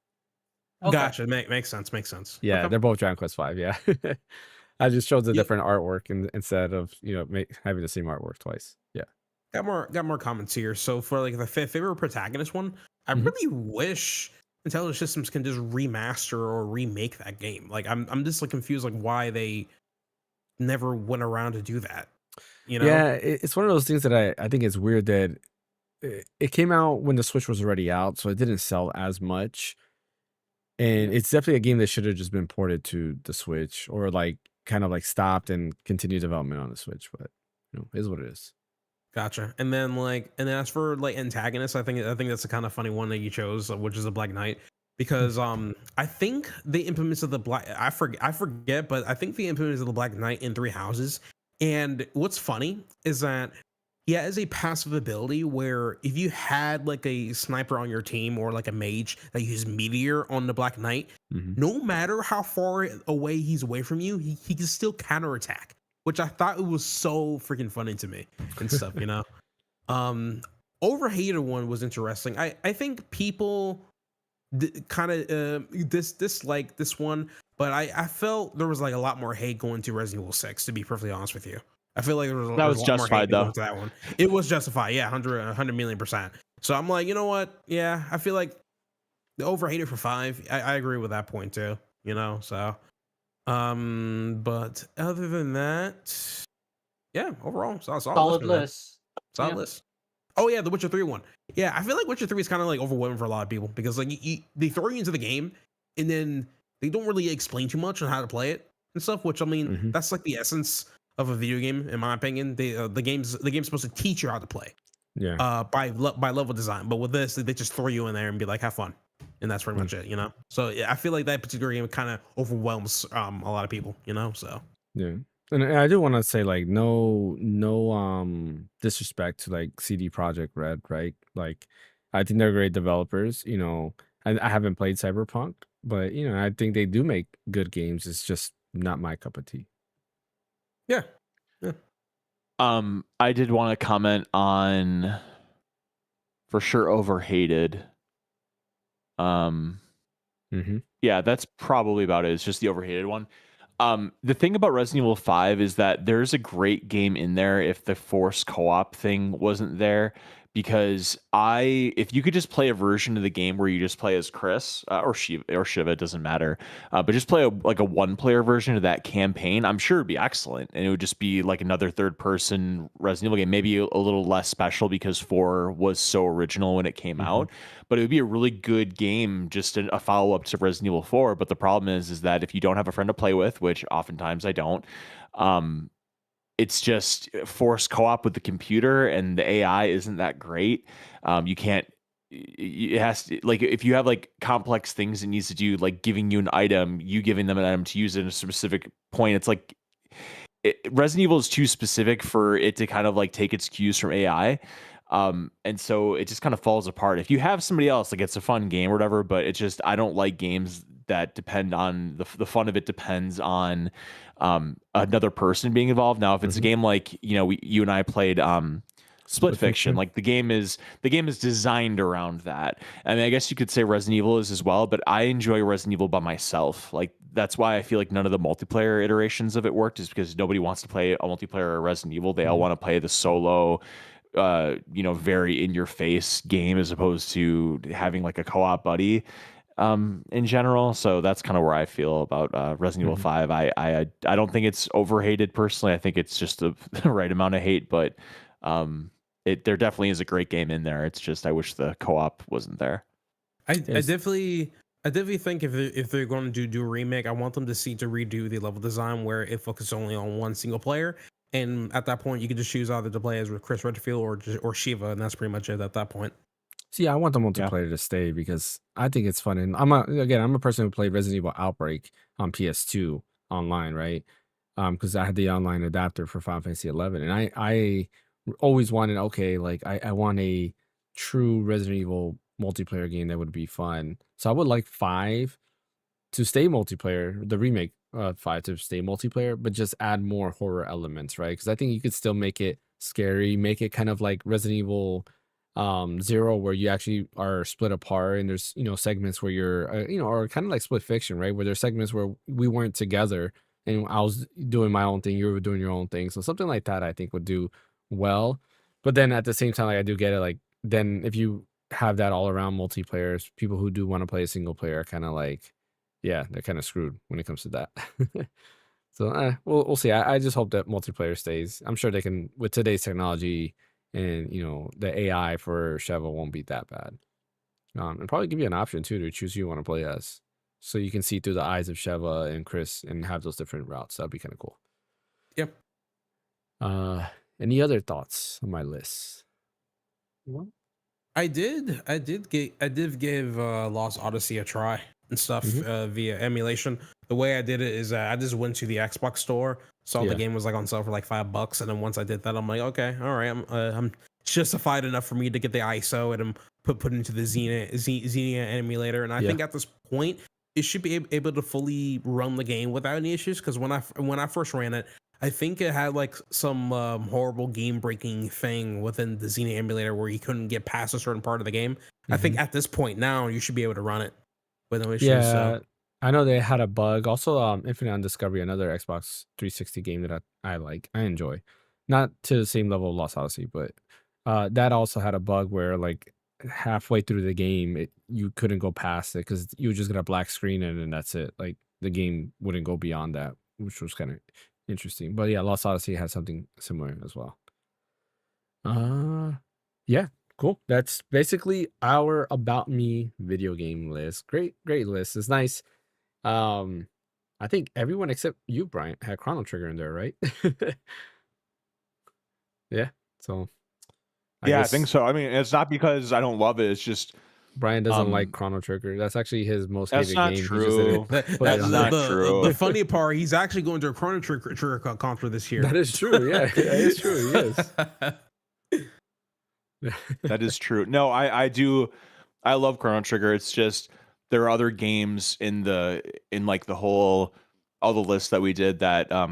Okay. Gotcha. Makes sense. Yeah, Okay. they're both Dragon Quest V. Yeah, I just chose a Yeah. different artwork instead of having the same artwork twice. Yeah. Got more comments here. So for like the favorite protagonist one, I Mhm. really wish Intelligent Systems can just remaster or remake that game. Like I'm just like confused like why they never went around to do that. You know? Yeah, it's one of those things that I think it's weird that it came out when the Switch was already out, so it didn't sell as much. And it's definitely a game that should have just been ported to the Switch or like kind of like stopped and continued development on the Switch. But it is what it is. Gotcha. And then as for like antagonists, I think that's a kind of funny one that you chose, which is a Black Knight, because I think they implemented the black. I forget, but I think they implemented the Black Knight in Three Houses. And what's funny is that he has a passive ability where if you had like a sniper on your team or like a mage that used Meteor on the Black Knight, Mhm. no matter how far away he's away from you, he can still counterattack, which I thought it was so freaking funny to me and stuff, you know. Overhated one was interesting. I think people kind of dislike this one, but I felt there was like a lot more hate going to Resident Evil 6, to be perfectly honest with you. I feel like there was a lot more justified, hate though. going to that one. It was justified, yeah, 100 million%. So I'm like, you know what? Yeah, I feel like the overhated for 5. I agree with that point too. You know, so but other than that, yeah, overall, Solid man. list. Solid Yeah. list. Oh yeah, the Witcher 3 one. Yeah, I feel like Witcher 3 is kind of like overwhelming for a lot of people because like they throw you into the game and then they don't really explain too much on how to play it and stuff. Which I mean, Mhm. that's like the essence of a video game, in my opinion. The game's supposed to teach you how to play Yeah. by level design. But with this, they just throw you in there and be like, have fun, and that's pretty much it, you know. So yeah, I feel like that particular game kind of overwhelms a lot of people, you know. So Yeah. And I do want to say like no disrespect to like CD Projekt Red, right? Like I think they're great developers, I haven't played Cyberpunk, but I think they do make good games. It's just not my cup of tea. yeah, I did want to comment on for sure overhated. Mhm. Yeah, that's probably about it. It's just the overhated one. The thing about Resident Evil 5 is that there's a great game in there if the forced co-op thing wasn't there. Because if you could just play a version of the game where you just play as Chris or Shiva, it doesn't matter, but just play a one-player version of that campaign, I'm sure it'd be excellent, and it would just be like another third-person Resident Evil game, maybe a little less special because 4 was so original when it came out, but it would be a really good game, just a follow-up to Resident Evil 4. But the problem is that if you don't have a friend to play with, which oftentimes I don't, it's just forced co-op with the computer, and the AI isn't that great. You can't it has to, like, if you have like complex things it needs to do, like giving you an item, you giving them an item to use in a specific point. It's like Resident Evil is too specific for it to kind of like take its cues from AI. And so it just kind of falls apart. If you have somebody else, like it's a fun game or whatever, but it's just, I don't like games that depend on the fun of it depends on another person being involved. Now, if it's a game like, you and I played Split Fiction, like the game is designed around that. I mean, I guess you could say Resident Evil is as well, but I enjoy Resident Evil by myself. Like that's why I feel like none of the multiplayer iterations of it worked, is because nobody wants to play a multiplayer Resident Evil. They all want to play the solo, very in your face game, as opposed to having like a co-op buddy in general. So that's kind of where I feel about Resident Evil 5. I don't think it's overhated personally. I think it's just the right amount of hate, but there definitely is a great game in there. It's just I wish the co-op wasn't there. I definitely think if they're going to do a remake, I want them to redo the level design where it focuses only on one single player. And at that point, you can just choose either to play as with Chris Redfield or Shiva, and that's pretty much it at that point. See, I want the multiplayer to stay because I think it's fun. And I'm a person who played Resident Evil Outbreak on PS2 online, right? Because I had the online adapter for Final Fantasy 11, and I always wanted, I want a true Resident Evil multiplayer game that would be fun. So I would like 5 to stay multiplayer, the remake 5 to stay multiplayer, but just add more horror elements, right? Because I think you could still make it scary, make it kind of like Resident Evil 0, where you actually are split apart, and there's segments where you're or kind of like Split Fiction, right, where there's segments where we weren't together and I was doing my own thing, you were doing your own thing. So something like that I think would do well. But then at the same time, like, I do get it, like, then if you have that all around multiplayers, people who do want to play a single player are kind of like, yeah, they're kind of screwed when it comes to that. So we'll see. I just hope that multiplayer stays. I'm sure they can, with today's technology, and the AI for Sheva won't be that bad. And probably give you an option too to choose who you want to play as, so you can see through the eyes of Sheva and Chris and have those different routes. That'd be kind of cool. Yep. Any other thoughts on my list? I did give Lost Odyssey a try and stuff via emulation. The way I did it is I just went to the Xbox store, saw the game was like on sale for like $5, and then once I did that, I'm like, okay, all right, I'm justified enough for me to get the ISO and put into the Xenia emulator. And I think at this point it should be able to fully run the game without any issues, because when I first ran it, I think it had like some horrible game breaking thing within the Xenia emulator where you couldn't get past a certain part of the game. I think at this point now you should be able to run it with no issues. Yeah, so. I know they had a bug. Also, Infinite Undiscovery, another Xbox 360 game that I enjoy. Not to the same level of Lost Odyssey, but that also had a bug where like halfway through the game, you couldn't go past it because you would just get a black screen and that's it. Like the game wouldn't go beyond that, which was kind of interesting. But yeah, Lost Odyssey has something similar as well. Yeah, cool. That's basically our About Me video game list. Great list. It's nice. I think everyone except you, Brian, had Chrono Trigger in there, right? Yeah. So I think so. I mean, it's not because I don't love it. It's just Brian doesn't like Chrono Trigger. That's actually his most that's hated not game. true. That's not true. The funny part, he's actually going to a Chrono Trigger concert this year. That is true. Yeah, that is true. He is. That is true. No, I do. I love Chrono Trigger. It's just there are other games in like the whole all the lists that we did that I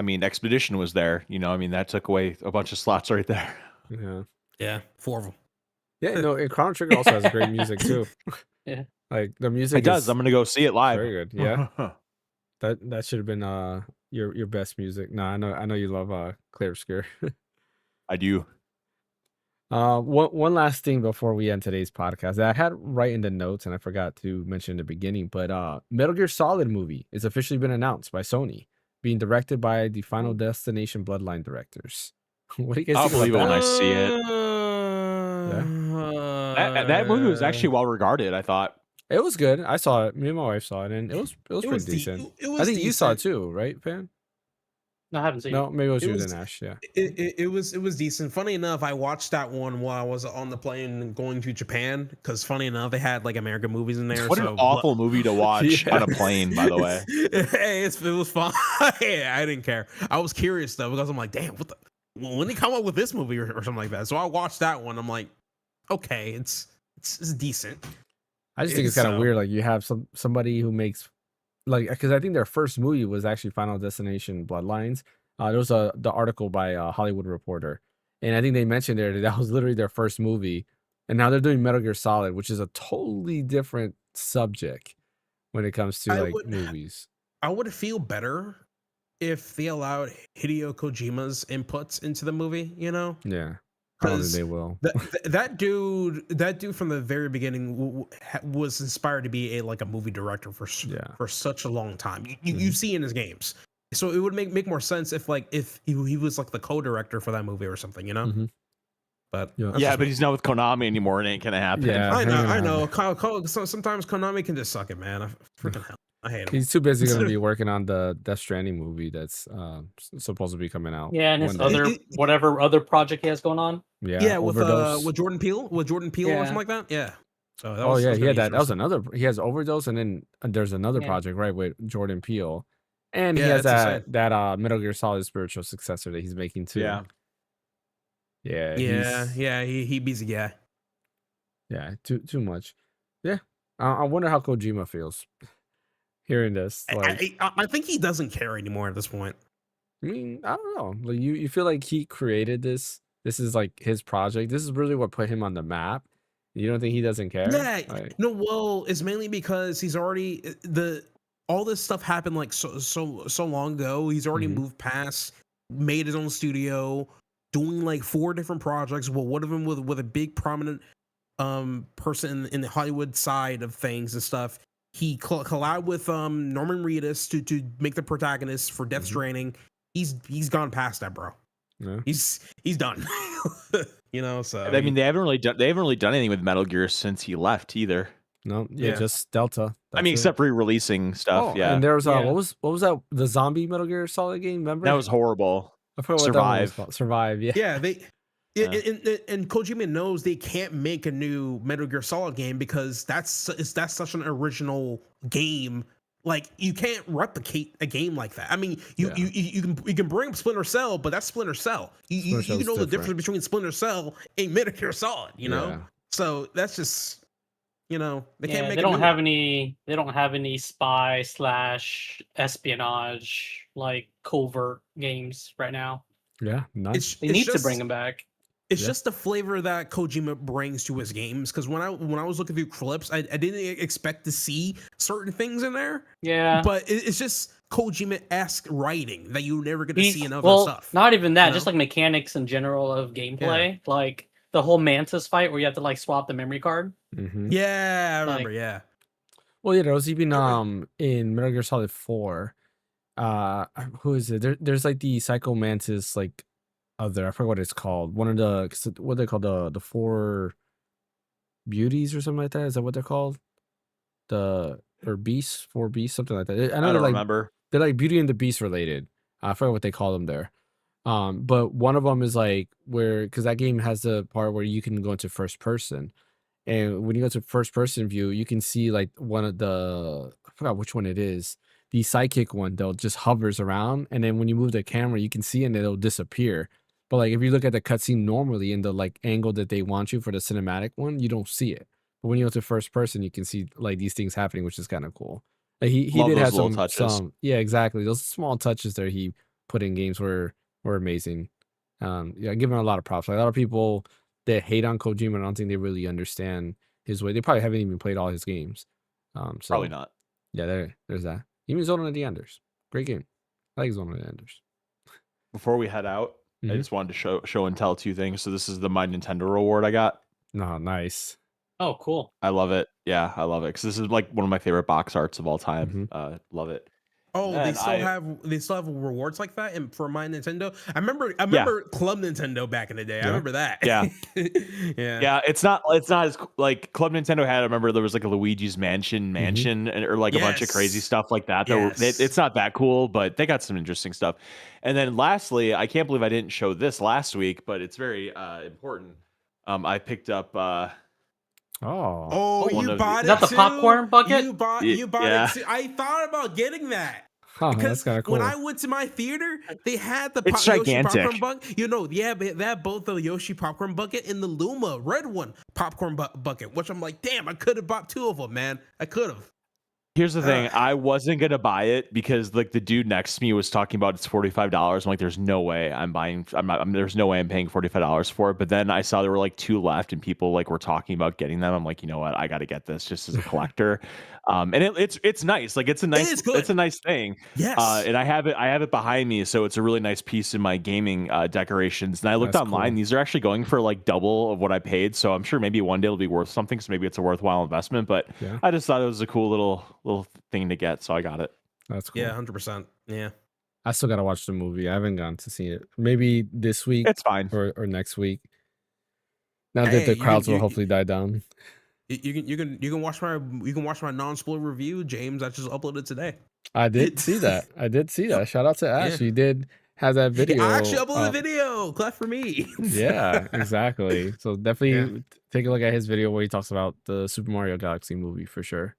mean, Expedition was there. I mean, that took away a bunch of slots right there. Yeah, 4 of them. Yeah, and Chrono Trigger also has great music too. Yeah, like the music. It does. I'm gonna go see it live. Very good. Yeah, that should have been your best music. No, I know you love Clear Obscure. I do. One last thing before we end today's podcast that I had right in the notes and I forgot to mention in the beginning, but Metal Gear Solid movie is officially been announced by Sony, being directed by the Final Destination Bloodline directors. What do you guys I'll think believe it about when that? I see it. That movie was actually well regarded, I thought. It was good. I saw it. Me and my wife saw it, and it was pretty decent. It was I think you saw it decent. too, right, Pan? No, I haven't seen it. No, maybe it was It you was then, Ash. Yeah. it was decent. Funny enough, I watched that one while I was on the plane going to Japan because funny enough, they had like American movies in there. What an so awful movie to watch Yeah. on a plane, by the way. Hey, it was fun. Yeah, I didn't care. I was curious though because I'm like, damn, what the when they come up with this movie or something like that. So I watched that one. I'm like, okay, it's decent. I just think it's kind of So- weird. Like you have somebody who makes because I think their first movie was actually Final Destination Bloodlines. There was the article by Hollywood Reporter, and I think they mentioned there that was literally their first movie, and now they're doing Metal Gear Solid, which is a totally different subject when it comes to like movies. I would feel better if they allowed Hideo Kojima's inputs into the movie. You know, Yeah, I don't think 'Cause they will. that dude from the very beginning was inspired to be a movie director for such a long time. You see in his games, so it would make more sense if he was like the co-director for that movie or something, you know. Mhm. But Yeah. that's Yeah, just but me. he's not with Konami anymore, and it ain't gonna happen. Yeah. I know. Sometimes Konami can just suck it, man. I freaking hell, I hate him. He's too busy going to be working on the Death Stranding movie that's supposed to be coming out. Yeah, and his one day. other whatever other project he has going on. Yeah, Overdose. with Jordan Peele or Yeah. something like that. Yeah. So that Oh was, yeah, that was he gonna had be that. That was interesting. another. He has Overdose, and then there's another Yeah. project right with Jordan Peele, and he Yeah, has that's insane. that Metal Gear Solid spiritual successor that he's making too. Yeah. Yeah, Yeah. He beats a guy. yeah. Too much. Yeah, I wonder how Kojima feels hearing this. Like, I think he doesn't care anymore at this point. I mean, I don't know. Like, you feel like he created this. This is like his project. This is really what put him on the map. You don't think he doesn't care? Yeah, Like, no. Well, it's mainly because he's already all this stuff happened like so long ago. He's already Mhm. moved past, made his own studio, doing like 4 different projects. Well, one of them with a big prominent person in the Hollywood side of things and stuff. He collabed with Norman Reedus to make the protagonist for Death Mhm. Stranding. He's gone past that, bro. yeah. He's done. You know, so I mean, they haven't really done anything with Metal Gear since he left either. No, yeah, Yeah. just Delta. I mean, That's it. except releasing stuff. Oh, Yeah, and there was Yeah. what was that? The zombie Metal Gear Solid game. Remember? that was horrible. I forgot what that one was Survive. called. Survive. Yeah. yeah, they Yeah. and Kojima knows they can't make a new Metal Gear Solid game because that's such an original game. Like you can't replicate a game like that. I mean, you can bring up Splinter Cell, but that's Splinter Cell. You Splinter Cell's know the different. difference between Splinter Cell and Metal Gear Solid. You know, Yeah. so that's just they can't Yeah, make. they don't have any. They don't have any spy / espionage like covert games right now. Yeah. None. They need to bring them back. It's Yeah. just the flavor that Kojima brings to his games. Because when I was looking through clips, I didn't expect to see certain things in there. Yeah, But it's just Kojima-esque writing that you never get to see in other well, stuff. not even that. you Just know? like mechanics in general of gameplay, like the whole Mantis fight where you have to like swap the memory card. Mhm. Yeah, I like- remember. Yeah, Well, yeah, there was even in Metal Gear Solid 4. Who is it? There's like the Psycho Mantis like other. I forget what it's called. One of the what they call the 4 beauties or something like that. Is that what they're called? Or beasts, 4 beasts, something like that. I know I they're don't like remember. they're like Beauty and the Beast related. I forget what they call them there. But one of them is like because that game has the part where you can go into first person, and when you go to first person view, you can see like one of I forgot which one it is. The sidekick one, they'll just hovers around, and then when you move the camera, you can see and it'll disappear. But like if you look at the cutscene normally in the like angle that they want you for the cinematic one, you don't see it. But when you go to first person, you can see like these things happening, which is kind of cool. Like he Love did those have little touches. some yeah, exactly. Those small touches there he put in games were amazing. Yeah, give him a lot of props. Like a lot of people that hate on Kojima, I don't think they really understand his way. They probably haven't even played all his games. So Probably not. yeah, there's that. Even Zone of the Enders. Great game. I like Zone of the Enders. Before we head out, I Mhm. just wanted to show and tell 2 things. So this is the My Nintendo reward I got. No, nice. Oh, cool. I love it. Yeah, I love it because this is like one of my favorite box arts of all time. Love it. Oh, Man, they still have rewards like that, and for my Nintendo, I remember Yeah. Club Nintendo back in the day. I Yeah. remember that. Yeah. Yeah. Yeah, it's not as like Club Nintendo had. I remember there was like a Luigi's Mansion, or like a bunch of crazy Yes. stuff like that. Yes. It's not that cool, but they got some interesting stuff. And then lastly, I can't believe I didn't show this last week, but it's very important. I picked up. Oh, Oh, one you of the- bought Is it that the too? popcorn bucket? You bought Yeah. it too. I thought about getting that. huh, that's Because kind of cool. when I went to my theater, they had the It's Yoshi gigantic. popcorn bucket. Yeah, but they had both the Yoshi popcorn bucket and the Luma red one popcorn bucket, which I'm like, damn, I could have bought two of them, man. I could have. Here's the thing. I wasn't gonna buy it because like the dude next to me was talking about it's $45. I'm like, there's no way I'm buying. There's no way I'm paying $45 for it. But then I saw there were like two left, and people like were talking about getting them. I'm like, you know what? I got to get this just as a collector. And it's nice. Like it's a nice is good. it's a nice thing. Yes. And I have it behind me, so it's a really nice piece in my gaming decorations. And I looked That's online; cool. these are actually going for like double of what I paid. So I'm sure maybe one day it'll be worth something. So maybe it's a worthwhile investment. But Yeah. I just thought it was a cool little thing to get, so I got it. That's cool. Yeah, 100%. Yeah. I still gotta watch the movie. I haven't gone to see it. Maybe this week It's fine. or next week. Now Hey, that the you crowds can- will you- hopefully die down. You can watch my non-spoiler review, James. I just uploaded today. I did see that. Shout out to Ash. Yeah. You did have that video. I actually uploaded up. a video. Clap for me. Yeah, exactly. So definitely Yeah. take a look at his video where he talks about the Super Mario Galaxy movie for sure.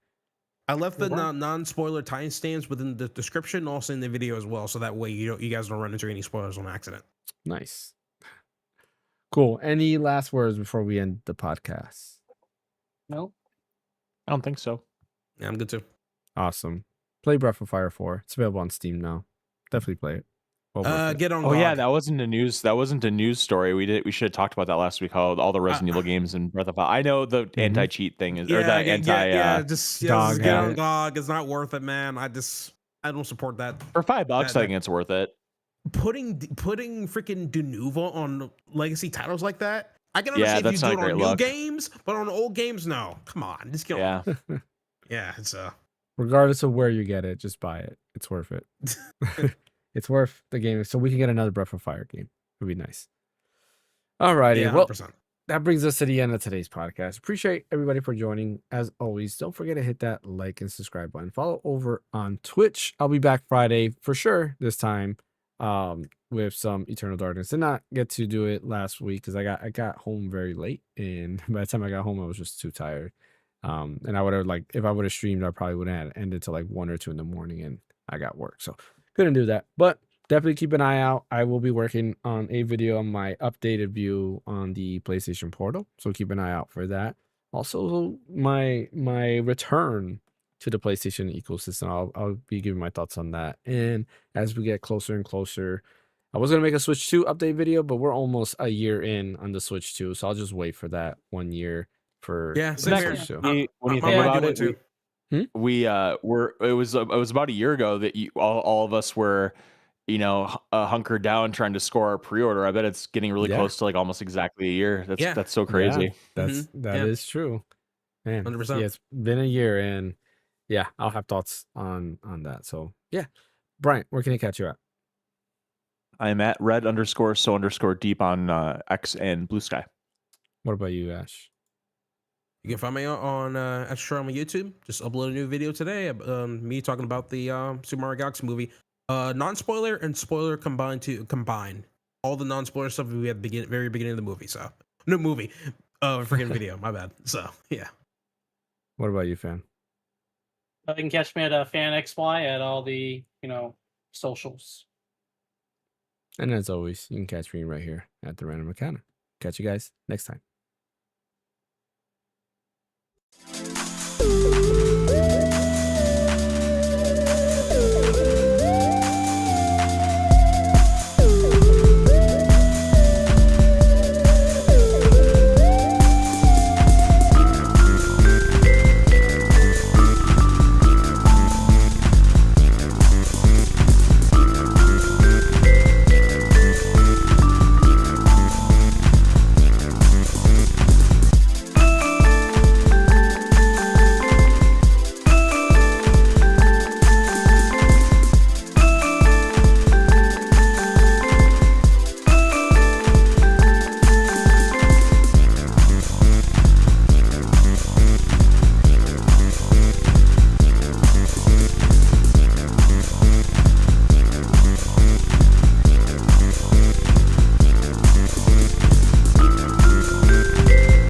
I left the Sure. non-spoiler timestamps within the description, also in the video as well, so that way you guys don't run into any spoilers on accident. Nice. Cool. Any last words before we end the podcast? No. I don't think so. Yeah, I'm good too. Awesome. Play Breath of Fire 4. It's available on Steam now. Definitely play it. Well worth it. Get on. Oh yeah, GOG. that wasn't a news story. We should have talked about that last week. How all the Resident Evil games and Breath of Fire. I know the anti-cheat thing is, or the anti. Just dog get on habit. GOG. It's not worth it, man. I don't support that. For $5, I that- think it's worth it. Putting freaking Denuvo on legacy titles like that. I can Yeah, understand if that's you do not it a on great new look. games, but on old games, no. Come on, just get on. Yeah, Yeah, it's Regardless of where you get it, just buy it. It's worth it. It's worth the game. So we can get another Breath of Fire game. It would be nice. Alrighty. yeah, Well, 100%. that brings us to the end of today's podcast. Appreciate everybody for joining. As always, don't forget to hit that like and subscribe button. Follow over on Twitch. I'll be back Friday for sure this time with some Eternal Darkness. Did not get to do it last week because I got home very late, and by the time I got home I was just too tired. And I would have if I would have streamed, I probably would have ended till like 1 or 2 in the morning, and I got work, so couldn't do that. But definitely keep an eye out. I will be working on a video on my updated view on the PlayStation Portal, so keep an eye out for that. Also, my return to the PlayStation ecosystem. I'll be giving my thoughts on that. And as we get closer and closer, I was gonna make a Switch 2 update video, but we're almost a year in on the Switch 2, so I'll just wait for that 1 year for Yeah, the same here. Switch 2. when you I think might about do it, it too. we it was about a year ago that all of us were hunkered down trying to score our pre-order. I bet it's getting really Yeah. close to like almost exactly a year. Yeah. That's so crazy. That Yeah. is true. Man, 100%. yeah, it's been a year, and yeah, I'll have thoughts on that. So yeah, Brian, where can I catch you at? I'm at red_so_deep on X and Blue Sky. What about you, Ash? You can find me on Extra on my YouTube. Just upload a new video today. Me talking about the Super Mario Galaxy movie. Non-spoiler and spoiler combine all the non-spoiler stuff we had very beginning of the movie. So no movie, freaking video. My bad. So yeah. What about you, fan? You can catch me at Phaneckswhy at all the socials. And as always, you can catch me right here at the Random Account. Catch you guys next time.